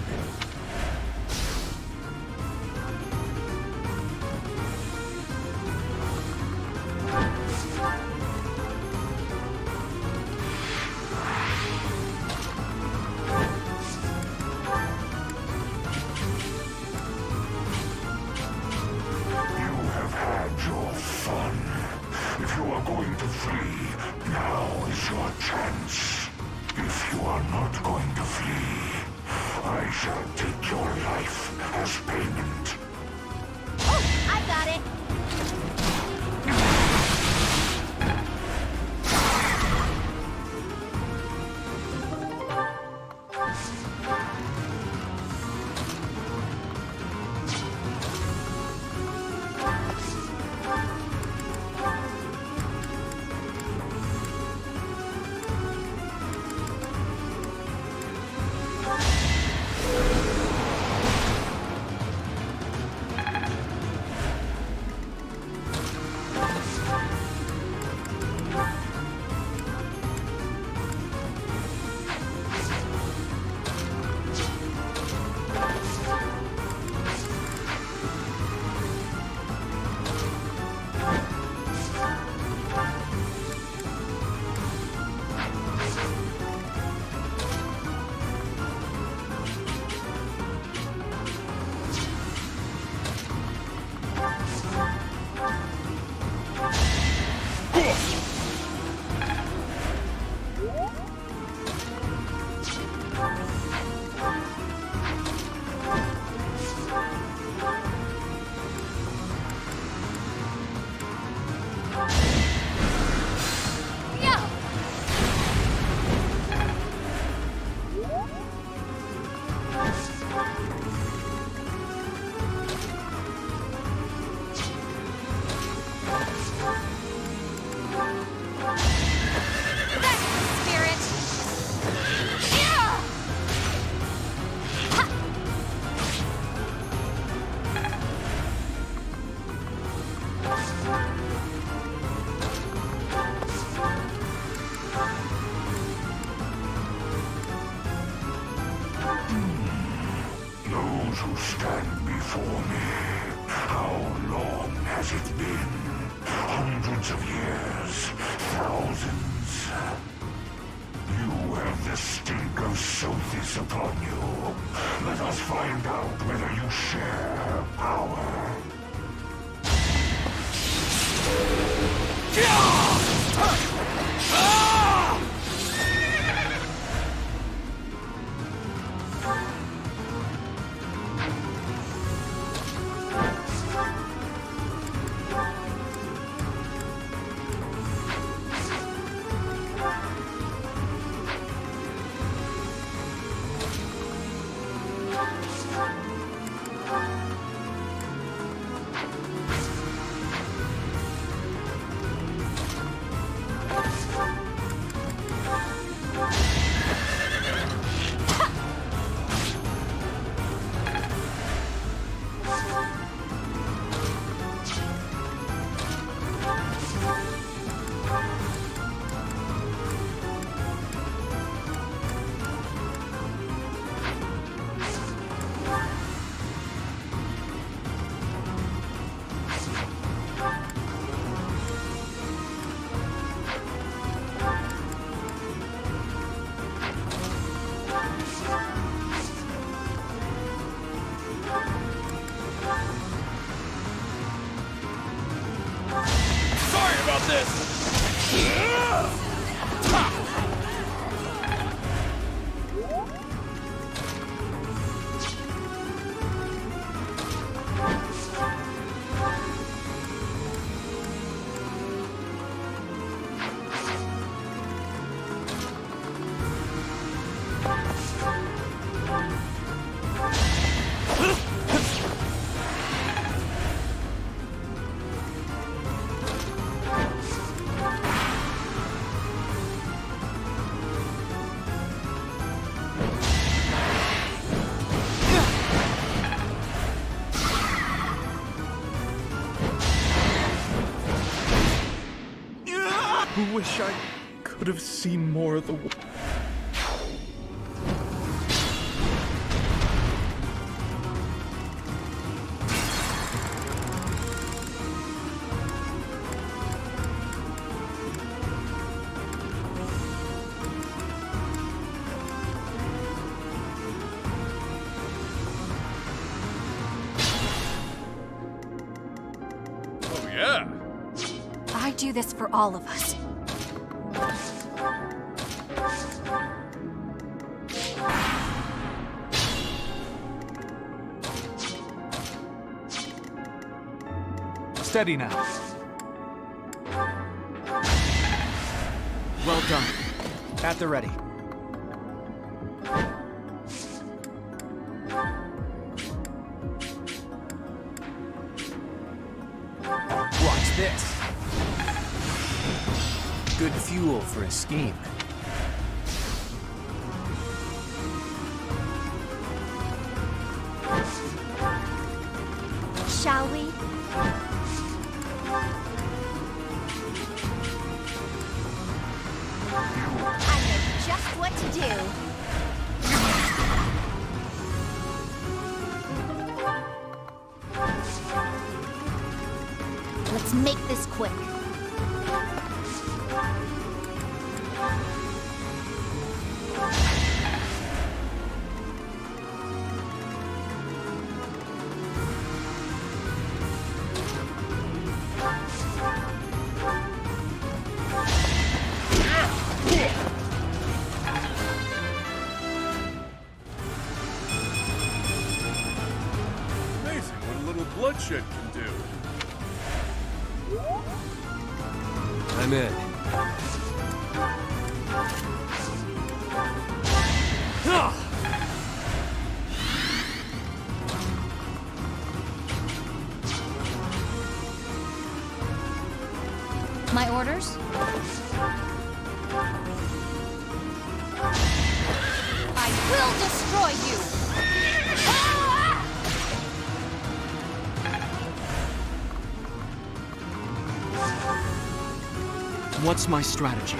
wish I could have seen more of the world. Oh, yeah. I do this for all of us. Steady now. Well done. At the ready. Watch this. Good fuel for a scheme. Shall we? I know just what to do. Let's make this quick. Amazing what a little bloodshed can do. I'm in. My orders? I will destroy you! Ah! What's my strategy?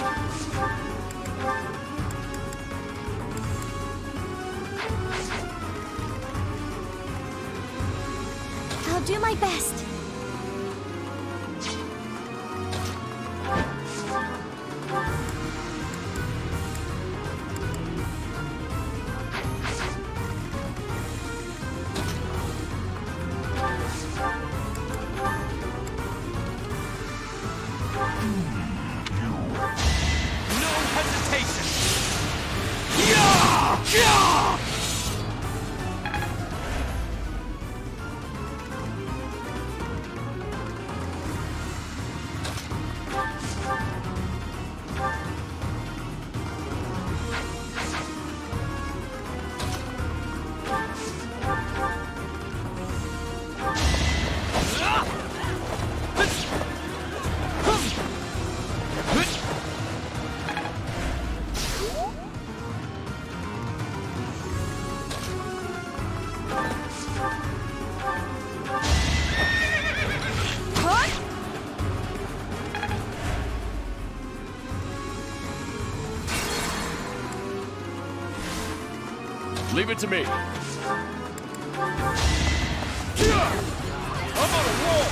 I'll do my best. No hesitation! Leave it to me. I'm on a roll!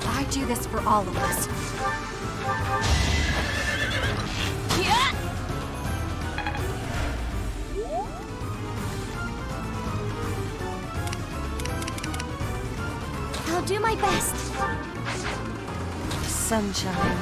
I do this for all of us. I'll do my best. Sunshine.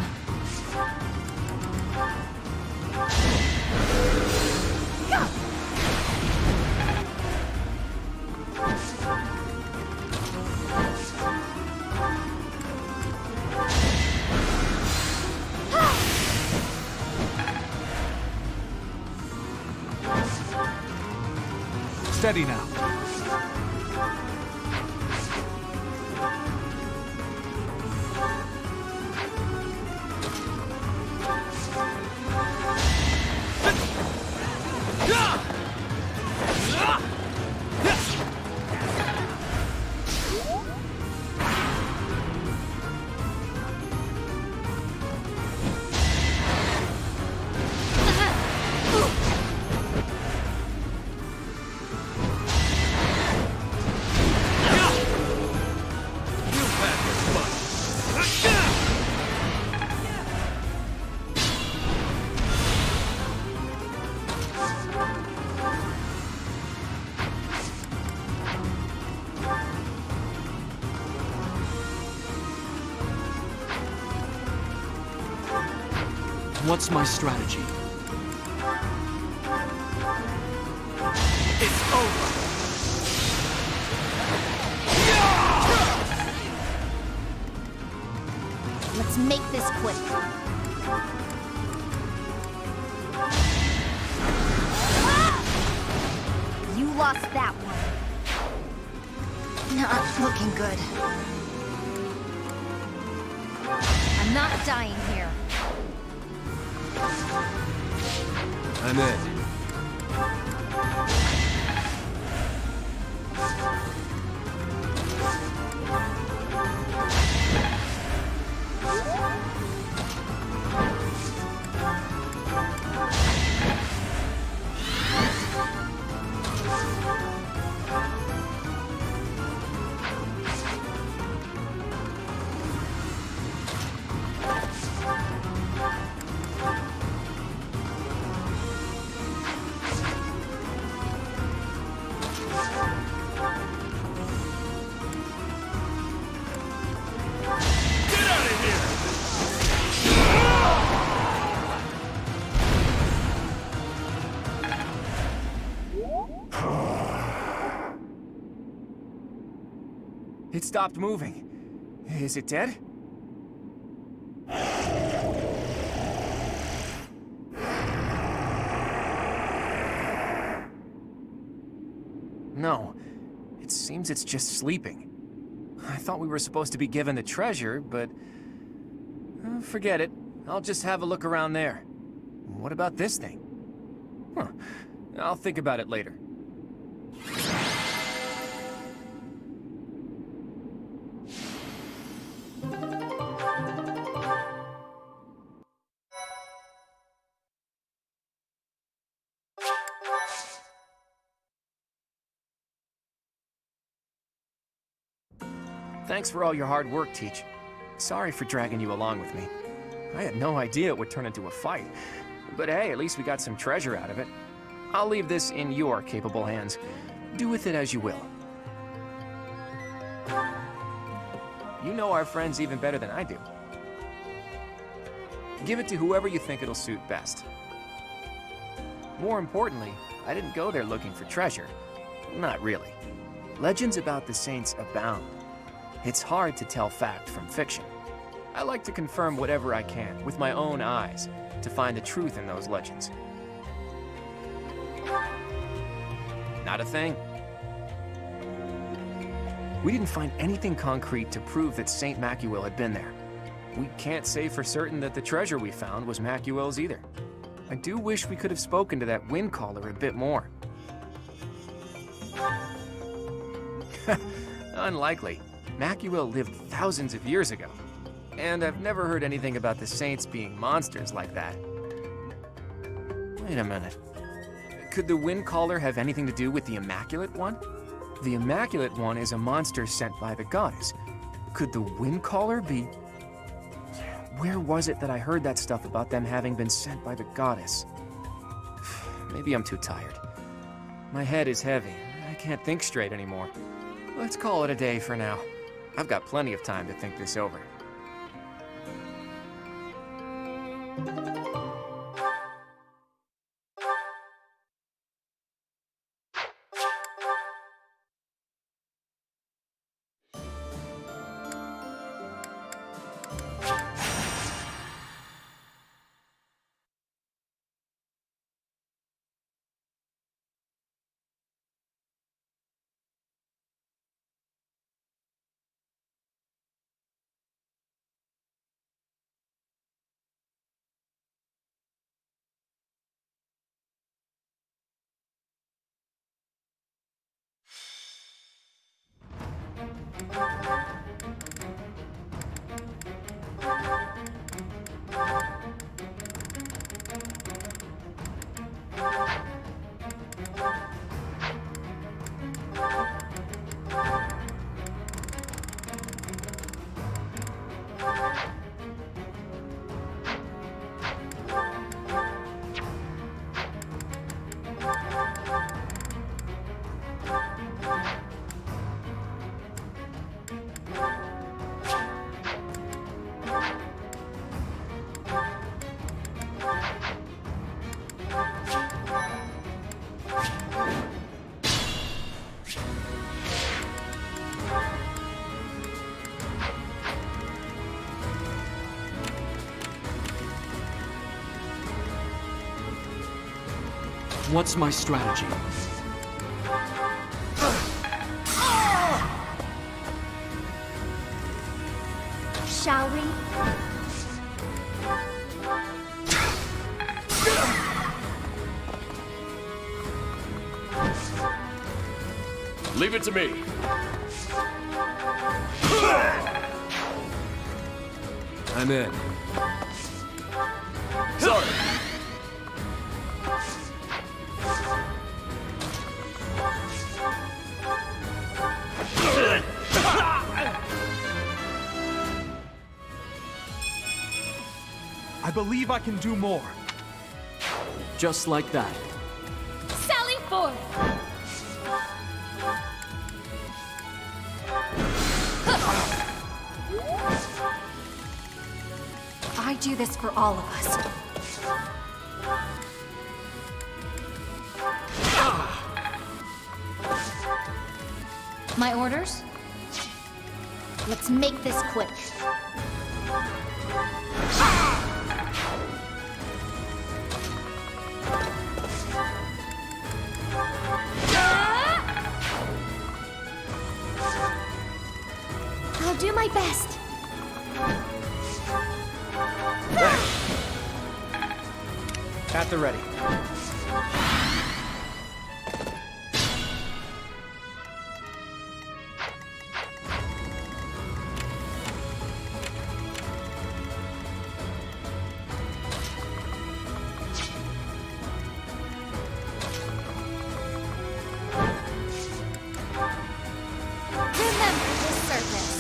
Steady now. What's my strategy? It's over! Let's make this quick. You lost that one. Not looking good. I'm not dying here. I'm in. It stopped moving. Is it dead? No. It seems it's just sleeping. I thought we were supposed to be given the treasure, but... forget it. I'll just have a look around there. What about this thing? Huh. I'll think about it later. Thanks for all your hard work, Teach. Sorry for dragging you along with me. I had no idea it would turn into a fight. But hey, at least we got some treasure out of it. I'll leave this in your capable hands. Do with it as you will. You know our friends even better than I do. Give it to whoever you think it'll suit best. More importantly, I didn't go there looking for treasure. Not really. Legends about the saints abound. It's hard to tell fact from fiction. I like to confirm whatever I can with my own eyes to find the truth in those legends. Not a thing. We didn't find anything concrete to prove that Saint Macuil had been there. We can't say for certain that the treasure we found was Macuil's either. I do wish we could have spoken to that wind caller a bit more. Unlikely. Macuil lived thousands of years ago. And I've never heard anything about the saints being monsters like that. Wait a minute. Could the wind caller have anything to do with the Immaculate One? The Immaculate One is a monster sent by the goddess. Could the wind caller be... Where was it that I heard that stuff about them having been sent by the goddess? Maybe I'm too tired. My head is heavy. I can't think straight anymore. Let's call it a day for now. I've got plenty of time to think this over. What's my strategy? Shall we? Leave it to me. I'm in. Sorry. I believe I can do more. Just like that. Sally forth! I do this for all of us. My orders? Let's make this quick. I'll do my best. At the ready. Remember this service.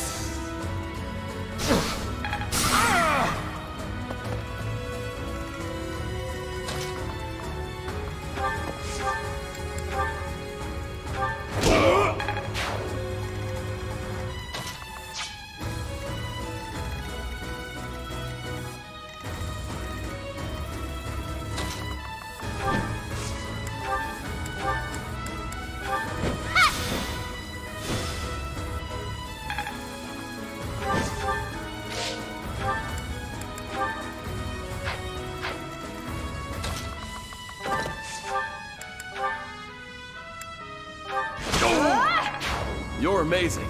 You're amazing.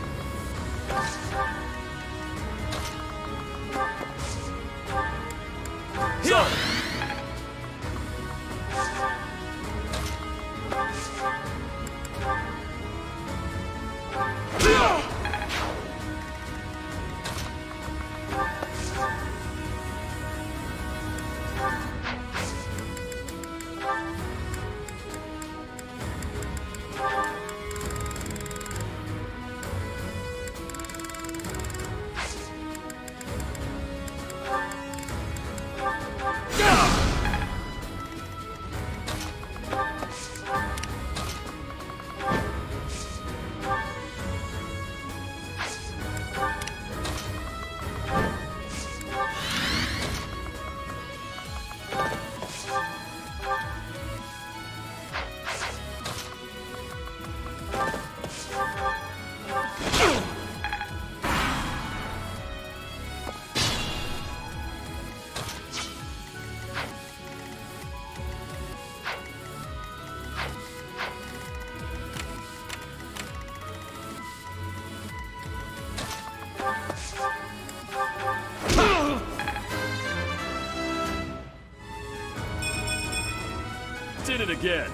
So. Did it again.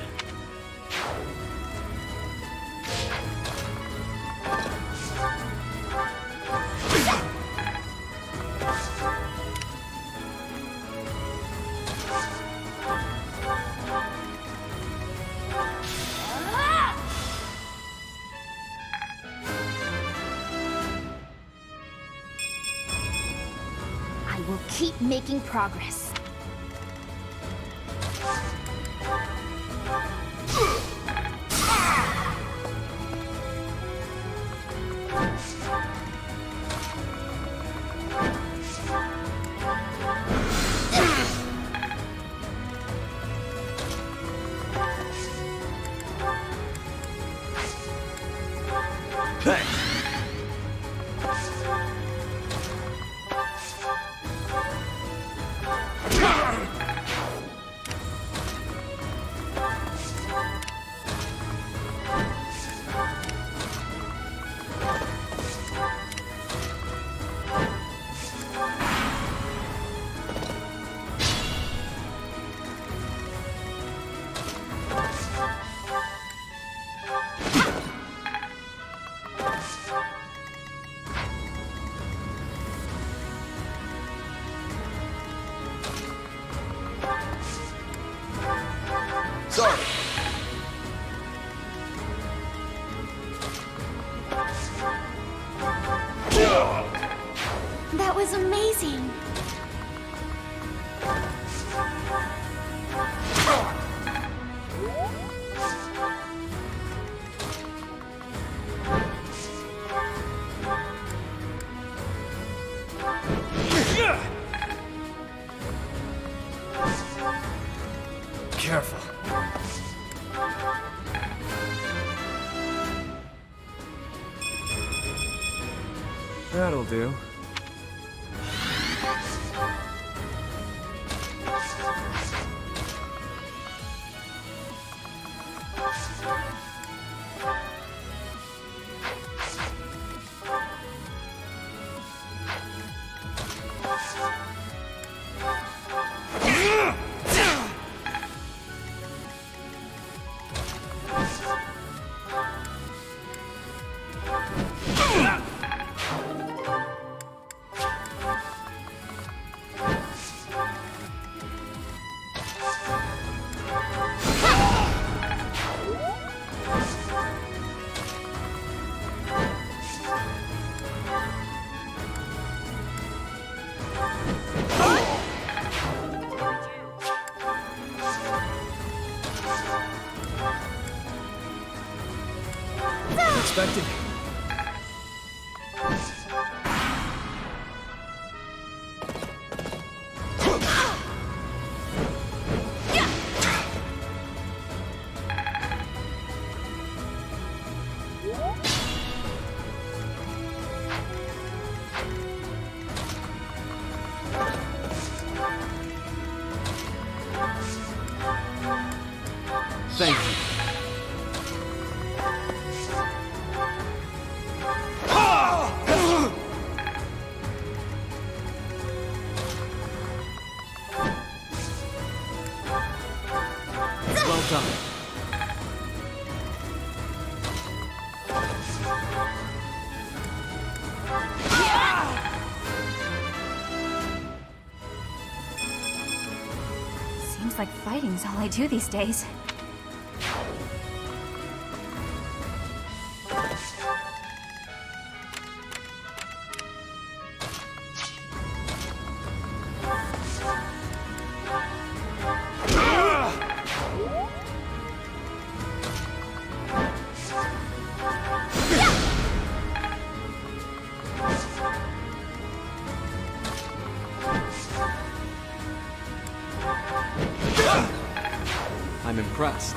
I will keep making progress. Thanks. was amazing. Careful. That'll do. Expected. Thank you. Well done. Seems like fighting's all I do these days. I'm impressed.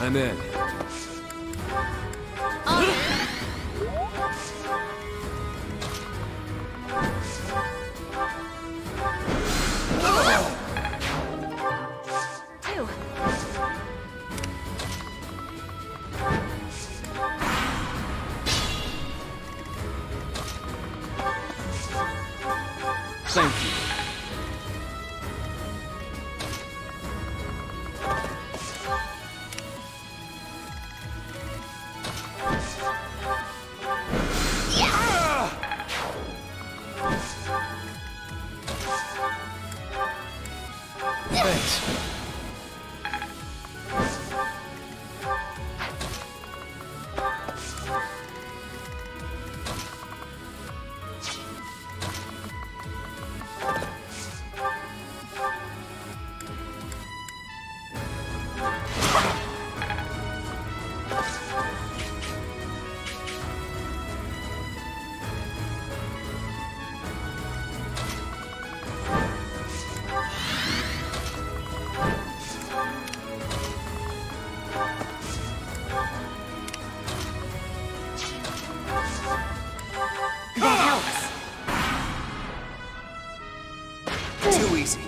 I'm in. Two. Thank you. Thanks. That helps. Too easy.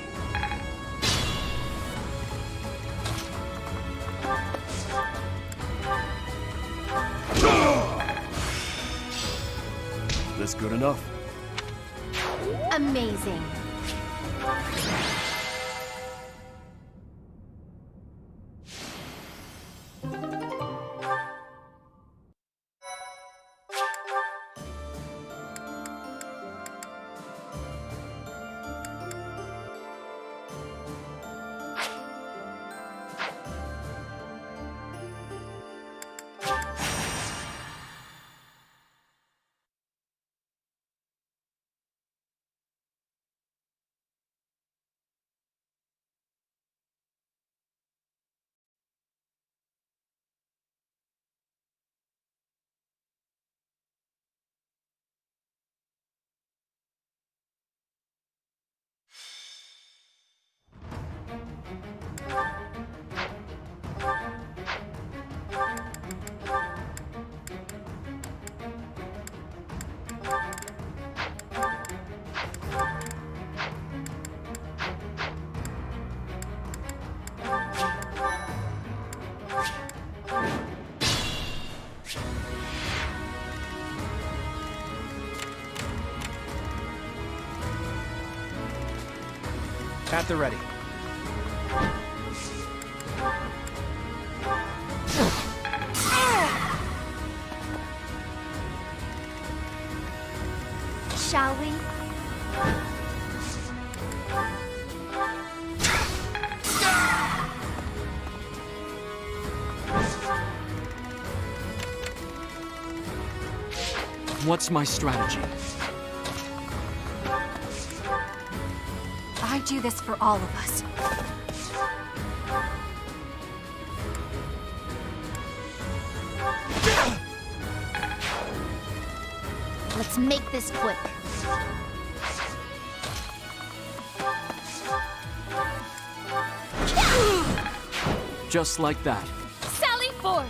This good enough? Amazing. At the ready. Shall we? What's my strategy? I do this for all of us. Let's make this quick. Just like that. Sally forth!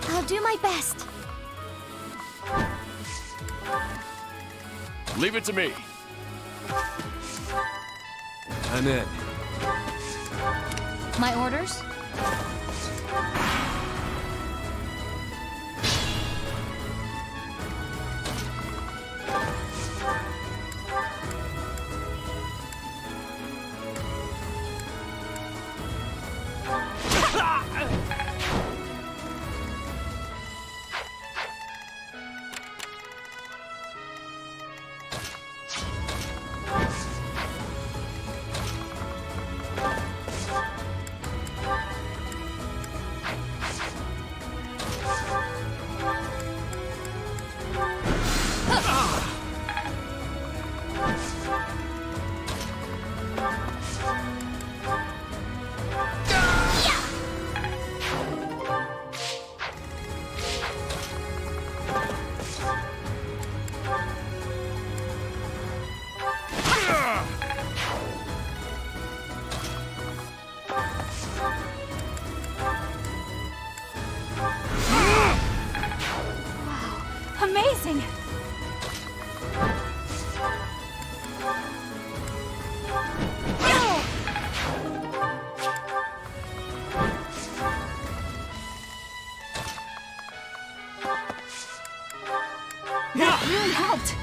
I'll do my best. Leave it to me. I'm in. My orders? Amazing! That really helped!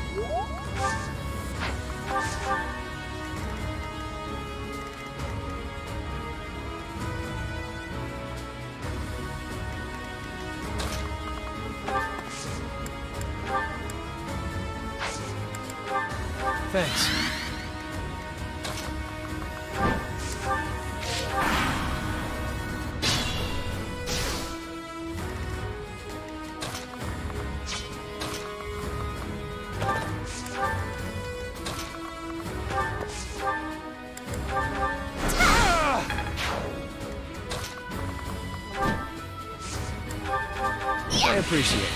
Thanks. I appreciate it.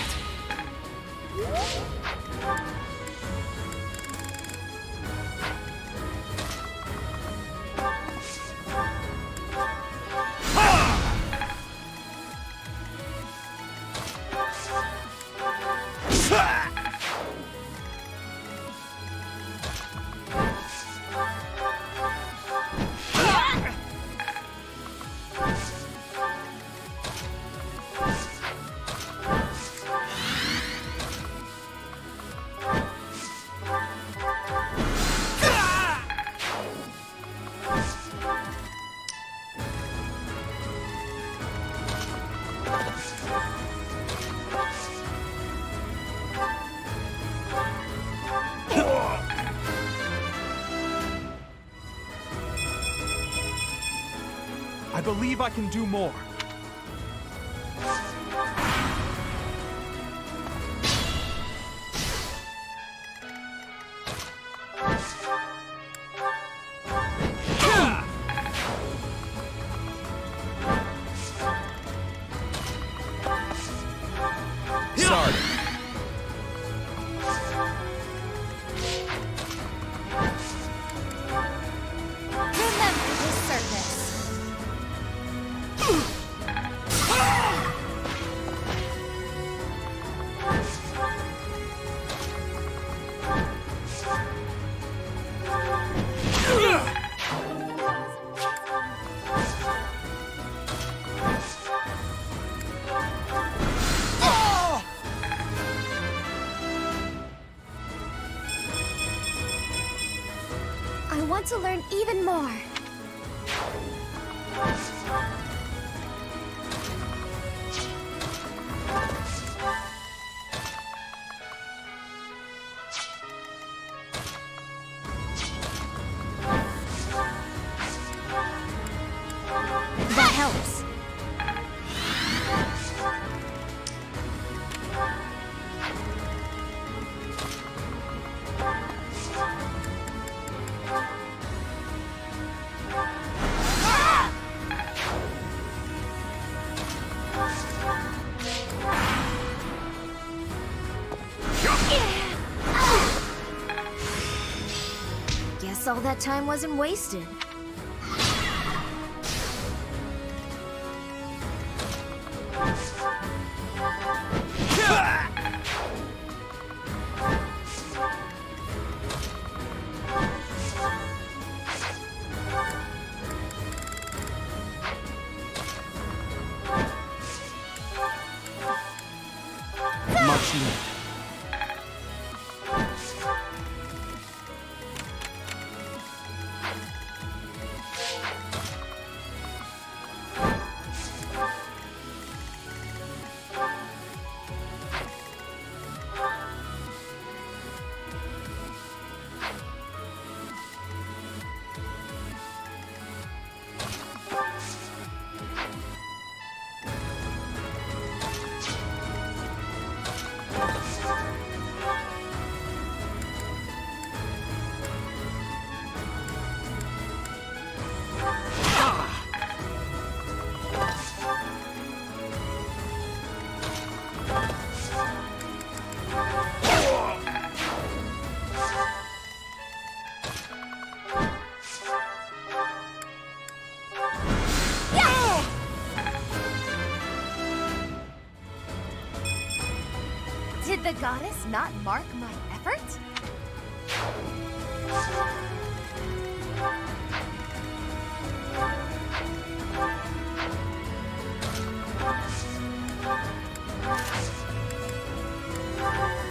I believe I can do more. want to learn even more. That helps. Guess all that time wasn't wasted. Much needed. Did the goddess not mark my effort?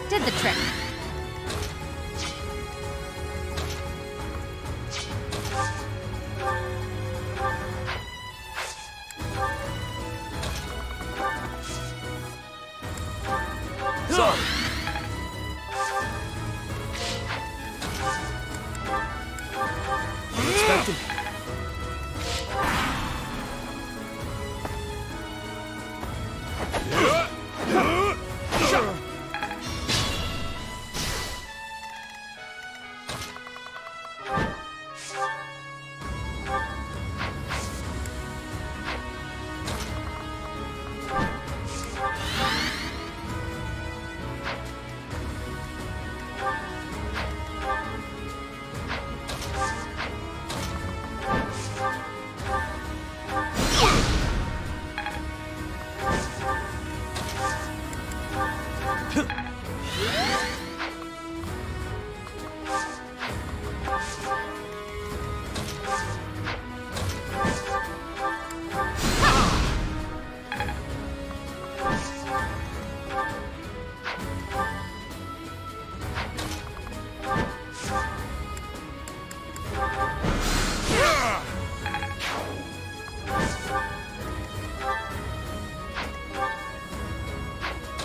Did the trick. Sorry. Unexpected.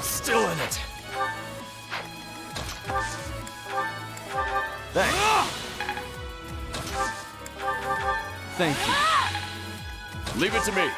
Still in it. Thanks. Thank you. Leave it to me.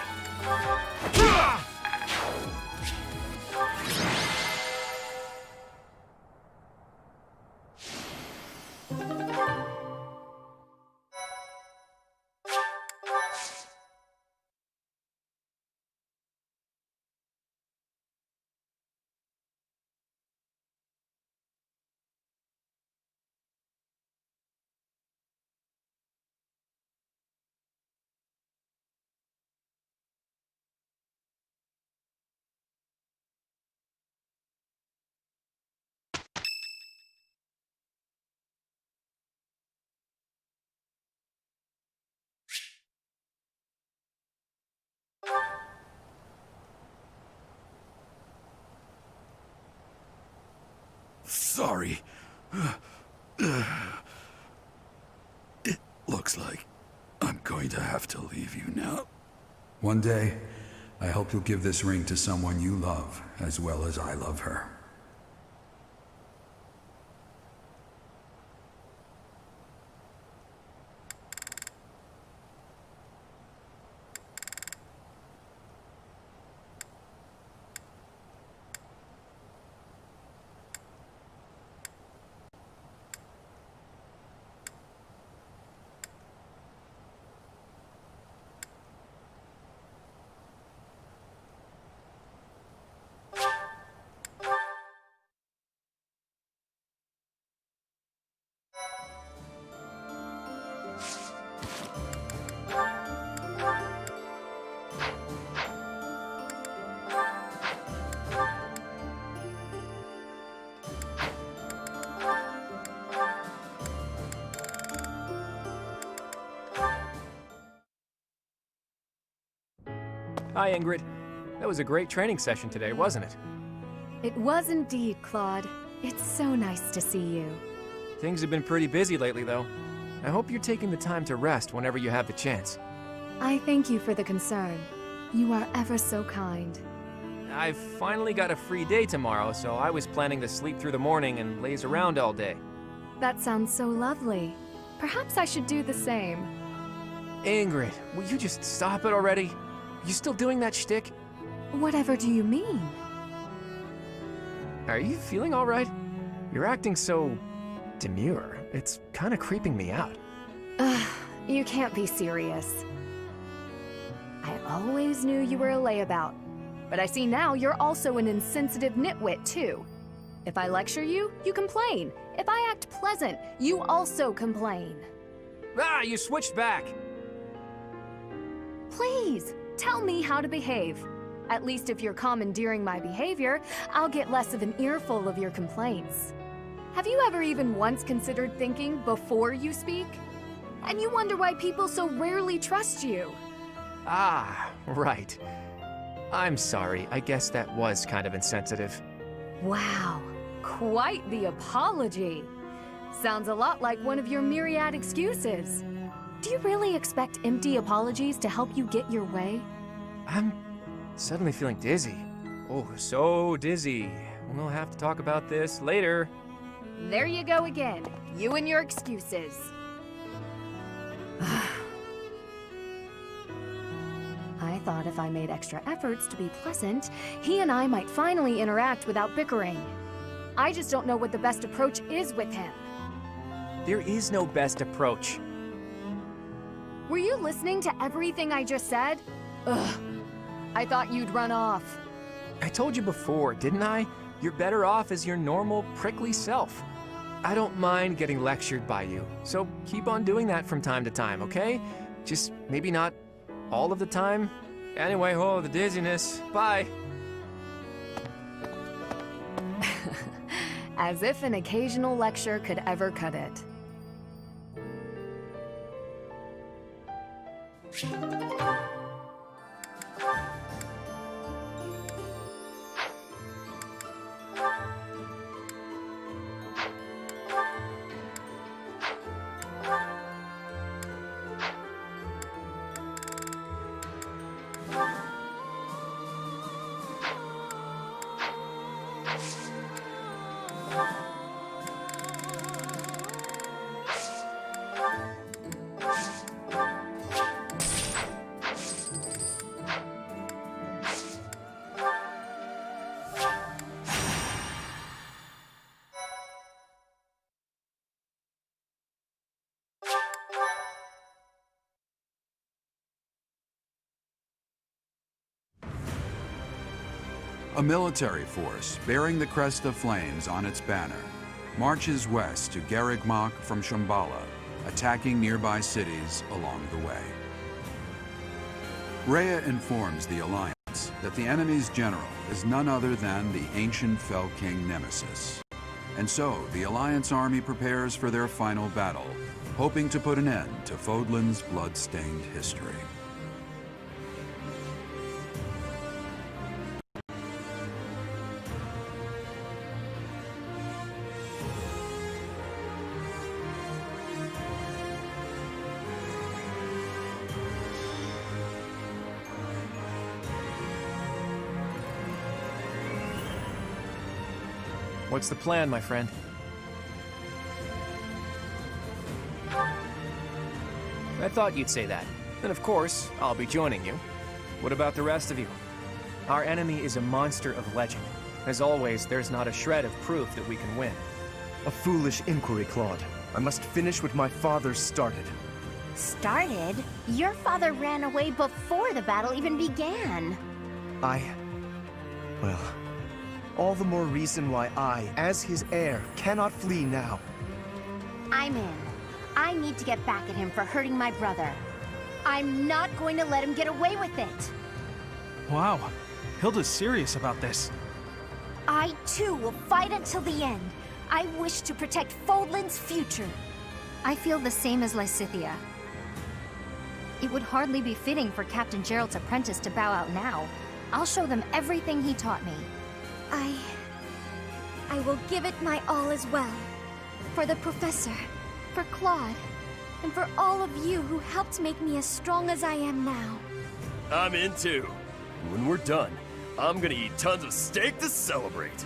Sorry. Looks like I'm going to have to leave you now. One day, I hope you'll give this ring to someone you love as well as I love her. Hi, Ingrid. That was a great training session today, wasn't it? It was indeed, Claude. It's so nice to see you. Things have been pretty busy lately, though. I hope you're taking the time to rest whenever you have the chance. I thank you for the concern. You are ever so kind. I've finally got a free day tomorrow, so I was planning to sleep through the morning and laze around all day. That sounds so lovely. Perhaps I should do the same. Ingrid, will you just stop it already? You still doing that shtick? Whatever do you mean? Are you feeling all right? You're acting so demure. It's kind of creeping me out. Ugh, you can't be serious. I always knew you were a layabout, but I see now you're also an insensitive nitwit, too. If I lecture you, you complain. If I act pleasant, you also complain. Ah, you switched back! Please, tell me how to behave. At least if you're commandeering my behavior, I'll get less of an earful of your complaints. Have you ever even once considered thinking before you speak? And you wonder why people so rarely trust you. Ah, right. I'm sorry. I guess that was kind of insensitive. Wow, quite the apology. Sounds a lot like one of your myriad excuses. Do you really expect empty apologies to help you get your way? I'm suddenly feeling dizzy. Oh, so dizzy. We'll have to talk about this later. There you go again. You and your excuses. I thought if I made extra efforts to be pleasant, he and I might finally interact without bickering. I just don't know what the best approach is with him. There is no best approach. Were you listening to everything I just said? Ugh. I thought you'd run off. I told you before, didn't I? You're better off as your normal, prickly self. I don't mind getting lectured by you, so keep on doing that from time to time, okay? Just maybe not all of the time. Anyway, oh, the dizziness. Bye. As if an occasional lecture could ever cut it. A military force bearing the crest of flames on its banner marches west to Garrigmach from Shambhala, attacking nearby cities along the way. Rhea informs the Alliance that the enemy's general is none other than the ancient Fell King Nemesis. And so the Alliance army prepares for their final battle, hoping to put an end to Fodlan's blood-stained history. What's the plan, my friend? I thought you'd say that. And of course, I'll be joining you. What about the rest of you? Our enemy is a monster of legend. As always, there's not a shred of proof that we can win. A foolish inquiry, Claude. I must finish what my father started. Started? Your father ran away before the battle even began. Well, all the more reason why I, as his heir, cannot flee now. I'm in. I need to get back at him for hurting my brother. I'm not going to let him get away with it. Wow, Hilda's serious about this. I, too, will fight until the end. I wish to protect Fodlan's future. I feel the same as Lysithea. It would hardly be fitting for Captain Gerald's apprentice to bow out now. I'll show them everything he taught me. I will give it my all as well. For the Professor, for Claude, and for all of you who helped make me as strong as I am now. I'm in too. When we're done, I'm gonna eat tons of steak to celebrate.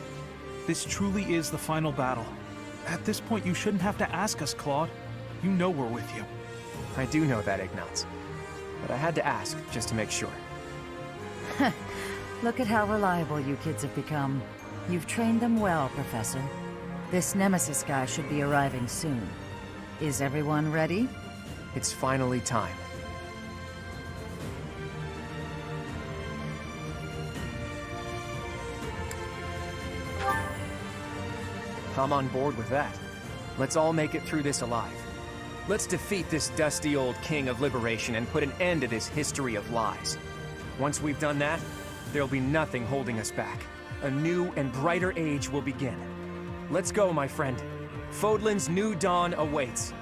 This truly is the final battle. At this point, you shouldn't have to ask us, Claude. You know we're with you. I do know that, Ignatz. But I had to ask, just to make sure. Look at how reliable you kids have become. You've trained them well, Professor. This Nemesis guy should be arriving soon. Is everyone ready? It's finally time. I'm on board with that. Let's all make it through this alive. Let's defeat this dusty old king of liberation and put an end to this history of lies. Once we've done that, there'll be nothing holding us back. A new and brighter age will begin. Let's go, my friend. Fodlan's new dawn awaits.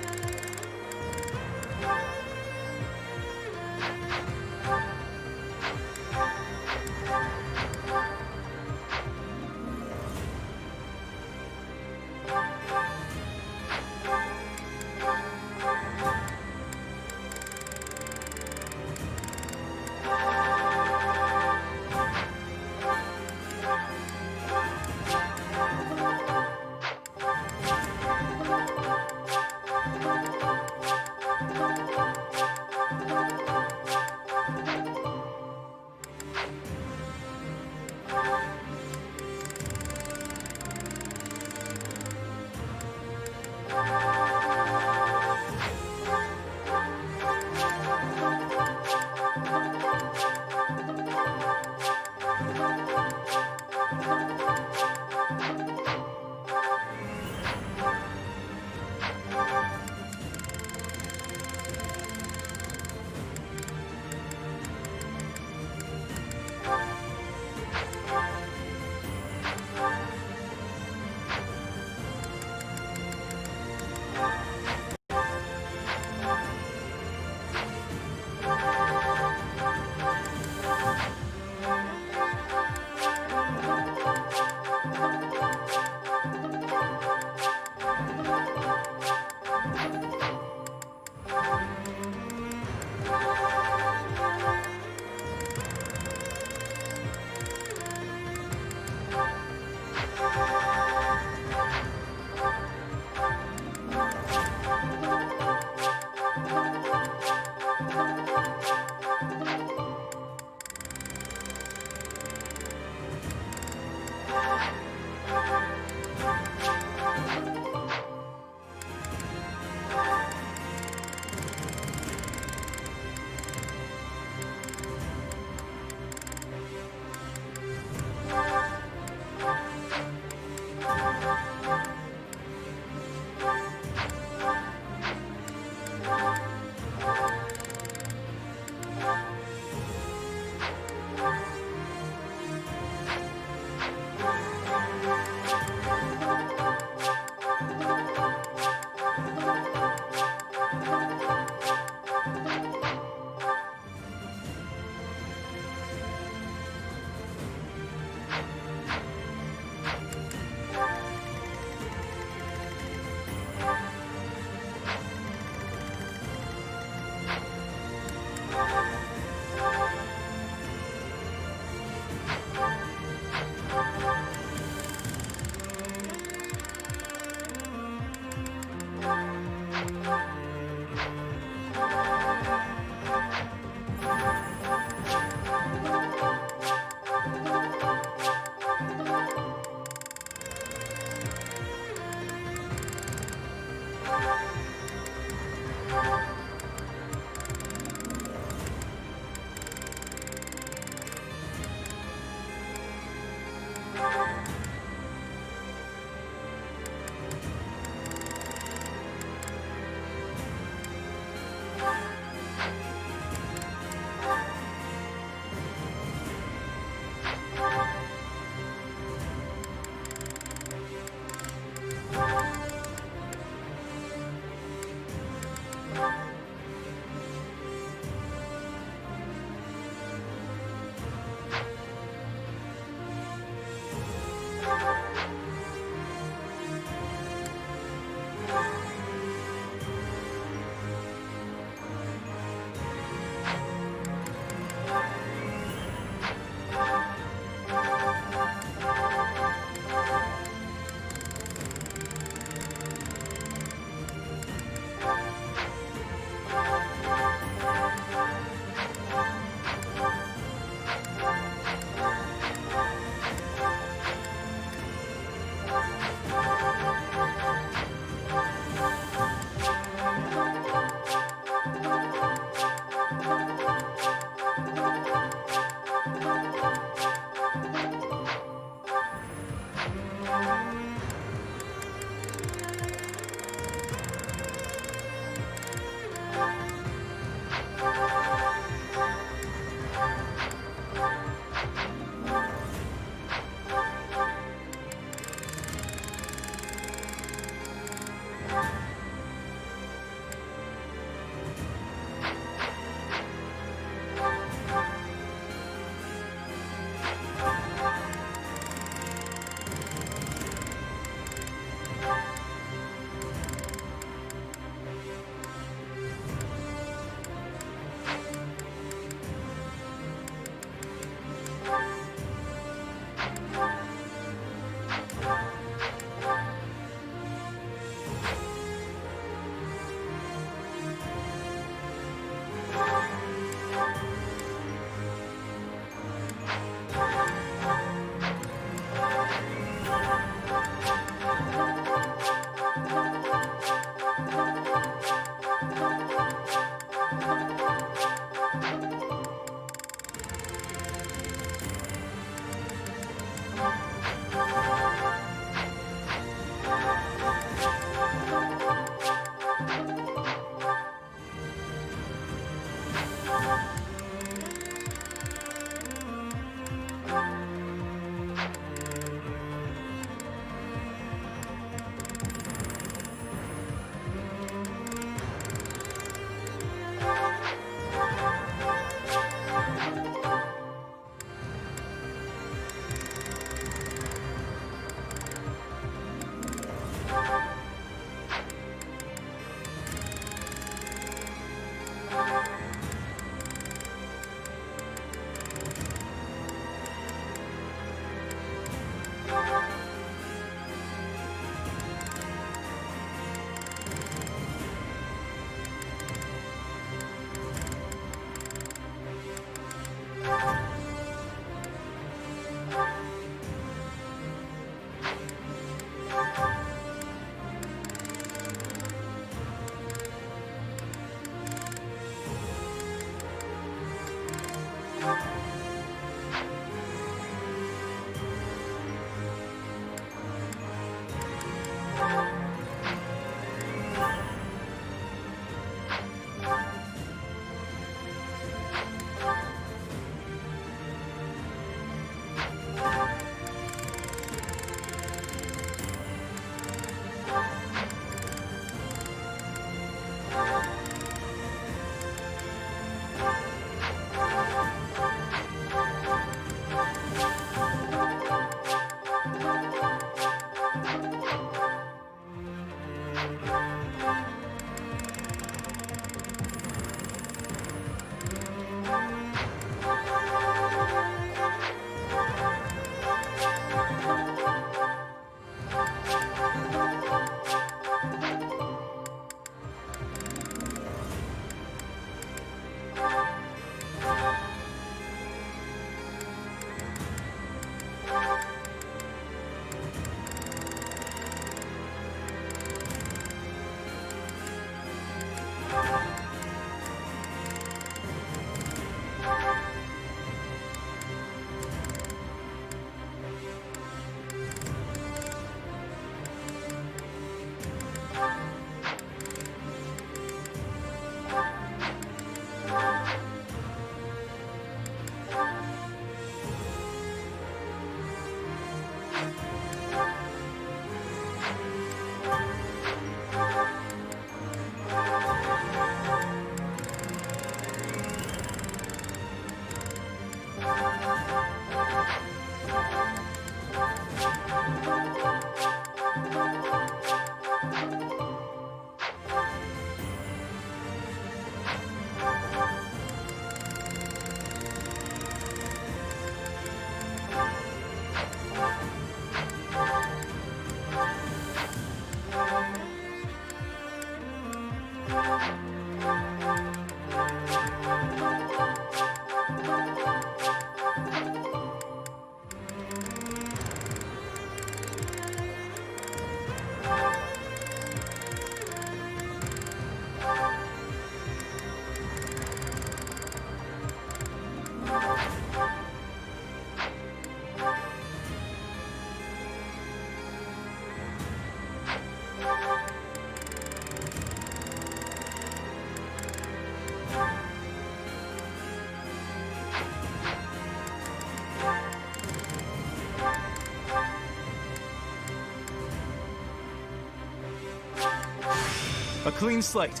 A clean slate.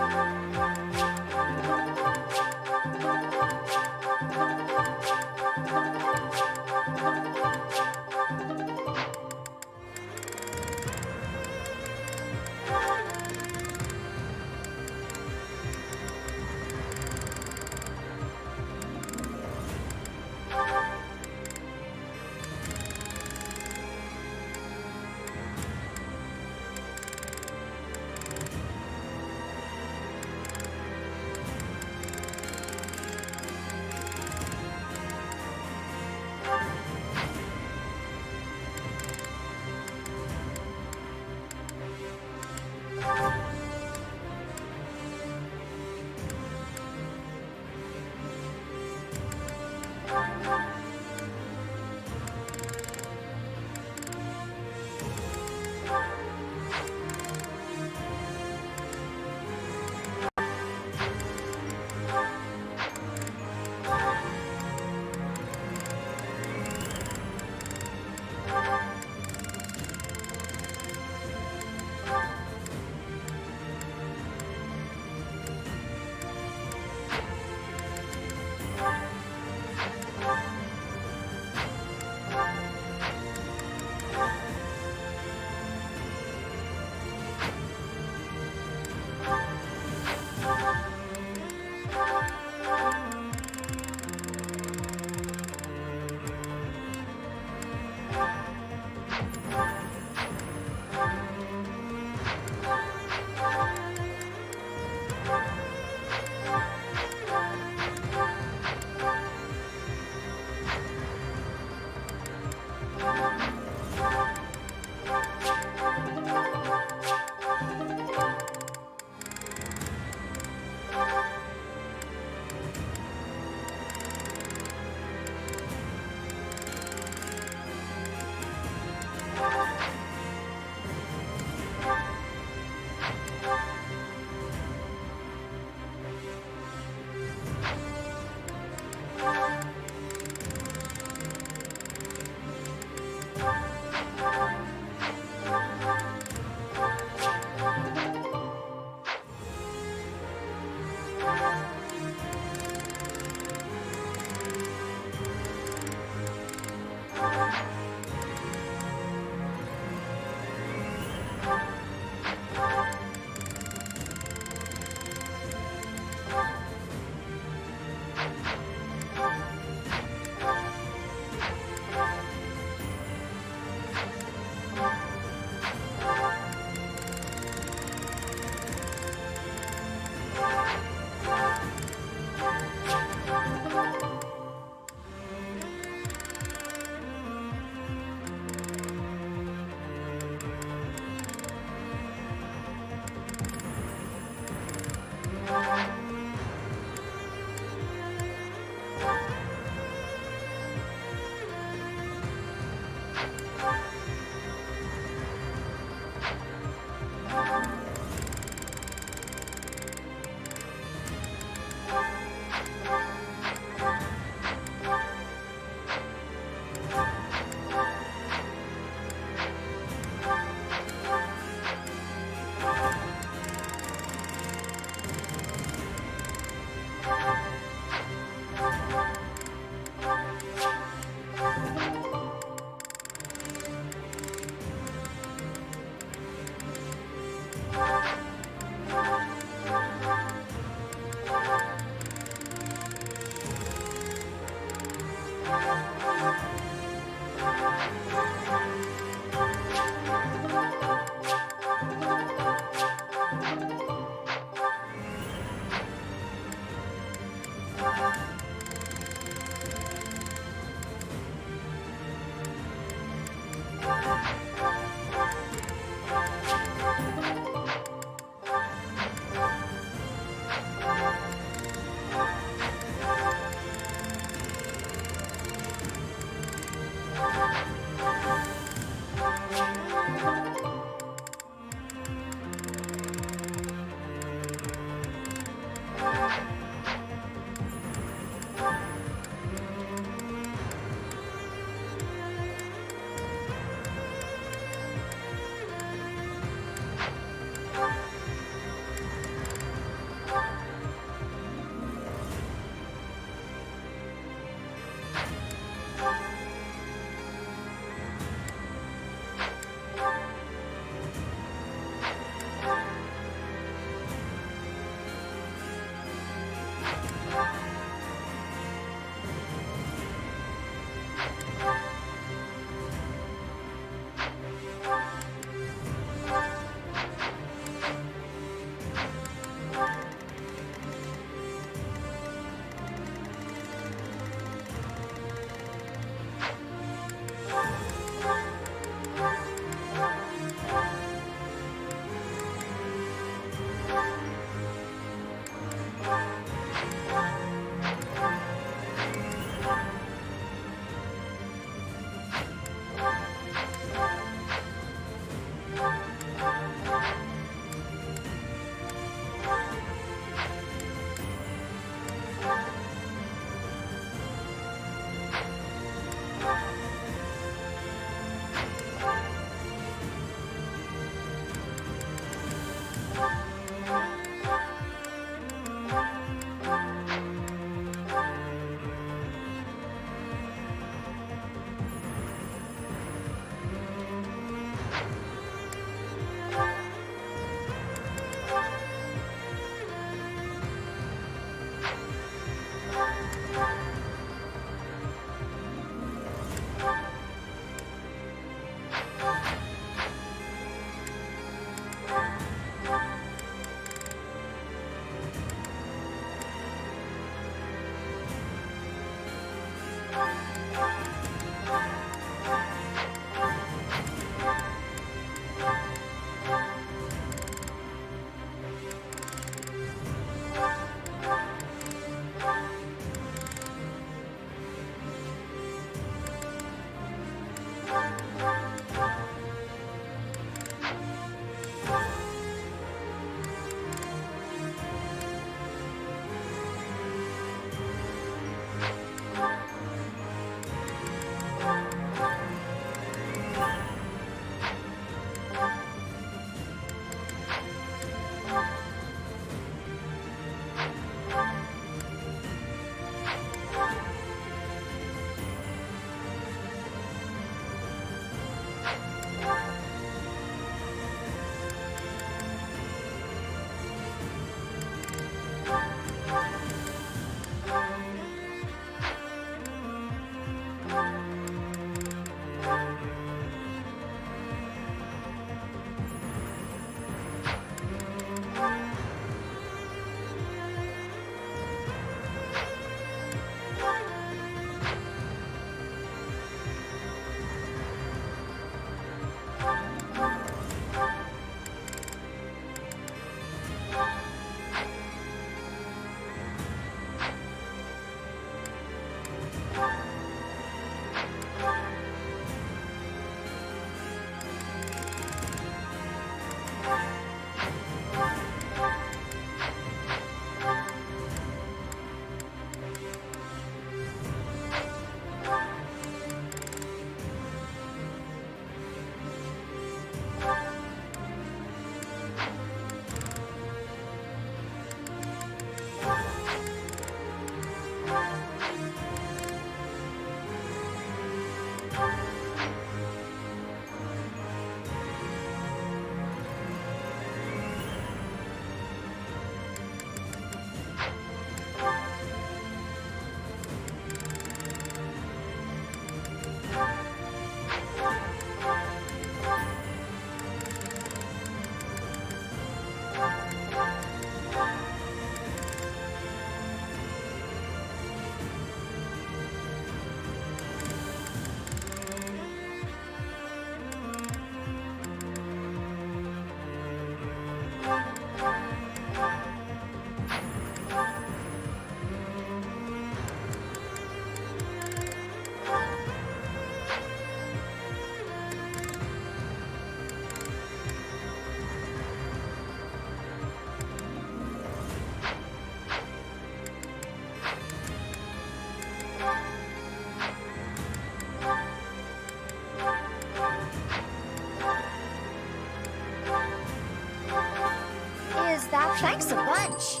Thanks a bunch.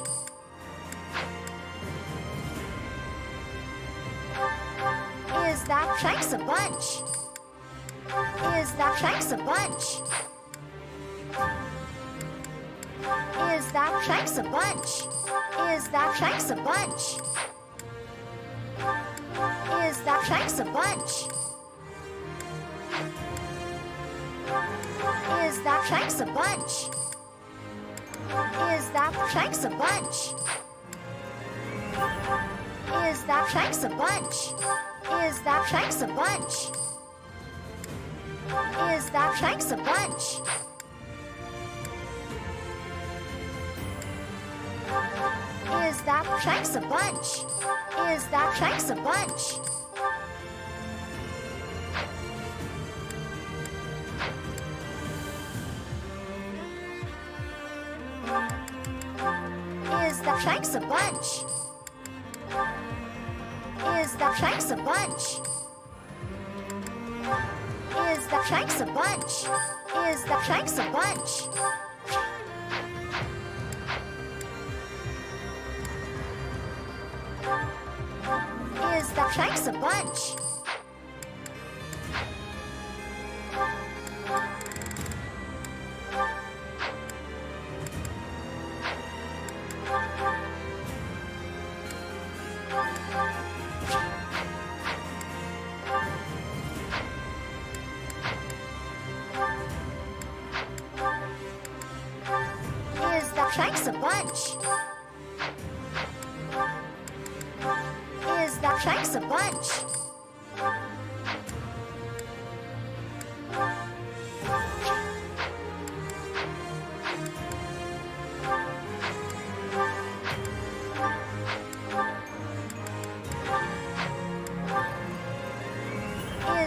Is that thanks a bunch? Is that thanks a bunch? Is that thanks a bunch? Is that thanks a bunch? Is that thanks a bunch? Is that thanks a bunch? Is that thanks a bunch? Is that thanks a bunch? Is that thanks a bunch? Is that thanks a bunch? Is that thanks a bunch? Is that thanks a bunch? Is that thanks a bunch? Is that thanks a bunch? Is that thanks a bunch? Is that thanks a bunch? Is that thanks a bunch? Is that thanks a bunch? Is that thanks a bunch?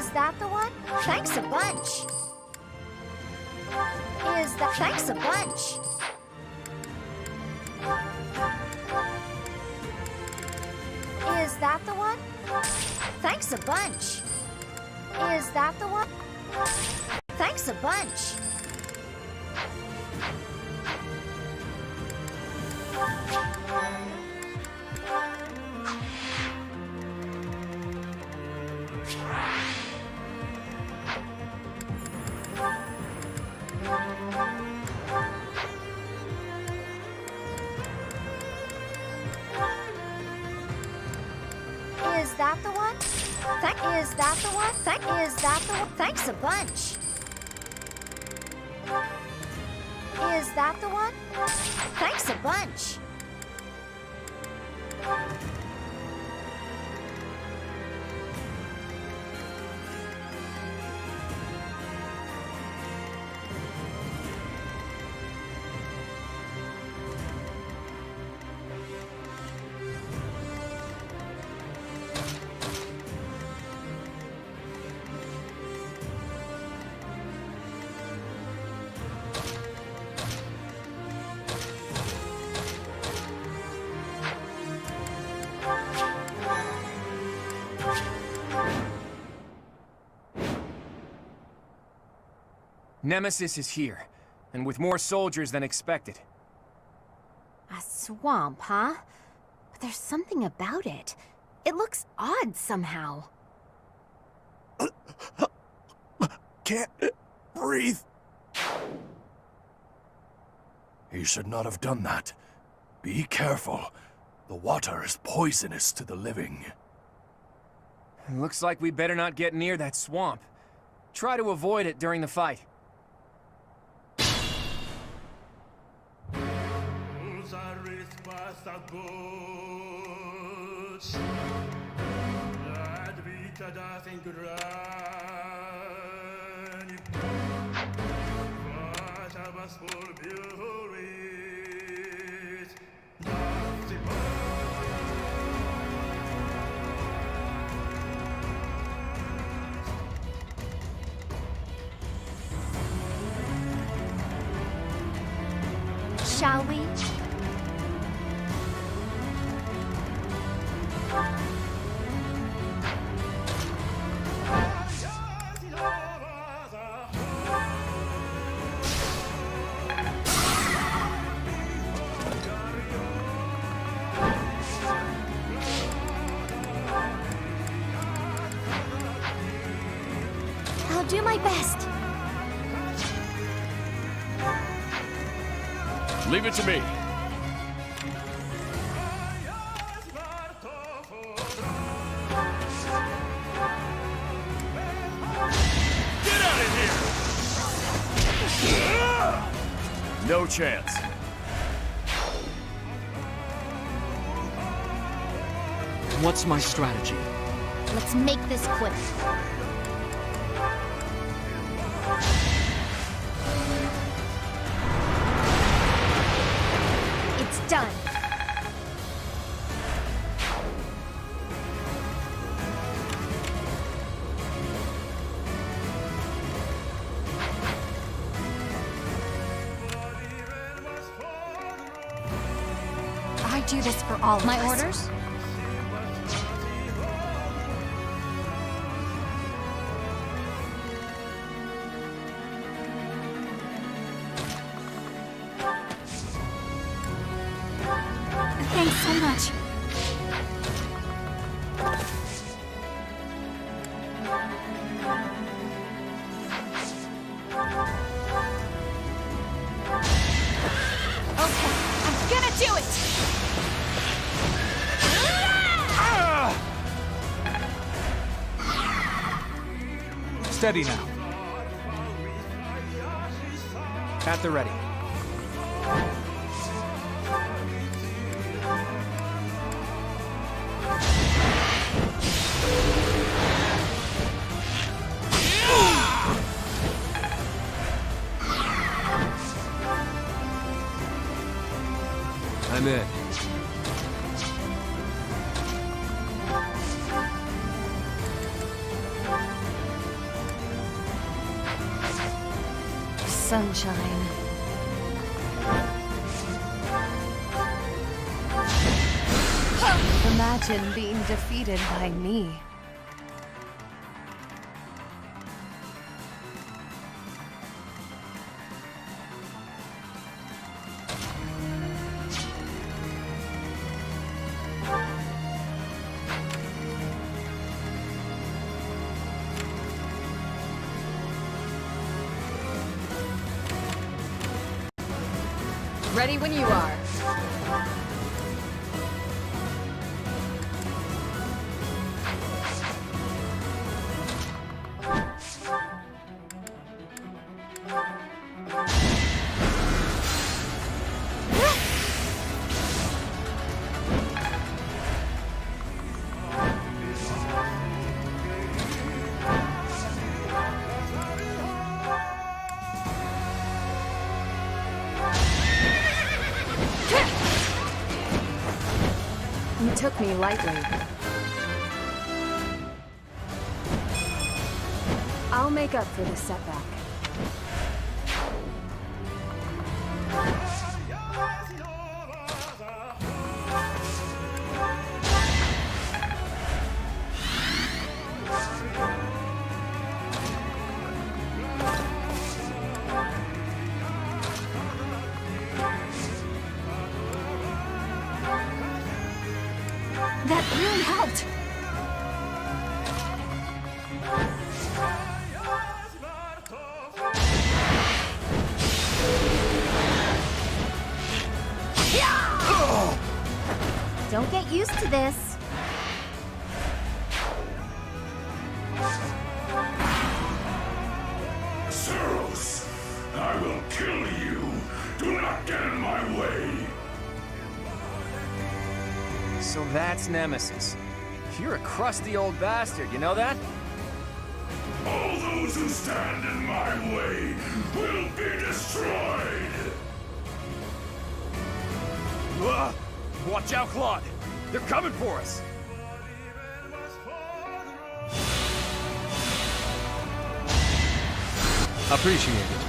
Is that the one? Thanks a bunch. Thanks a bunch. Is that the one? Thanks a bunch. Is that the one? Thanks a bunch. Is that the one? Is that the one? Is that the one? Thanks a bunch. Is that the one? Thanks a bunch. Nemesis is here, and with more soldiers than expected. A swamp, huh? But there's something about it. It looks odd somehow. Can't breathe. He should not have done that. Be careful. The water is poisonous to the living. Looks like we better not get near that swamp. Try to avoid it during the fight. Shall we? I'll do my best. Leave it to me. Get out of here! No chance. What's my strategy? Let's make this quick. It's done. I do this for all of My us. orders? Thanks so much. Okay, I'm gonna do it! Steady now. At the ready. I'm in. sunshine. Imagine being defeated by me. Ready when you are. You took me lightly. I'll make up for this setback. That really helped! Don't get used to this. Zeros, I will kill you. Do not get in my way. So that's Nemesis. You're a crusty old bastard, you know that? All those who stand in my way will be destroyed. Watch out, Claude! They're coming for us! Appreciate it.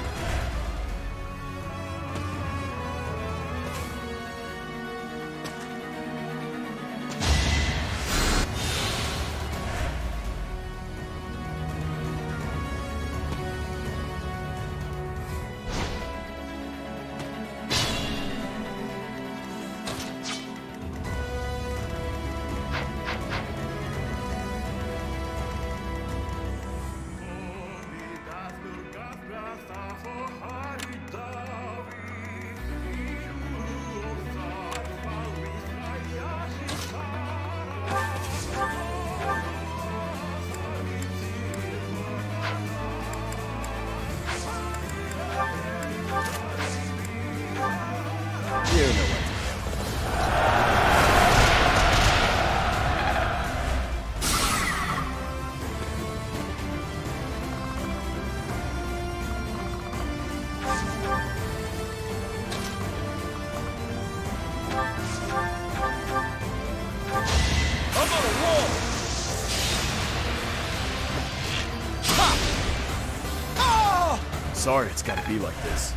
You know what to do. I'm on a roll! Sorry it's gotta be like this.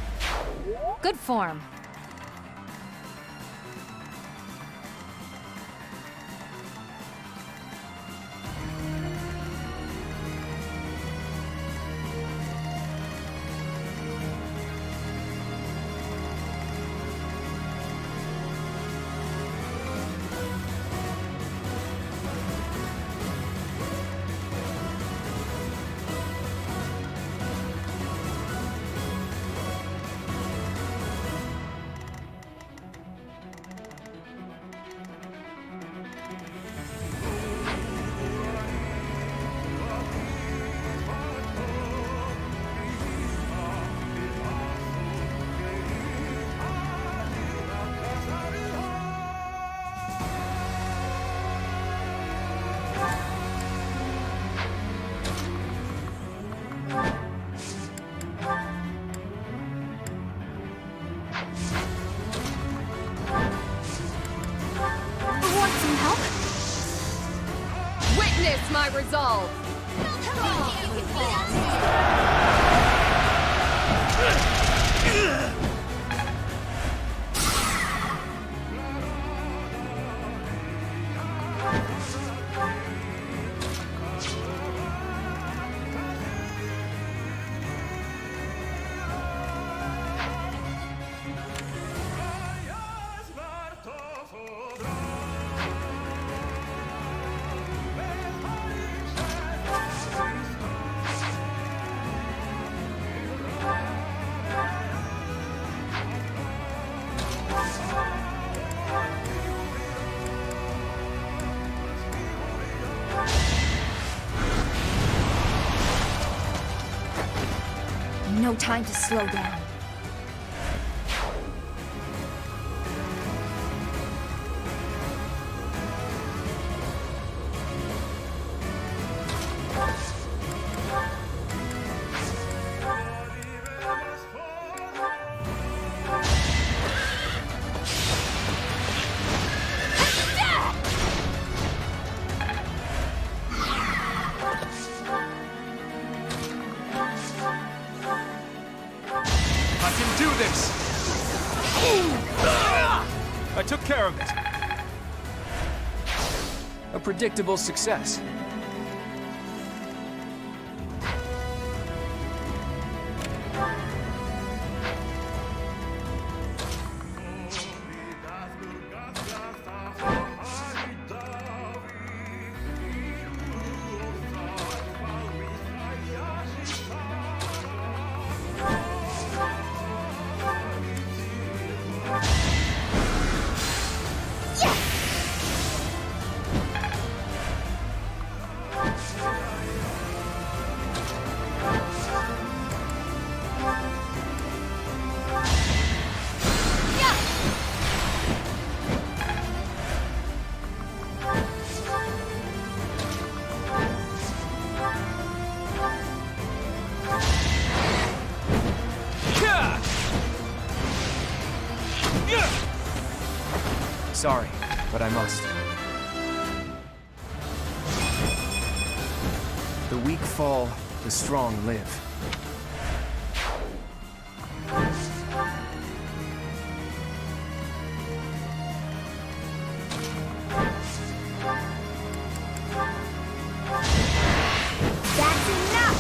Good form. Want some help? Witness my resolve! No time to slow down. I took care of it. A predictable success. Sorry, but I must. The weak fall, the strong live. That's enough!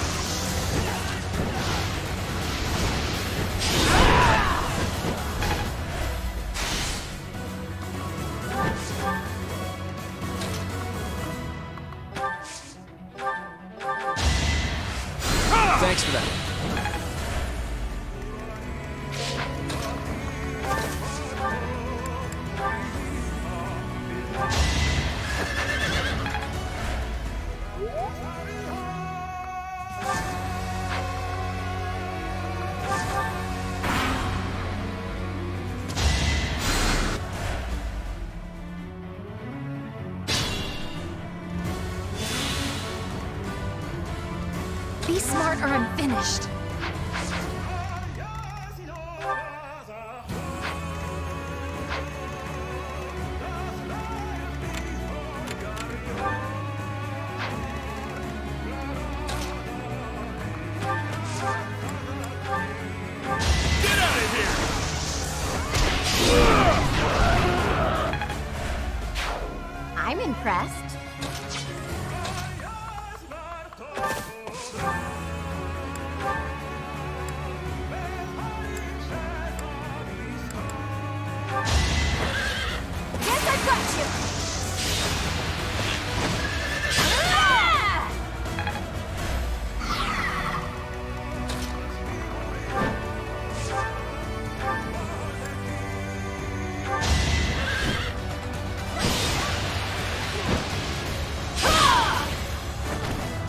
Thanks for that. Be smart or I'm finished. Get out of here! I'm impressed. Guess I've got you!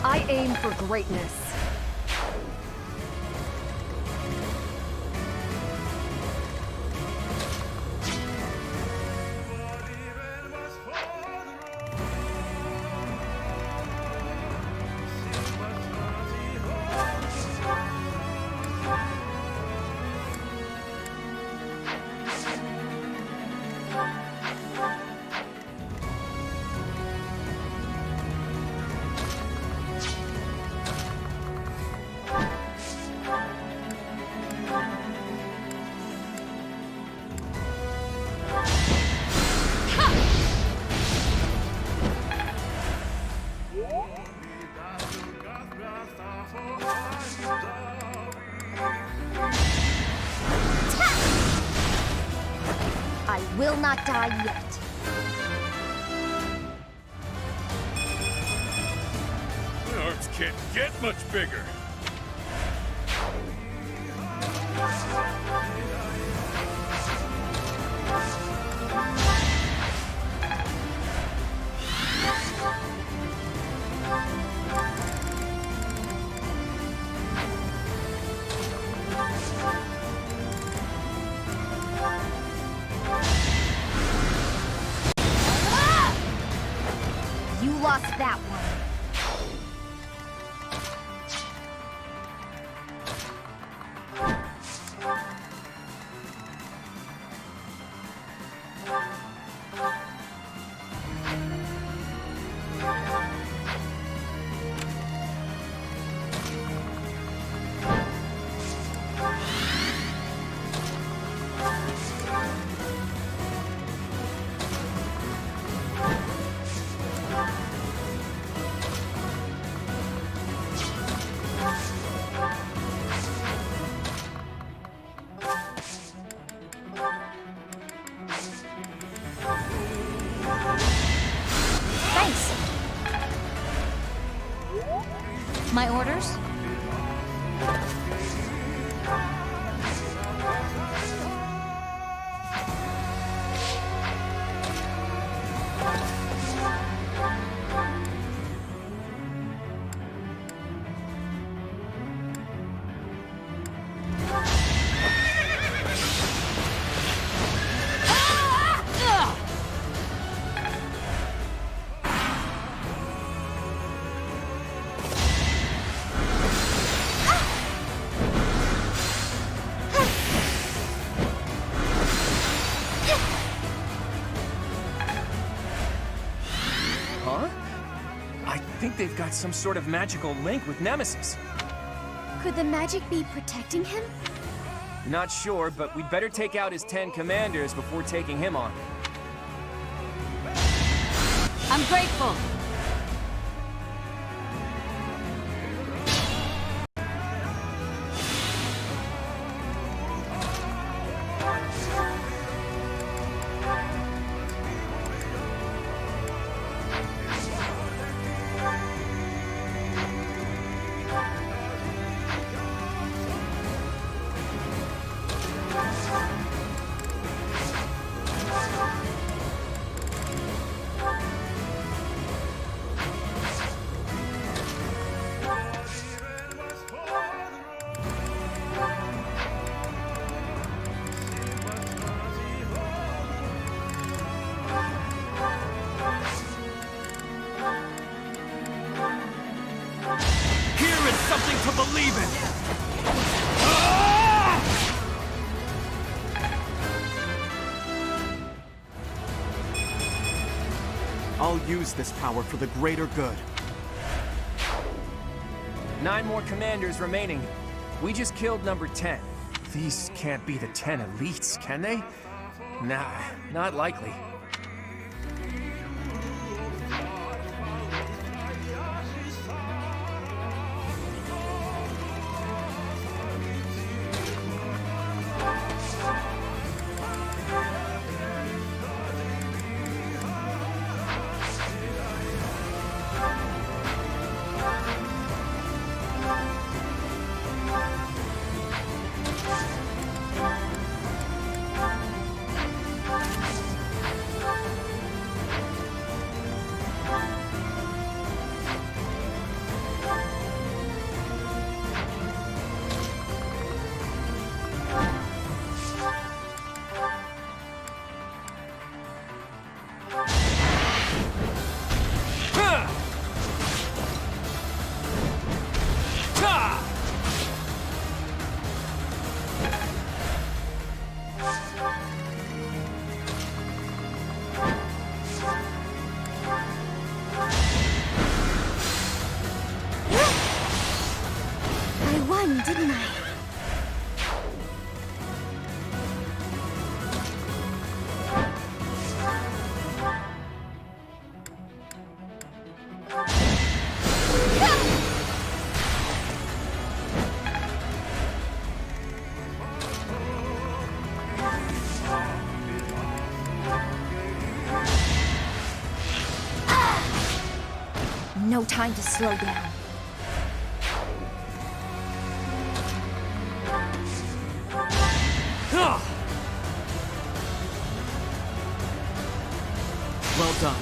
I aim for greatness. will not die yet. My arms can't get much bigger. You lost that one. Thanks. My orders? Huh? I think they've got some sort of magical link with Nemesis. Could the magic be protecting him? Not sure, but we'd better take out his 10 commanders before taking him on. I'm grateful. Here is something to believe in! I'll use this power for the greater good. 9 more commanders remaining. We just killed number 10. These can't be the 10 elites, can they? Nah, not likely. I won, didn't I? No time to slow down. Well done.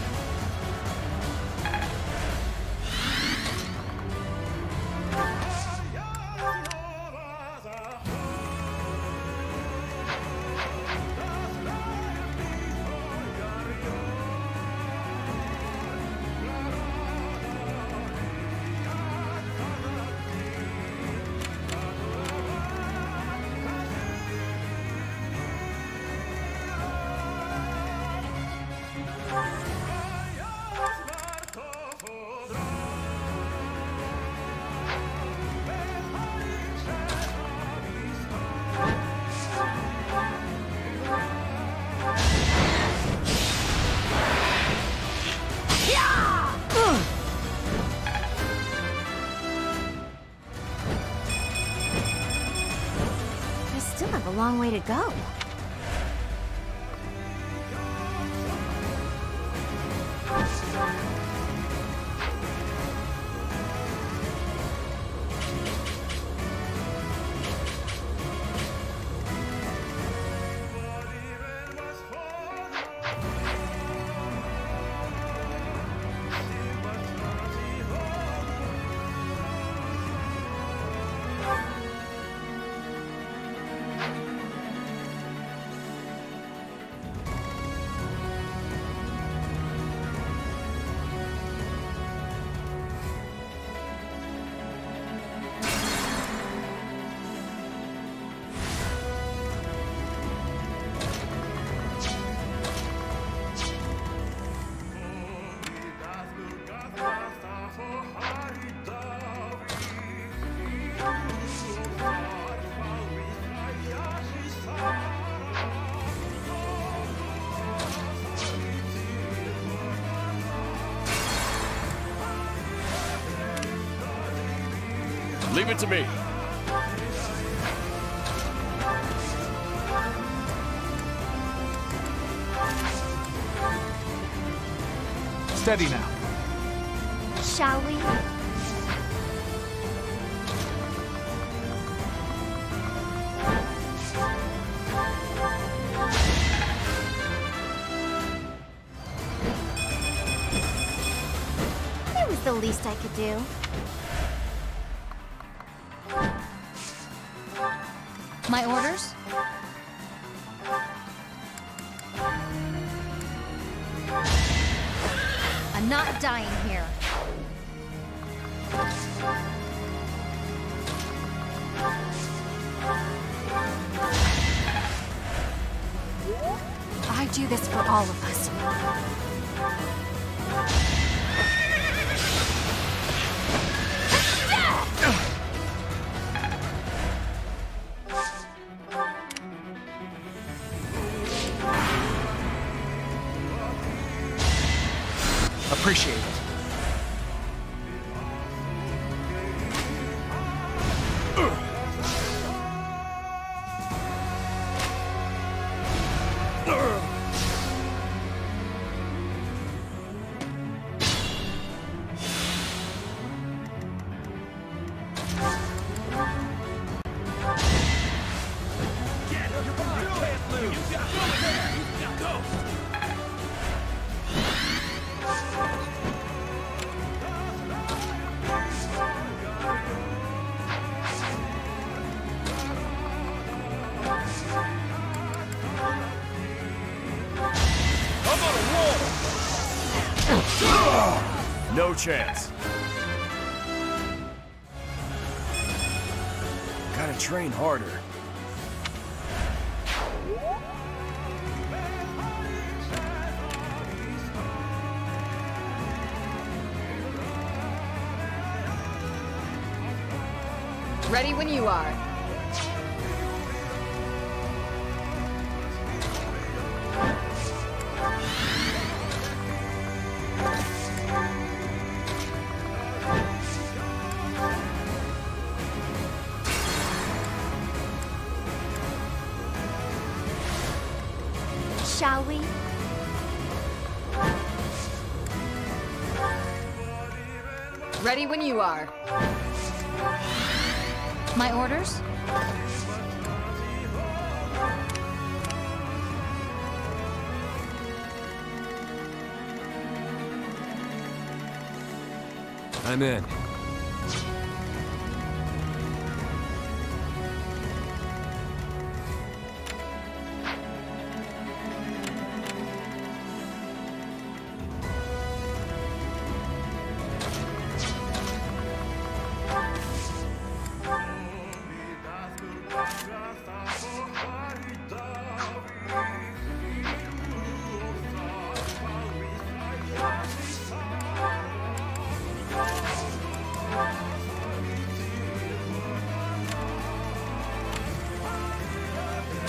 I still have a long way to go. Leave it to me. Steady now. Shall we? It was the least I could do. My orders? I'm not dying here. I do this for all of us. Appreciate it. No chance. Gotta train harder. Ready when you are. Shall we? Ready when you are. My orders? I'm in.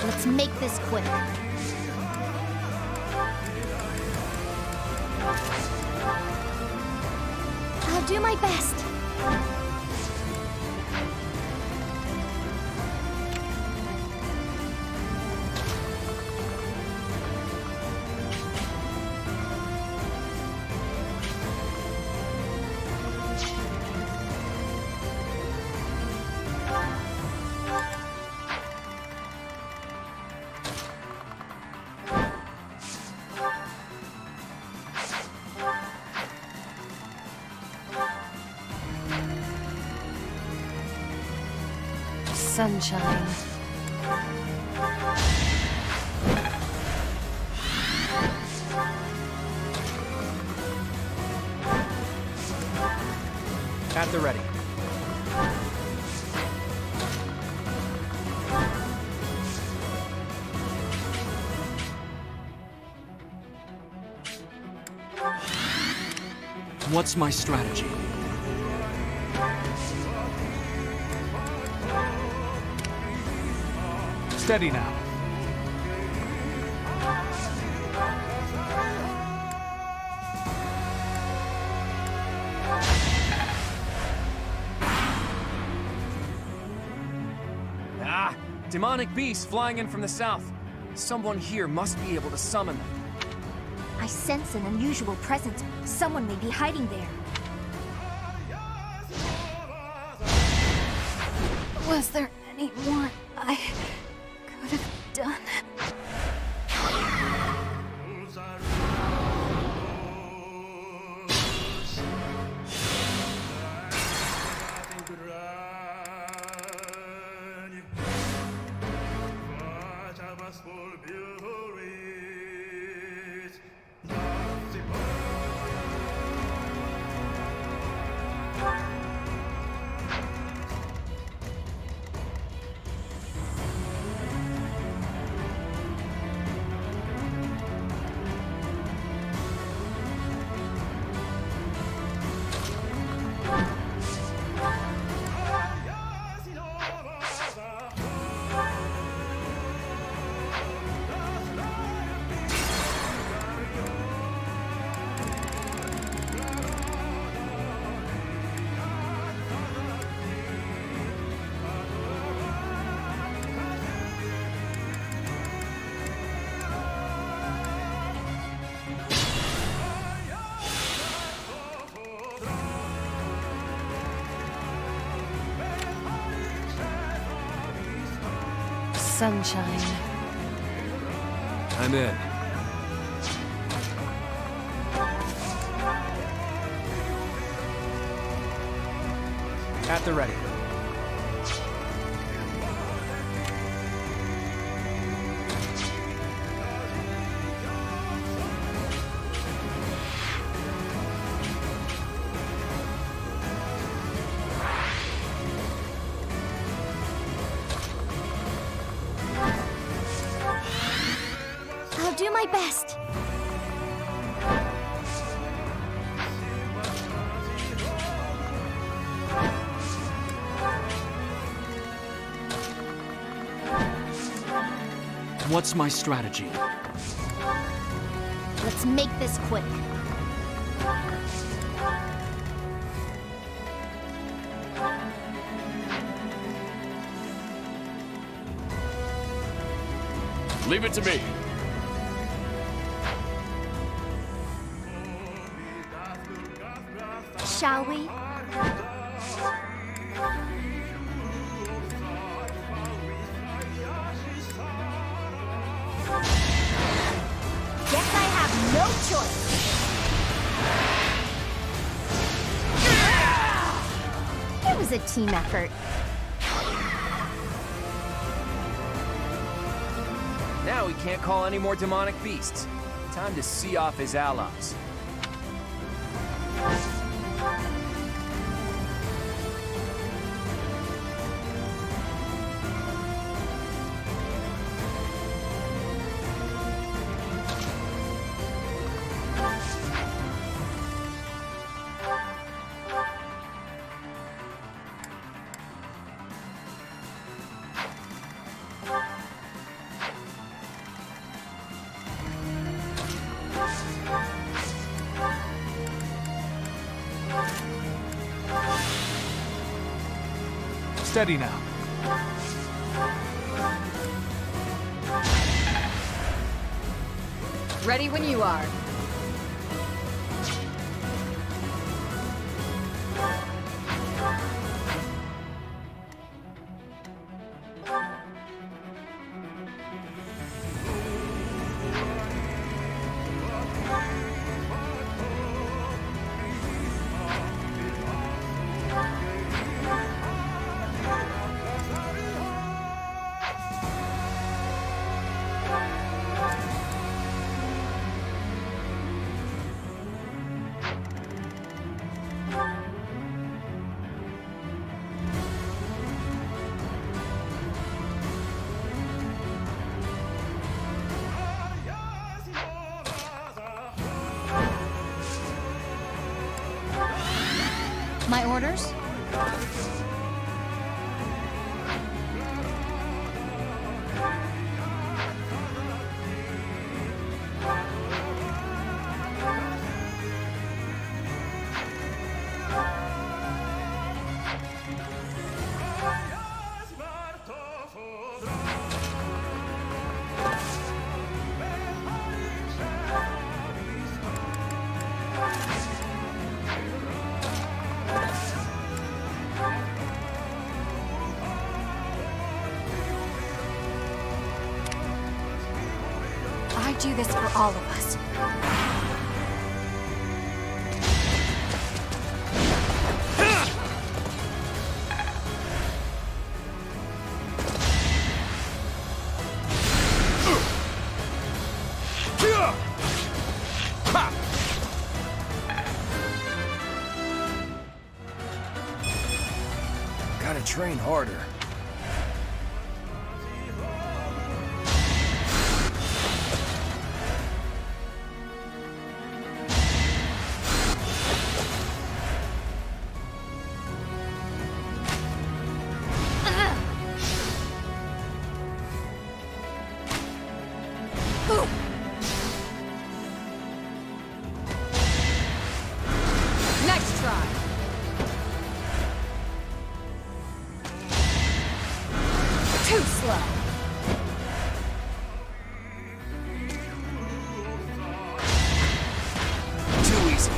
Let's make this quick. I'll do my best. Sunshine. At the ready. What's my strategy? Steady now. Ah! Demonic beasts flying in from the south. Someone here must be able to summon them. I sense an unusual presence. Someone may be hiding there. Was there any more I could have done? Sunshine. I'm in. At the ready. I'll do my best. What's my strategy? Let's make this quick. Leave it to me. Shall we? Guess I have no choice. It was a team effort. Now he can't call any more demonic beasts. Time to see off his allies. Steady now. Ready when you are. My orders? I do this for all of us. Gotta train harder. Next try. Too slow. Too easy.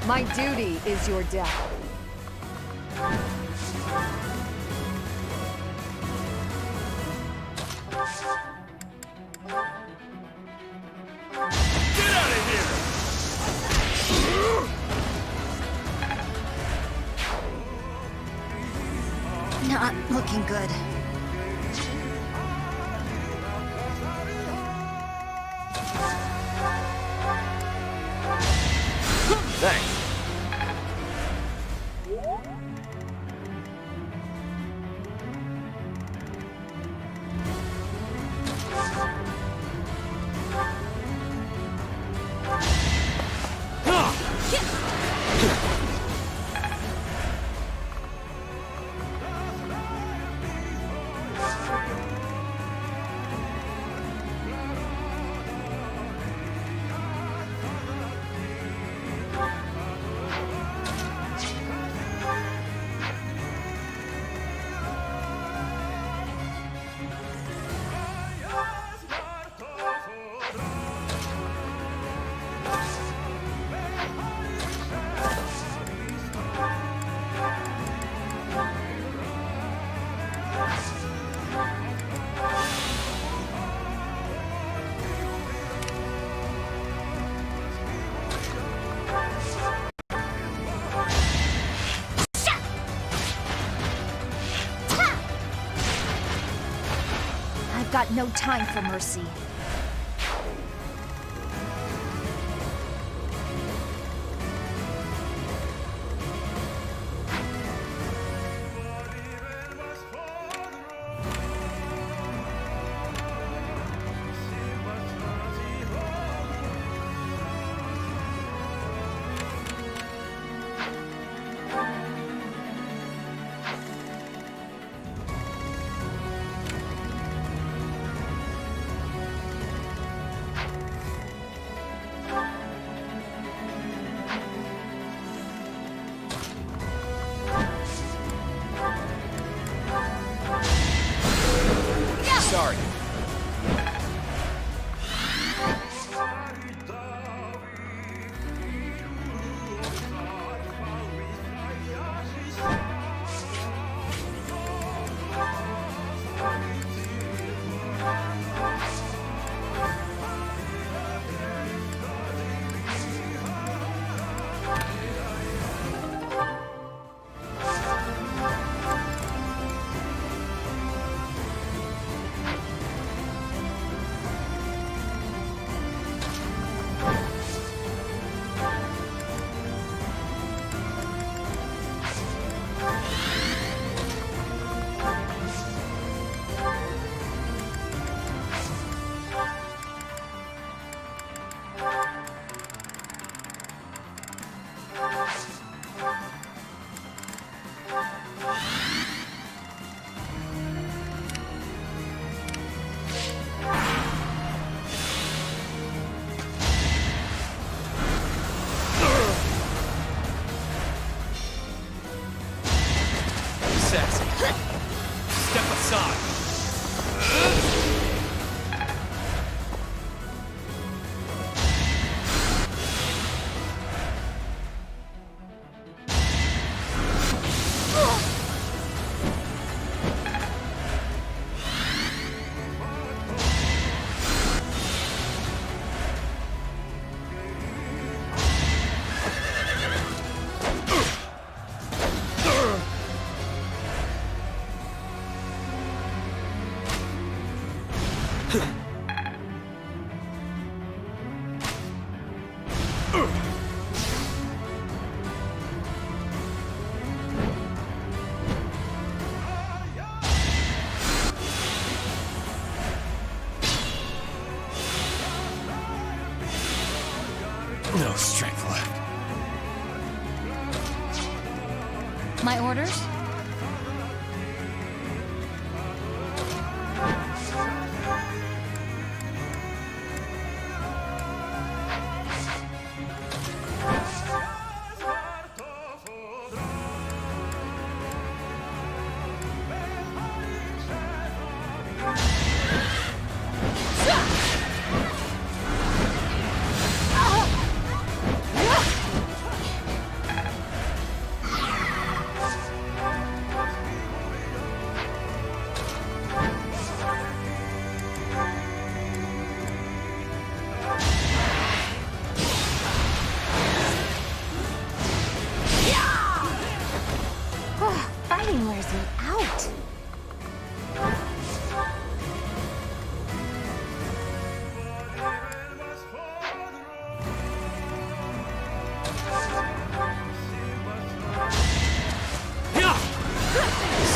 My duty is your death. Get out of here! looking good. Thanks. I've got no time for mercy. Sorry. Sassy. Step aside. No strength left. My orders?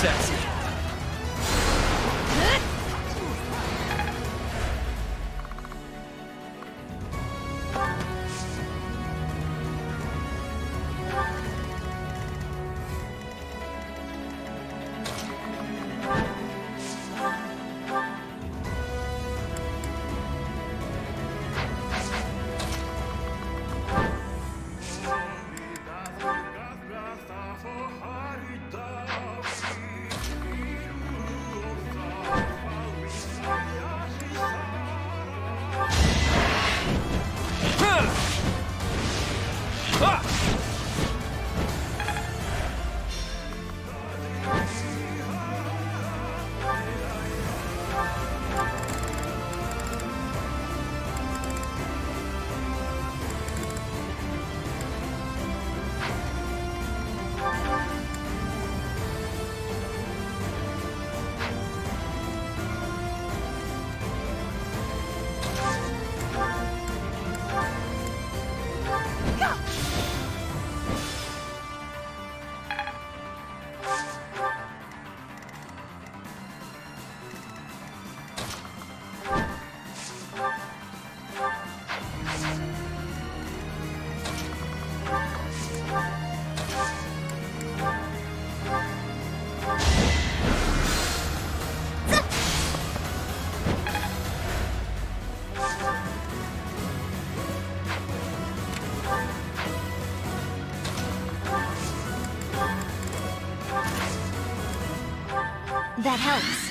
Sexy. That helps.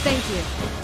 Thank you.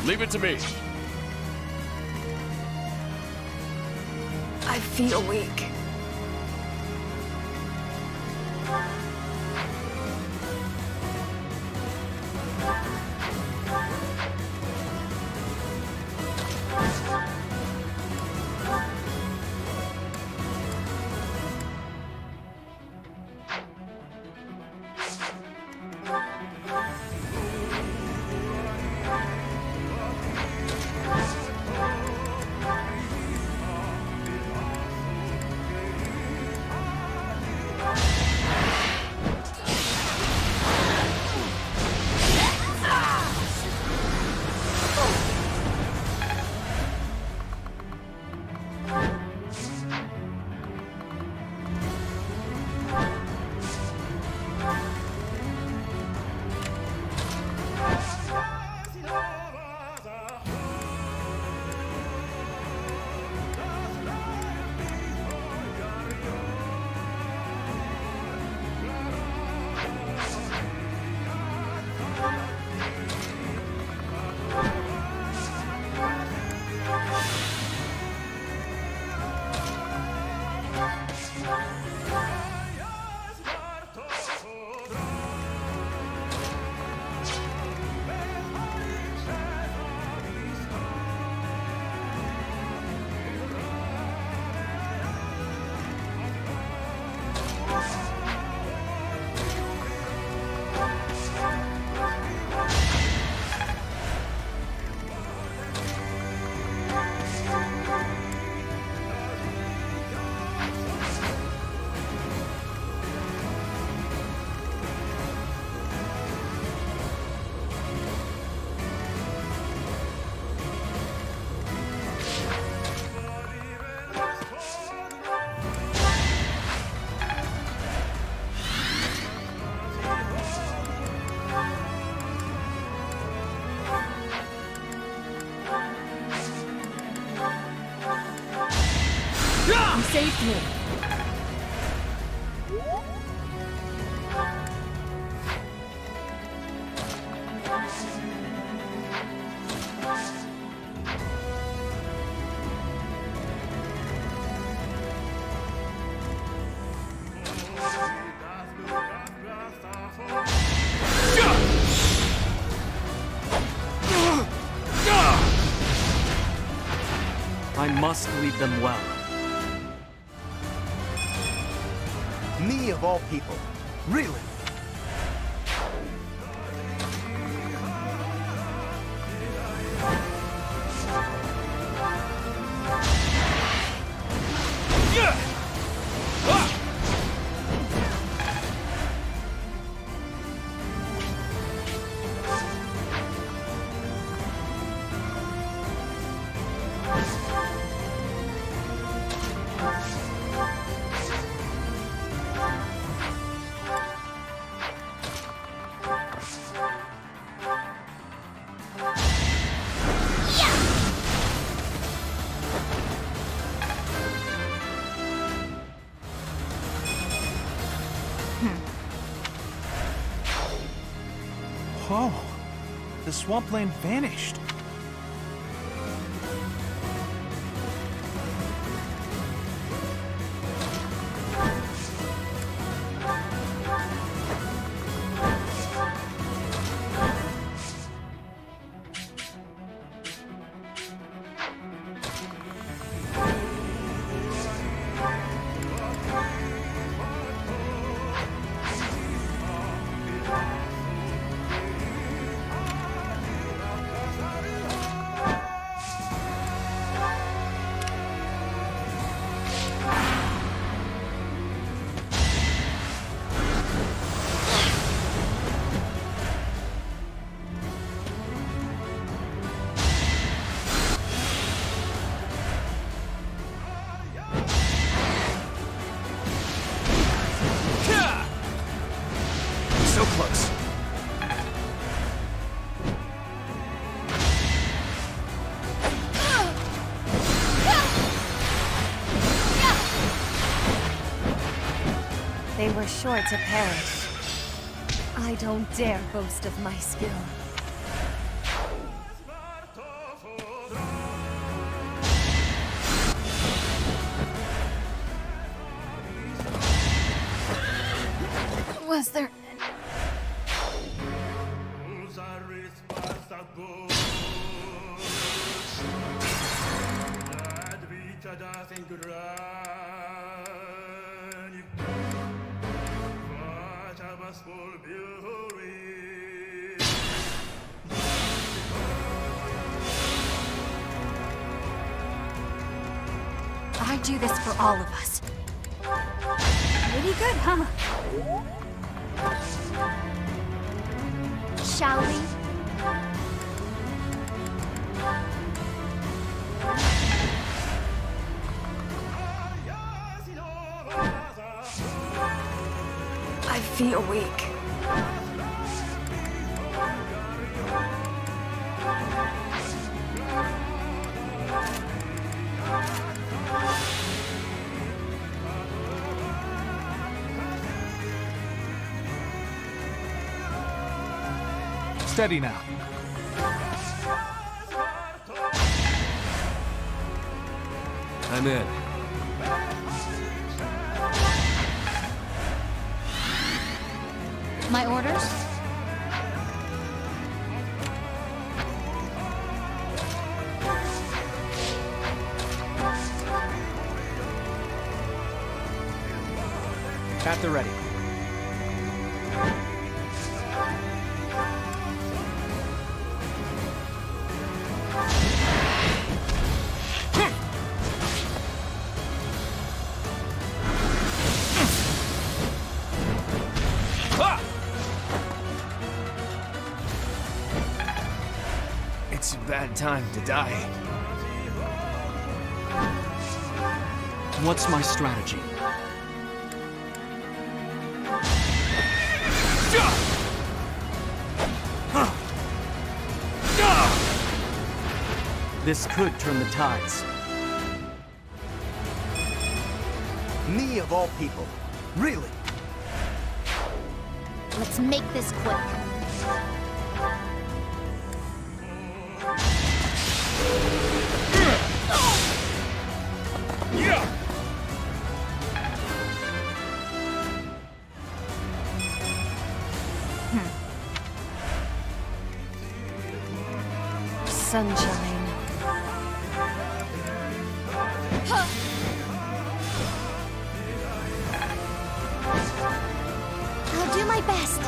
Leave it to me. I feel weak. You saved me. I must lead them well. Me of all people. Really? Whoa, the swampland vanished. So close. They were sure to perish. I don't dare boast of my skill. Was there... I do this for all of us. Pretty good, huh? Shall we? I feel weak. Steady now. I'm in. My orders? At the ready. It's a bad time to die. What's my strategy? This could turn the tides. Me of all people. Really? Let's make this quick. Sunshine. I'll do my best.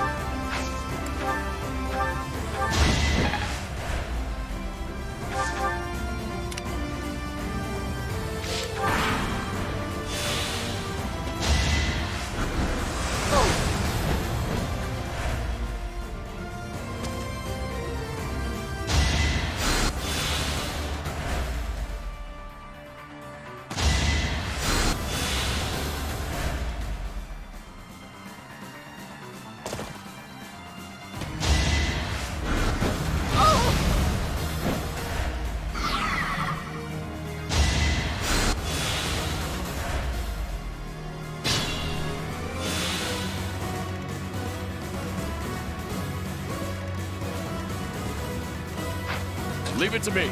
Leave it to me.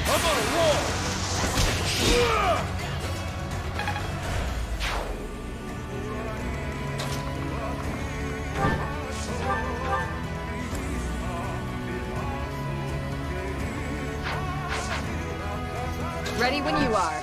I'm on a roll! Ready when you are.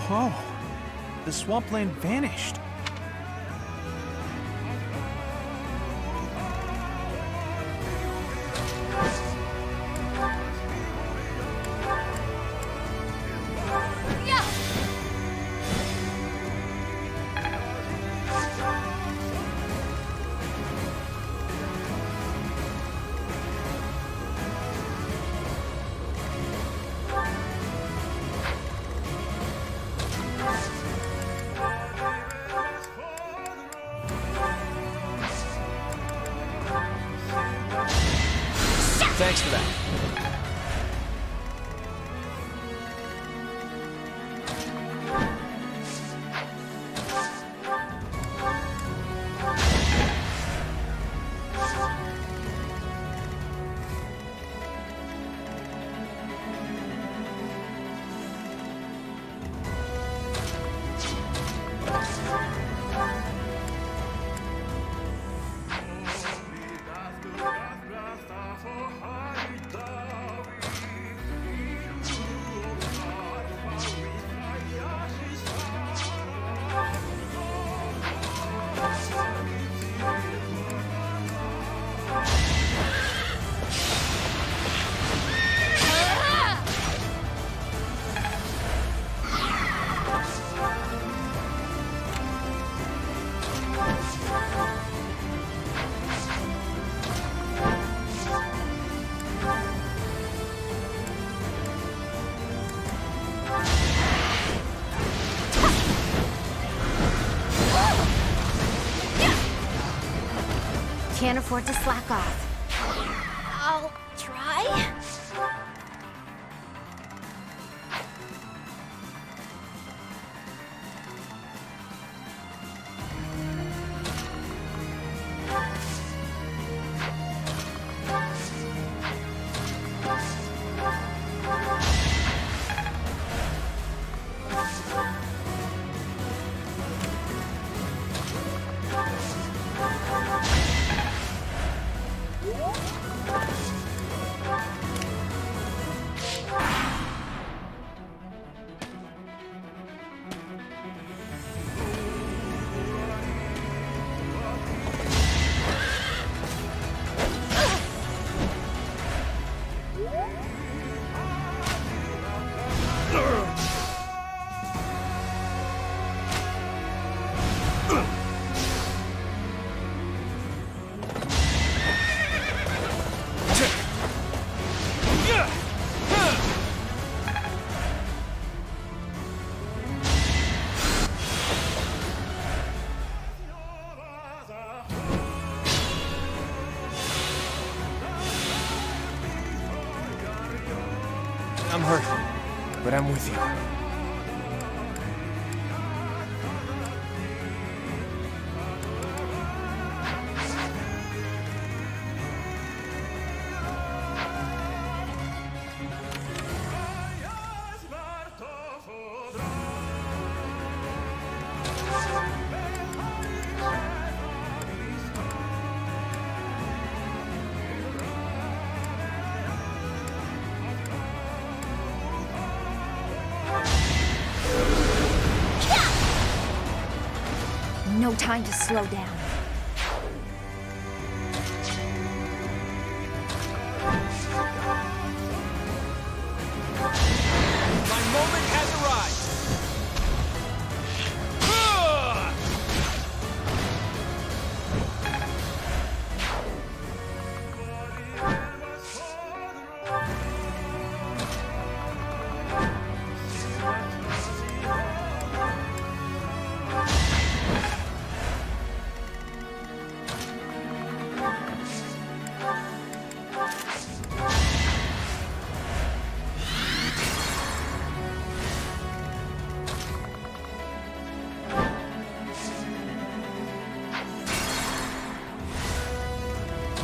Whoa. The swampland vanished. can't afford to slack off. I'll try. I'm hurt, but I'm with you. No time to slow down. My moment has arrived!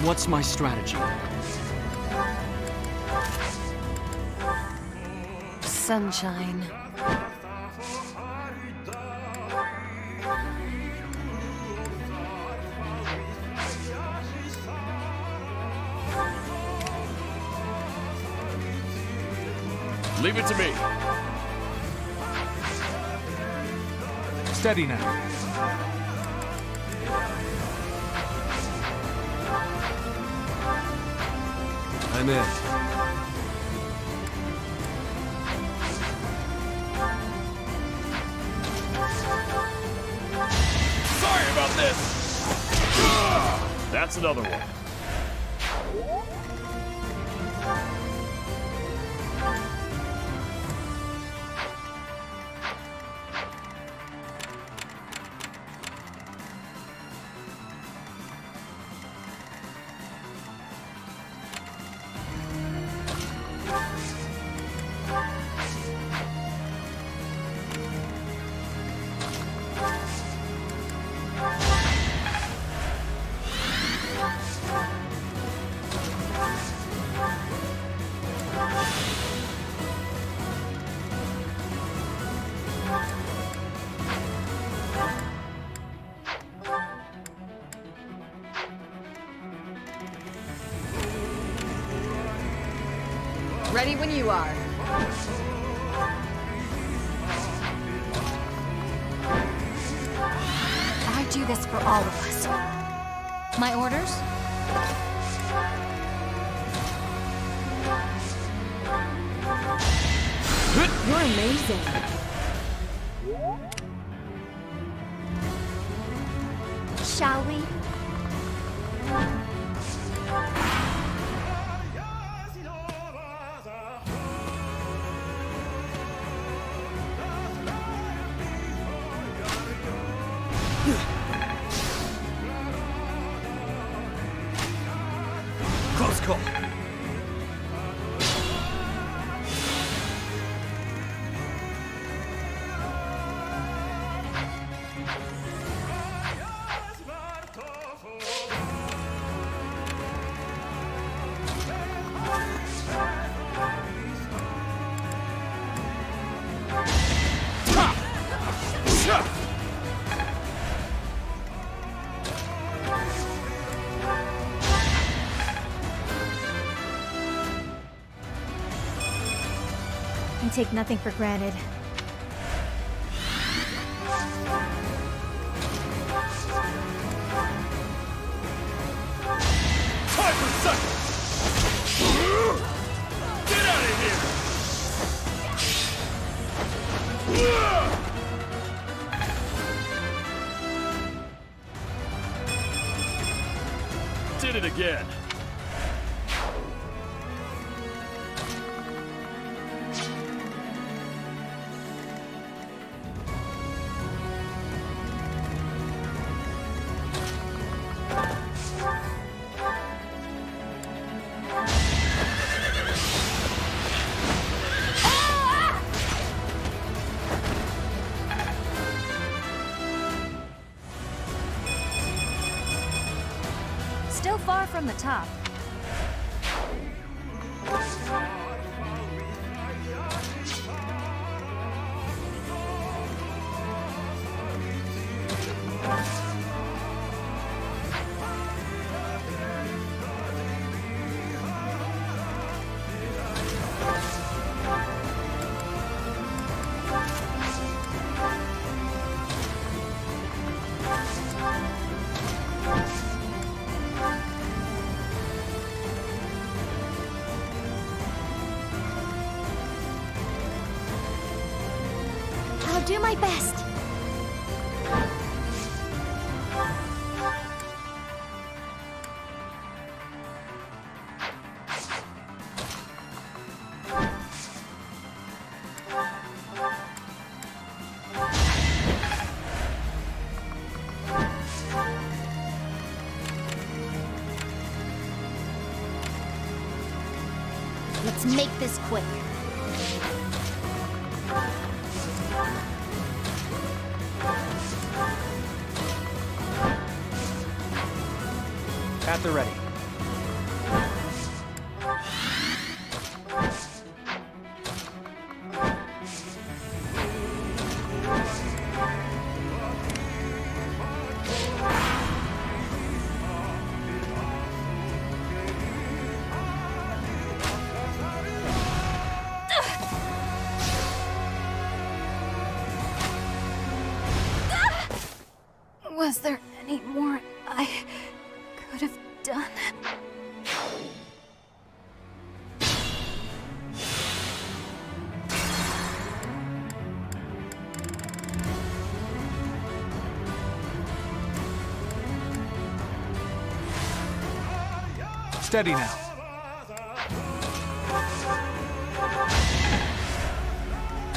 What's my strategy? Sunshine. Leave it to me. Steady now. I'm in. Sorry about this! That's another one. Ready when you are. I do this for all of us. My orders? You're amazing. Shall we? I take nothing for granted. Time for seconds! Get out of here! Did it again. Still far from the top. I'll do my best. Let's make this quick. At the ready. Was there any more I could have done? Steady now.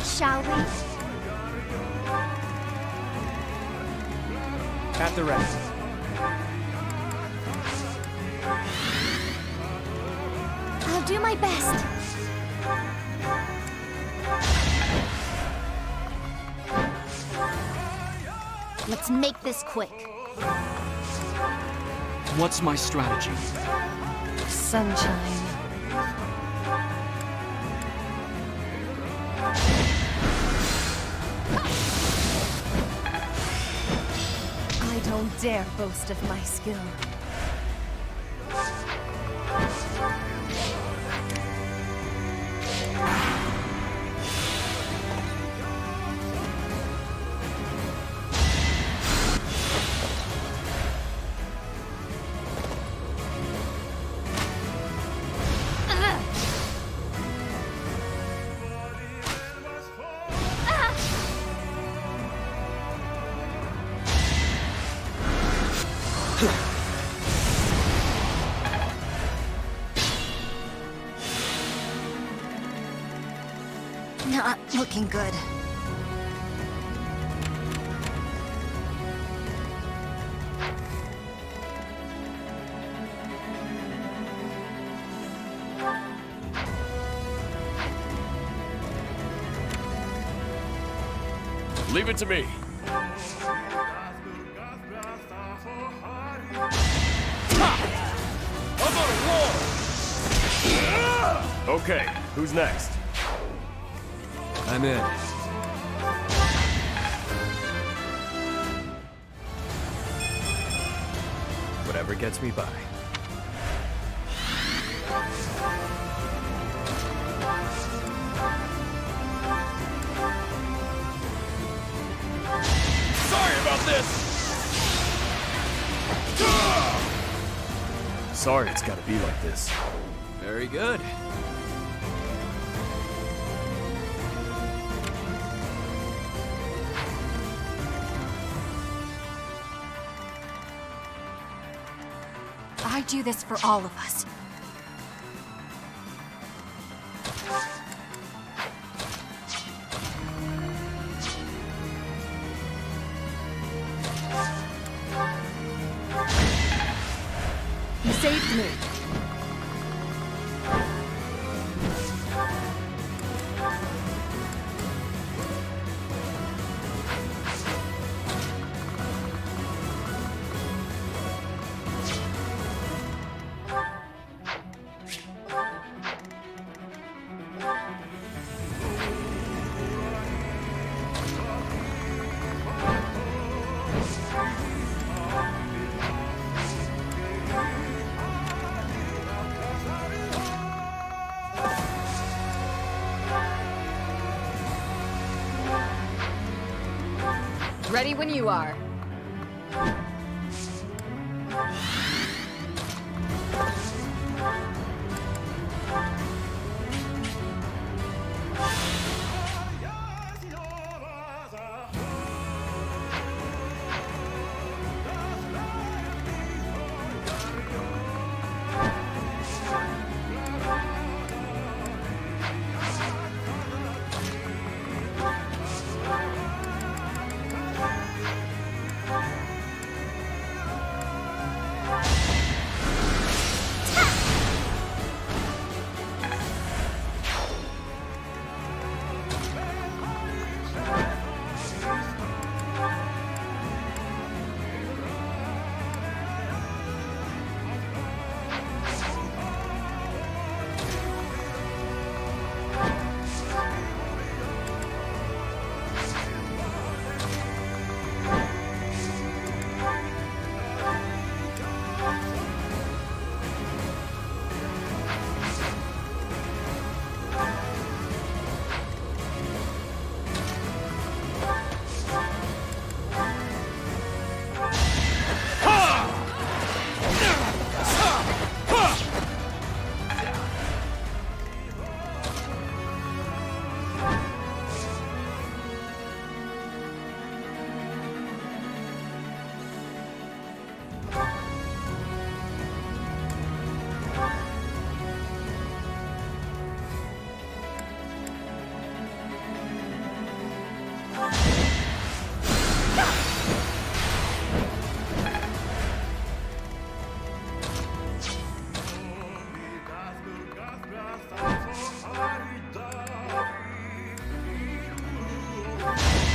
Shall we? At the ready. I'll do my best. Let's make this quick. What's my strategy? Sunshine. I don't dare boast of my skill. Not looking good. Leave it to me. I'm on a roll! Okay, who's next? I'm in. Whatever gets me by. sorry it's gotta be like this. Very good. I do this for all of us. You saved me. Ready when you are.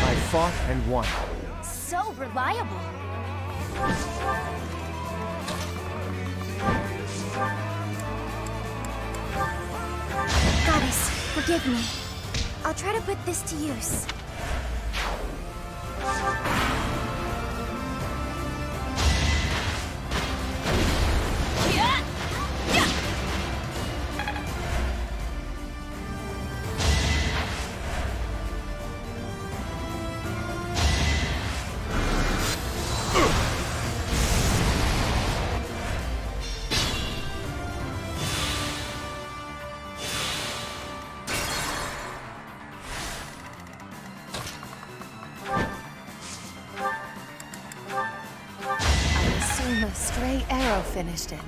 I fought and won. So reliable. Goddess, forgive me. I'll try to put this to use. A stray arrow finished it.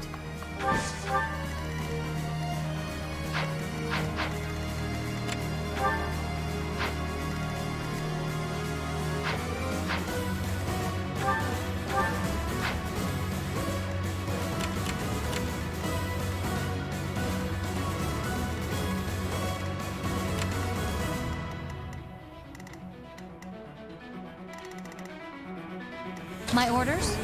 My orders?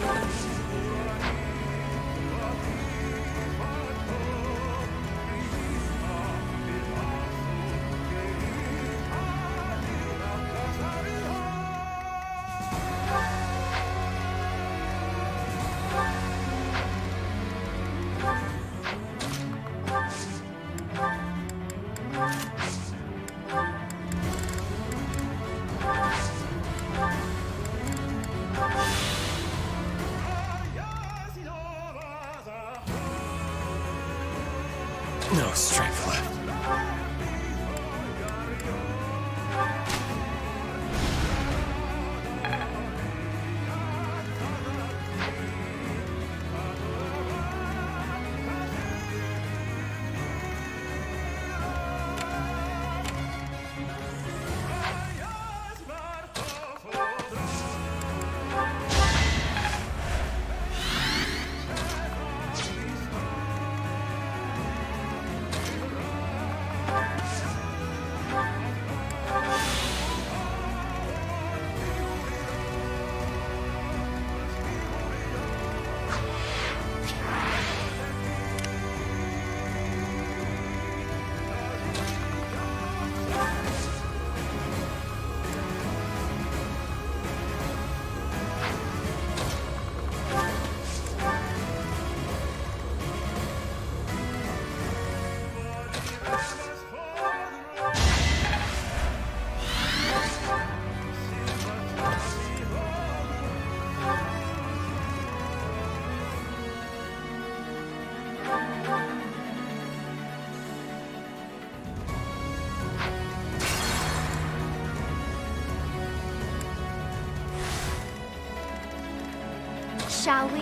shall we?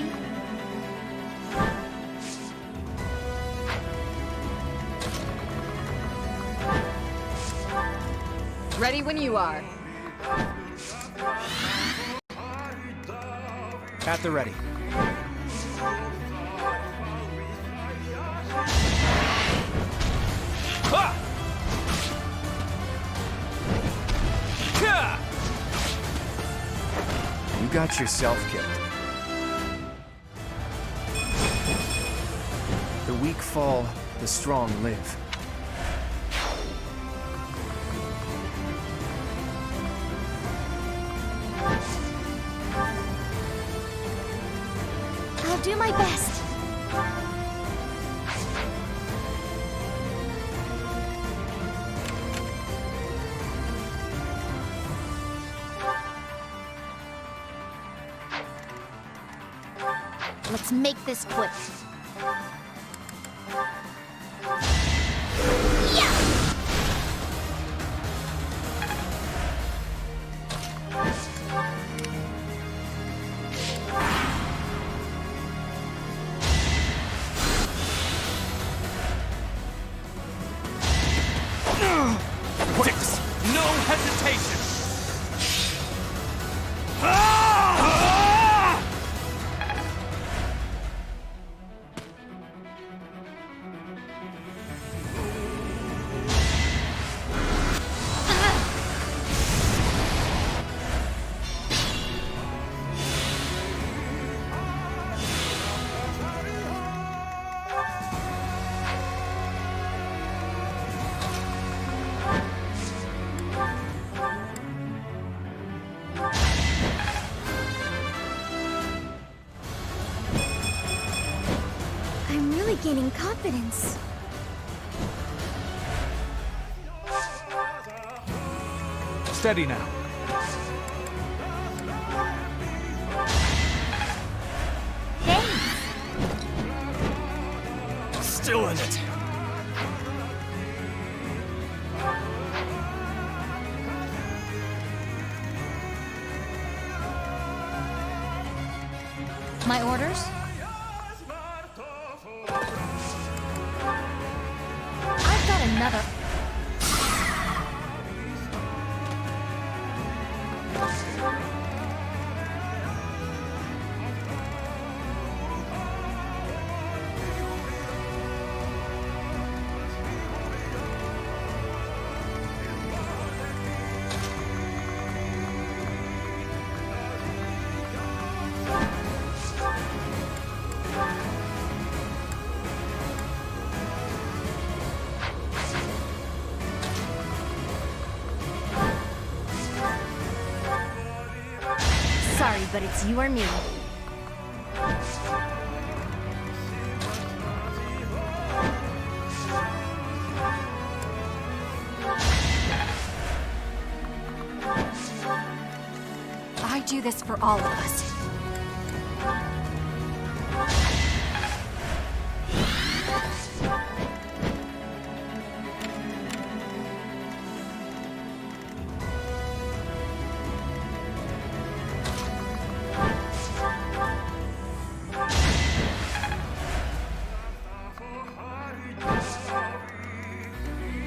Ready when you are. At the ready. Ha! Ka! You got yourself killed. The weak fall, the strong live. I'll do my best. Let's make this quick. No hesitation! I'm really gaining confidence. Steady now. Still in it. My orders? I've got another. Sorry, but it's you or me. I do this for all of us.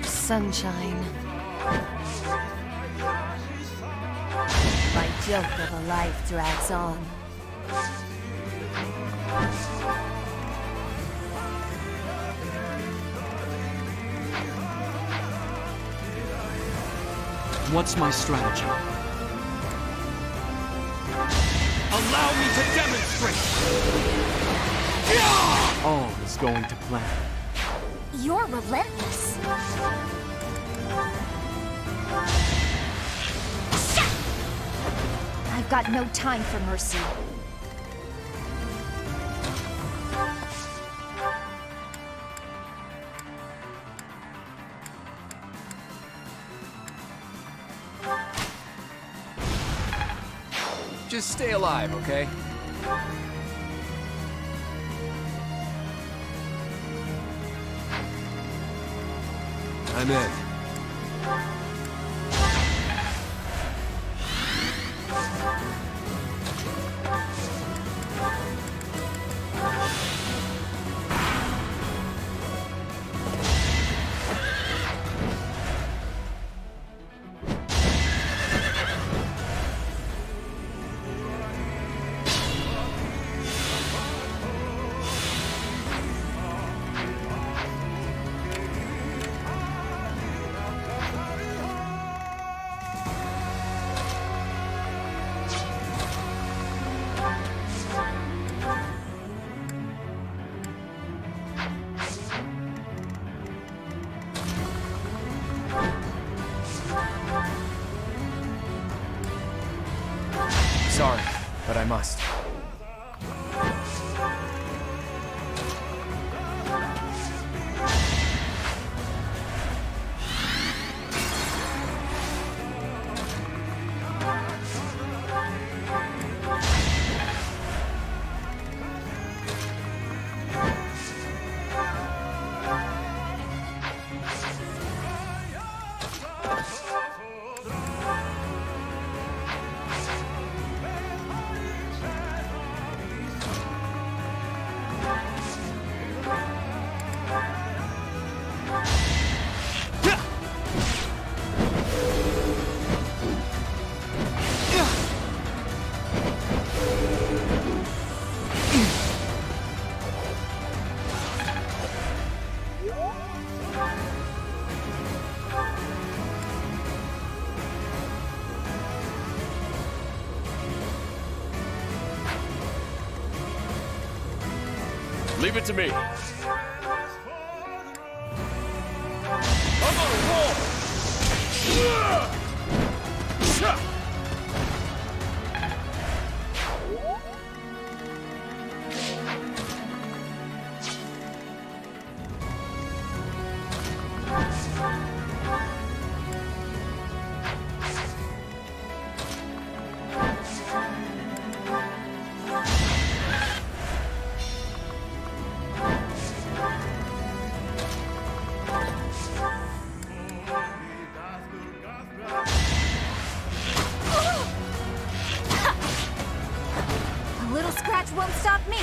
Sunshine. My joke of a life drags on. What's my strategy? Allow me to demonstrate! All is going to plan. You're relentless. I've got no time for mercy. Just stay alive, okay? I'm in. I must. Leave it to me. I'm on a roll! A little scratch won't stop me.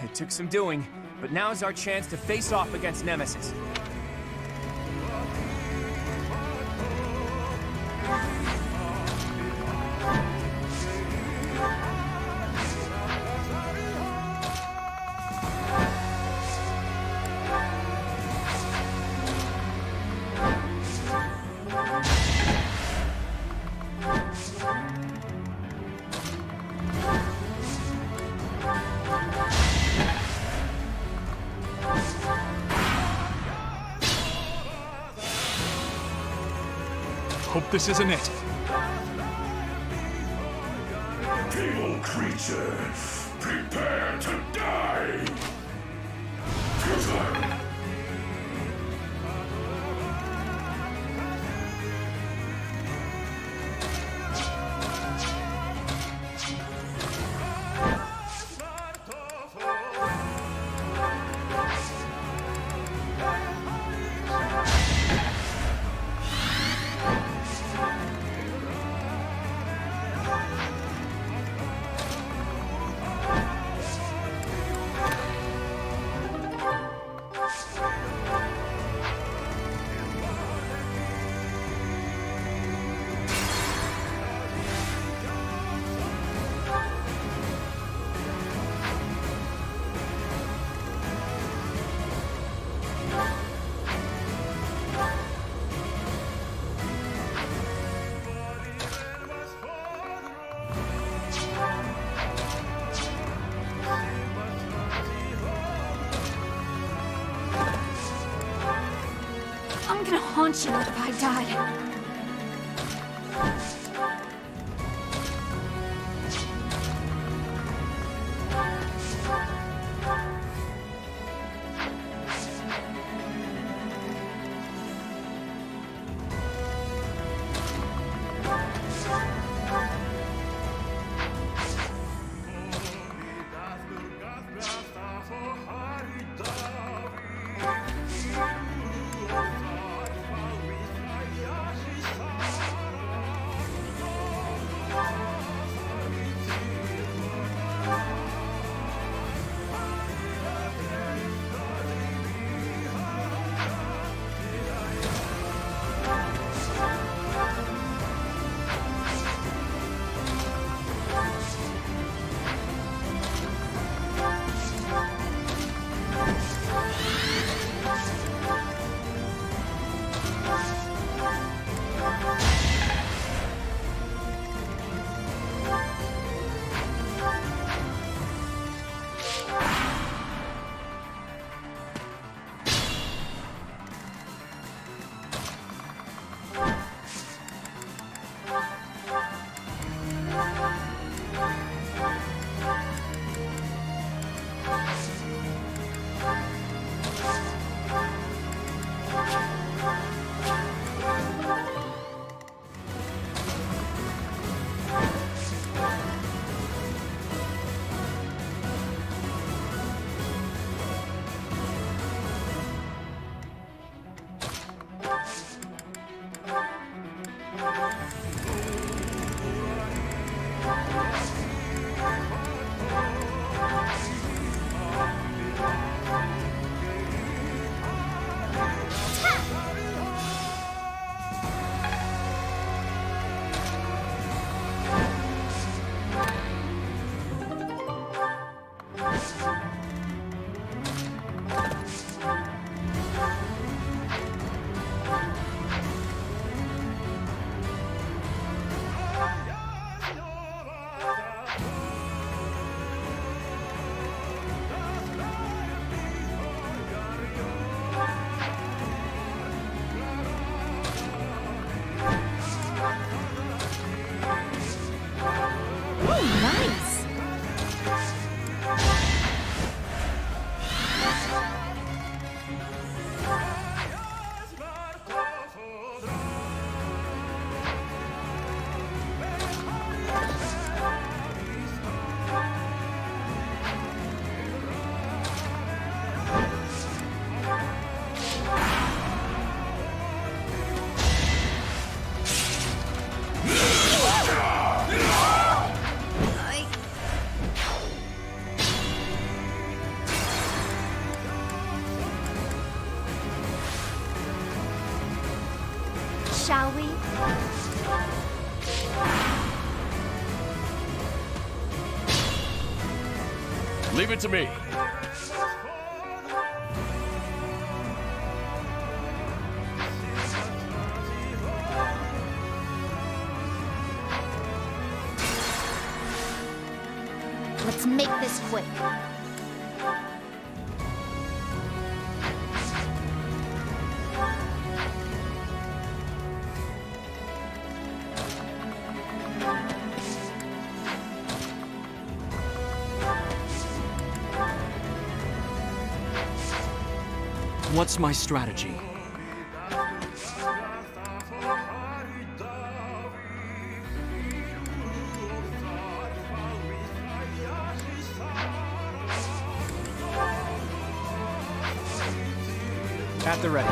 It took some doing, but now's our chance to face off against Nemesis. Hope this isn't it. Evil creature, prepare to die! Futile! I'm gonna haunt you if I die. Leave it to me. Let's make this quick. What's my strategy? At the ready.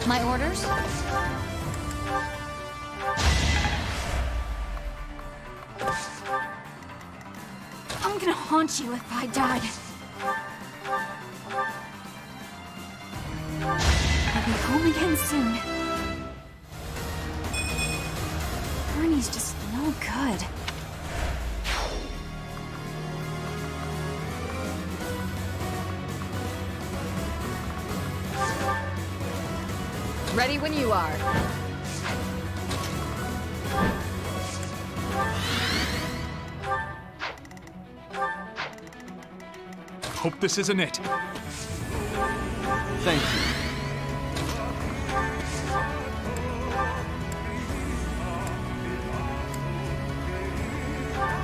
My orders? I'm gonna haunt you if I die. I'll be home again soon. Bernie's just no good. Ready when you are. Hope this isn't it. Thank you.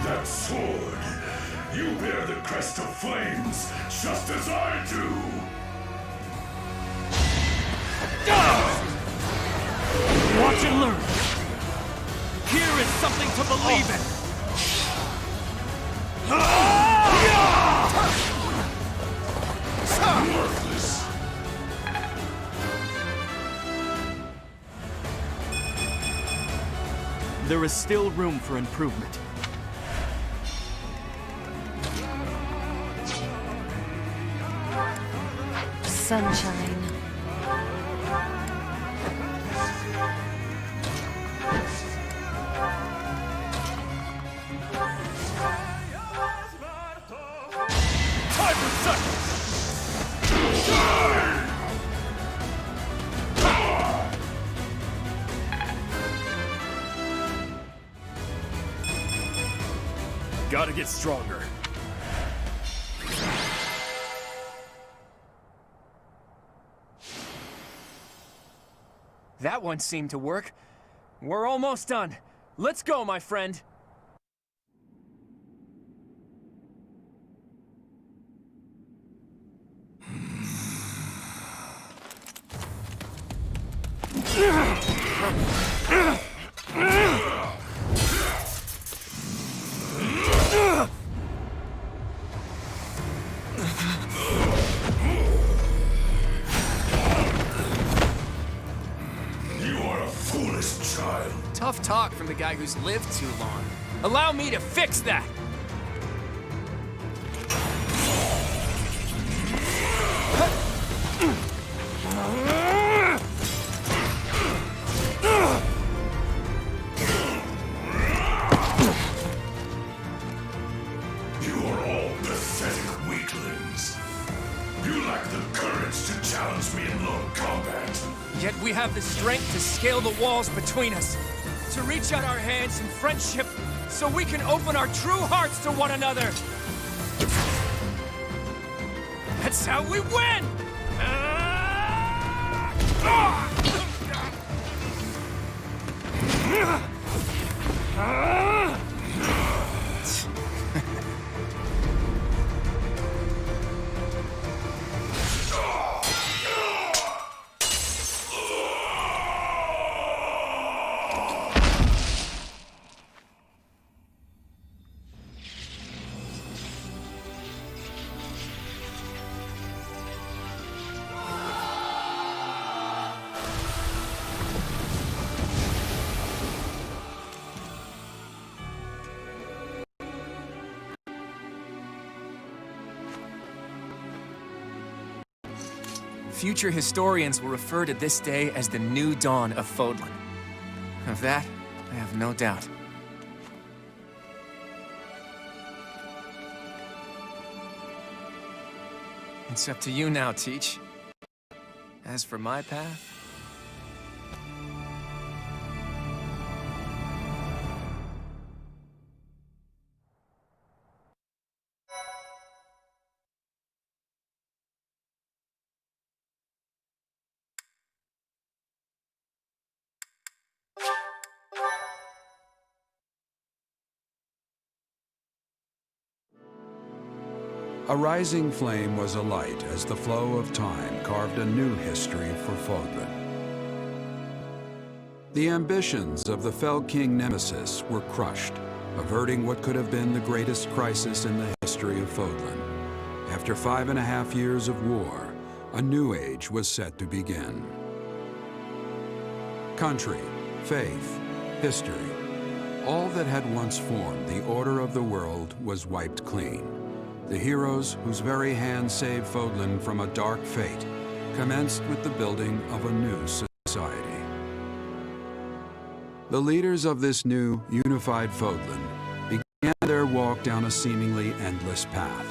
That sword! You bear the crest of flames, just as I do! Watch and learn. Here is something to believe in. Worthless! There is still room for improvement. Sunshine. Time for seconds. Gotta get stronger. That one seemed to work. We're almost done. Let's go, my friend. You are a foolish child. Tough talk from the guy who's lived too long. Allow me to fix that! You are all pathetic weaklings. You lack the courage to challenge me in lone combat. Yet we have the strength to scale the walls between us, to reach out our hands in friendship so we can open our true hearts to one another. That's how we win! Future historians will refer to this day as the new dawn of Fodlan. Of that, I have no doubt. It's up to you now, Teach. As for my path... A rising flame was alight as the flow of time carved a new history for Fodlan. The ambitions of the Fell King Nemesis were crushed, averting what could have been the greatest crisis in the history of Fodlan. After 5.5 years of war, a new age was set to begin. Country, faith, history, all that had once formed the order of the world was wiped clean. The heroes whose very hand saved Fodlan from a dark fate commenced with the building of a new society. The leaders of this new, unified Fodlan began their walk down a seemingly endless path,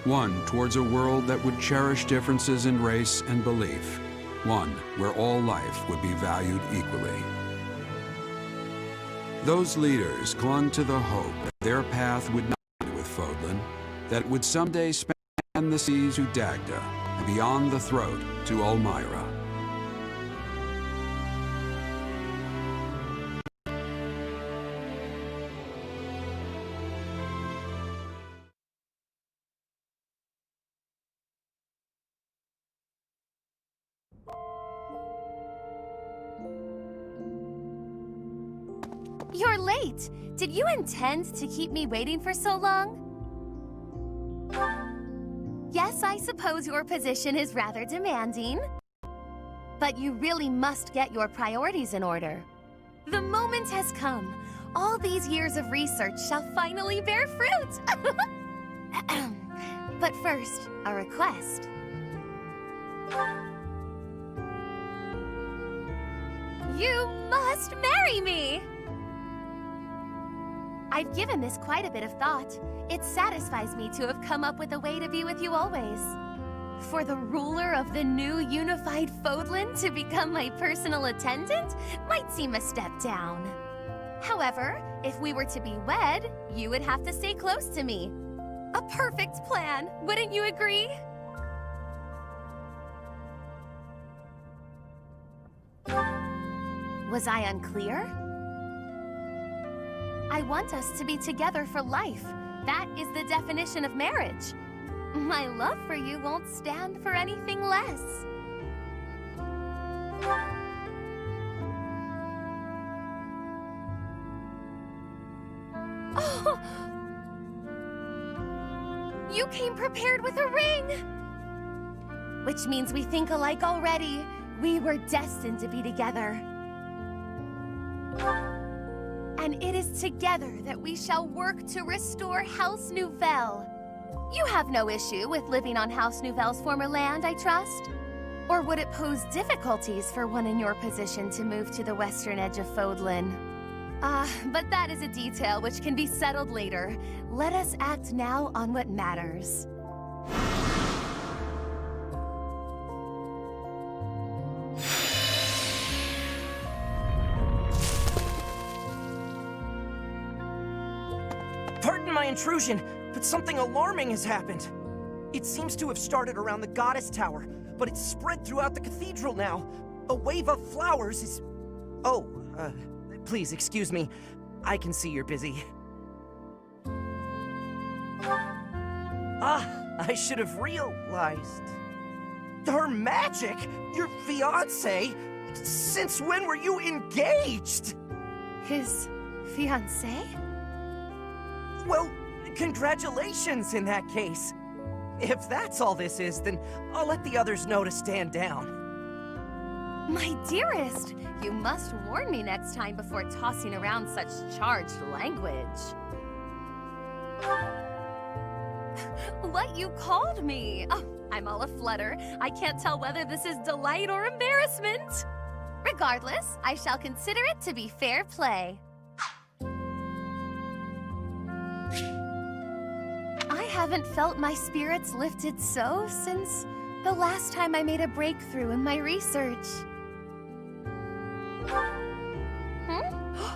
one towards a world that would cherish differences in race and belief, one where all life would be valued equally. Those leaders clung to the hope that their path would not end with Fodlan, that would someday span the seas to Dagda and beyond the throat to Ulmira. You're late! Did you intend to keep me waiting for so long? Yes, I suppose your position is rather demanding. But you really must get your priorities in order. The moment has come. All these years of research shall finally bear fruit! But first, a request. You must marry me! I've given this quite a bit of thought. It satisfies me to have come up with a way to be with you always. For the ruler of the new unified Fodlan to become my personal attendant might seem a step down. However, if we were to be wed, you would have to stay close to me. A perfect plan, wouldn't you agree? Was I unclear? I want us to be together for life. That is the definition of marriage. My love for you won't stand for anything less. Oh! You came prepared with a ring! Which means we think alike already. We were destined to be together. And it is together that we shall work to restore House Nouvelle. You have no issue with living on House Nouvelle's former land, I trust? Or would it pose difficulties for one in your position to move to the western edge of Fodlan? But that is a detail which can be settled later. Let us act now on what matters. Pardon my intrusion, but something alarming has happened. It seems to have started around the Goddess Tower, but it's spread throughout the cathedral now. A wave of flowers is... Oh, please excuse me. I can see you're busy. I should have realized. Her magic? Your fiancé? Since when were you engaged? His fiancé? Well, congratulations in that case. If that's all this is, then I'll let the others know to stand down. My dearest, you must warn me next time before tossing around such charged language. what you called me. Oh, I'm all aflutter. I can't tell whether this is delight or embarrassment. Regardless, I shall consider it to be fair play. I haven't felt my spirits lifted so since the last time I made a breakthrough in my research.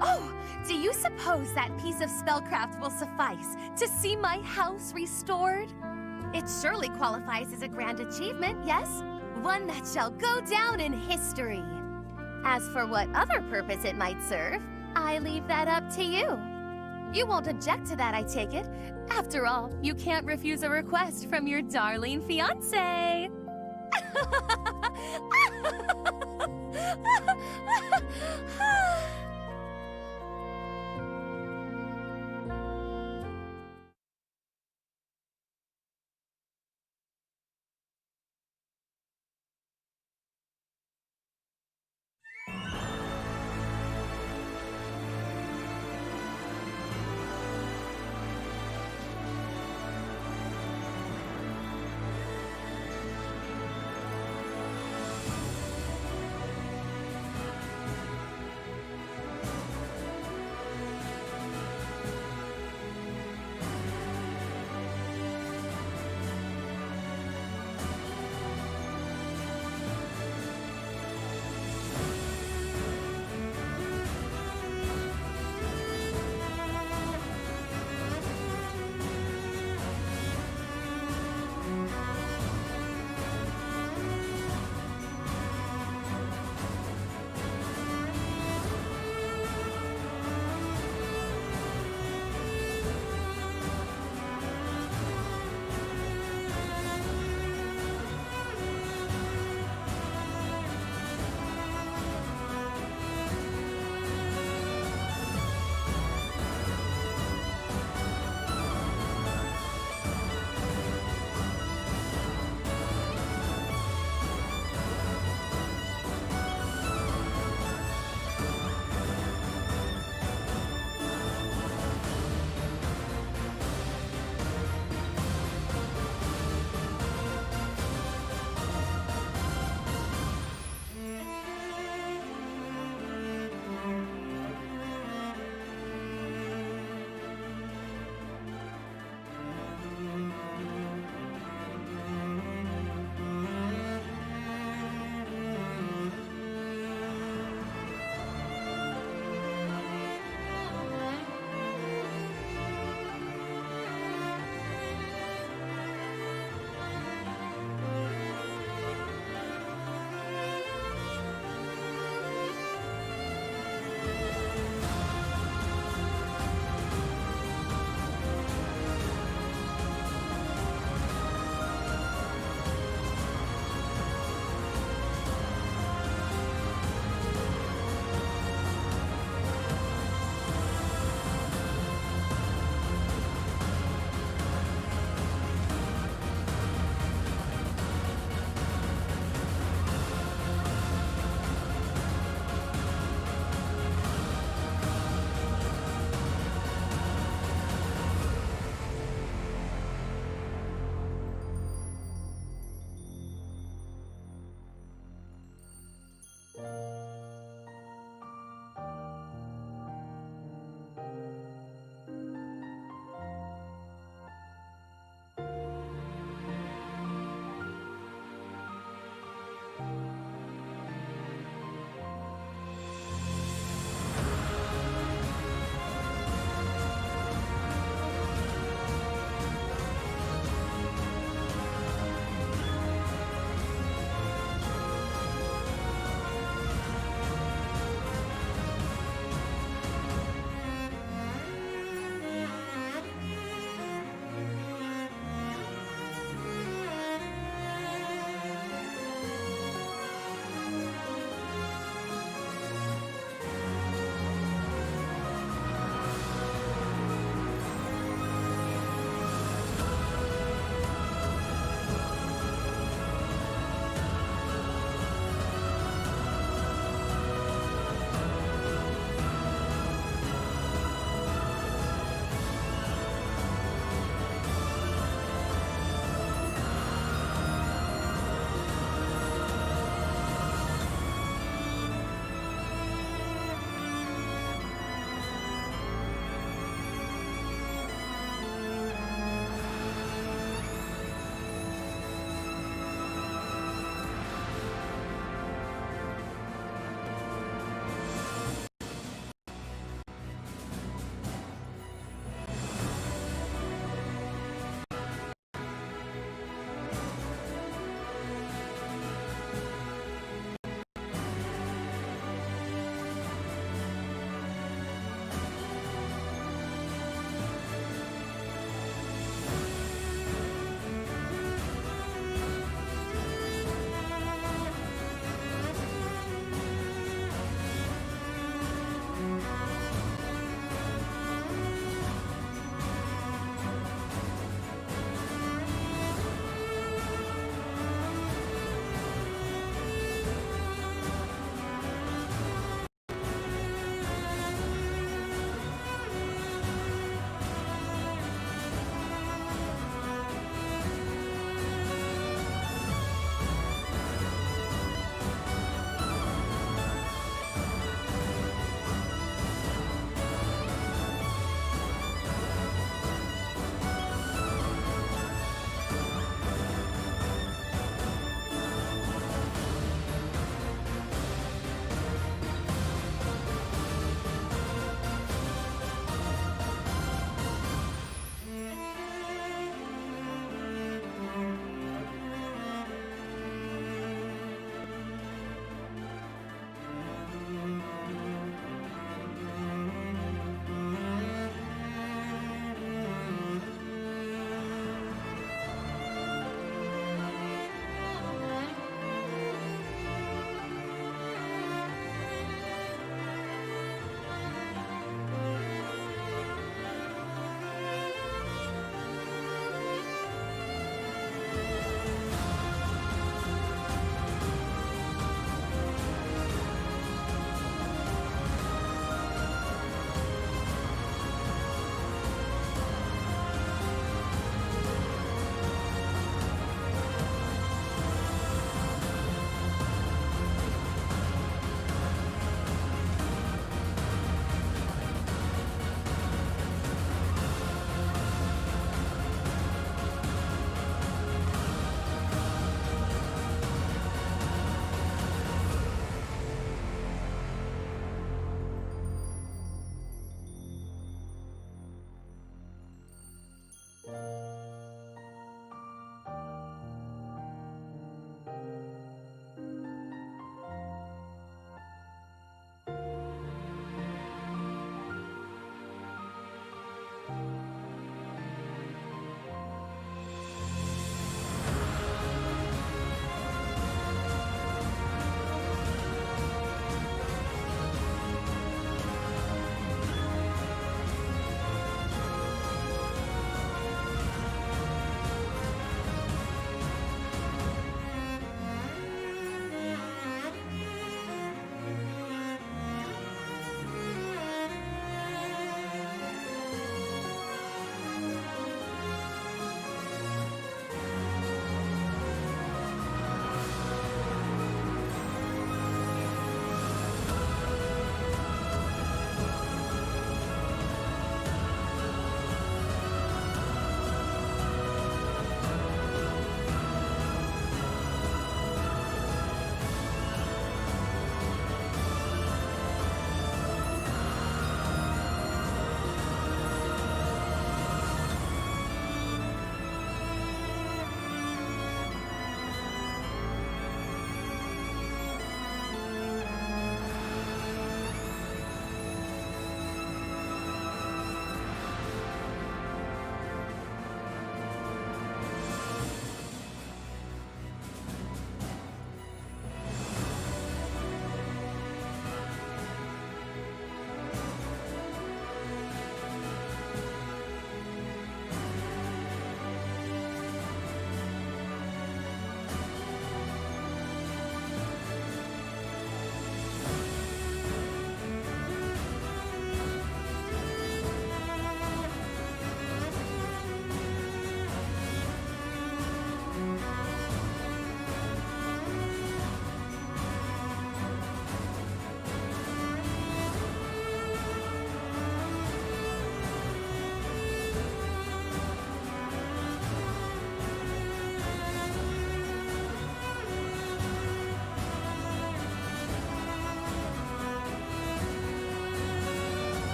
Oh, do you suppose that piece of spellcraft will suffice to see my house restored? It surely qualifies as a grand achievement, yes? One that shall go down in history. As for what other purpose it might serve, I leave that up to you. You won't object to that, I take it. After all, you can't refuse a request from your darling fiancé.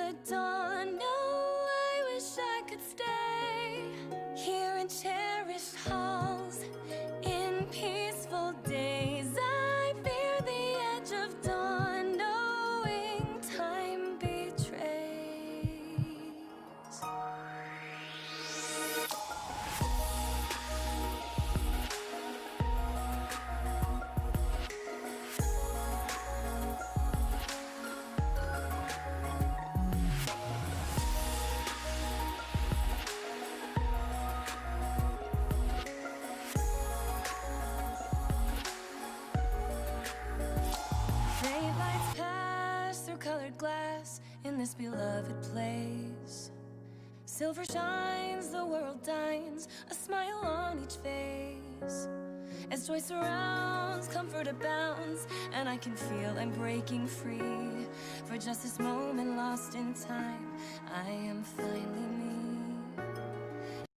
the dawn. No, I wish I could stay here in cherished halls, in peaceful days. I fear the edge of dawn, knowing time betrays. Fade lights pass through colored glass in this beloved place. Silver shines, the world dines, a smile on each face. As joy surrounds, comfort abounds, and I can feel I'm breaking free. For just this moment lost in time, I am finally me.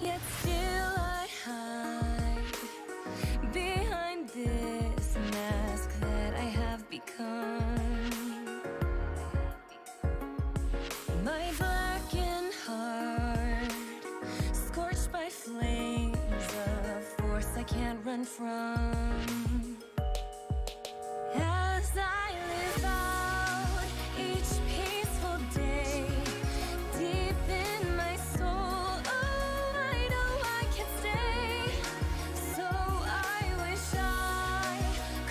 Yet still I hide behind this mask that I have become. My blackened heart, scorched by flames of force I can't run from. As I live out each peaceful day, deep in my soul, oh, I know I can stay. So I wish I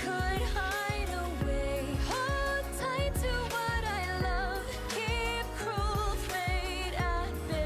could hide away, hold tight to what I love, keep cruel fate at bay.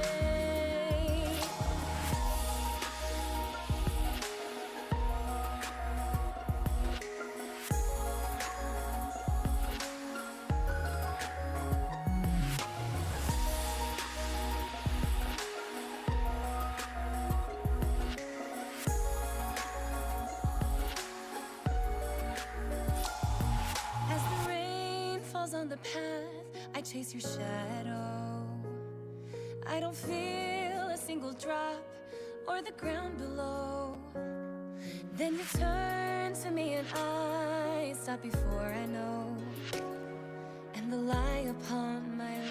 As the rain falls on the path, I chase your shadow. I don't feel a single drop or the ground below. Then you turn to me and I stop before I know. And the lie upon my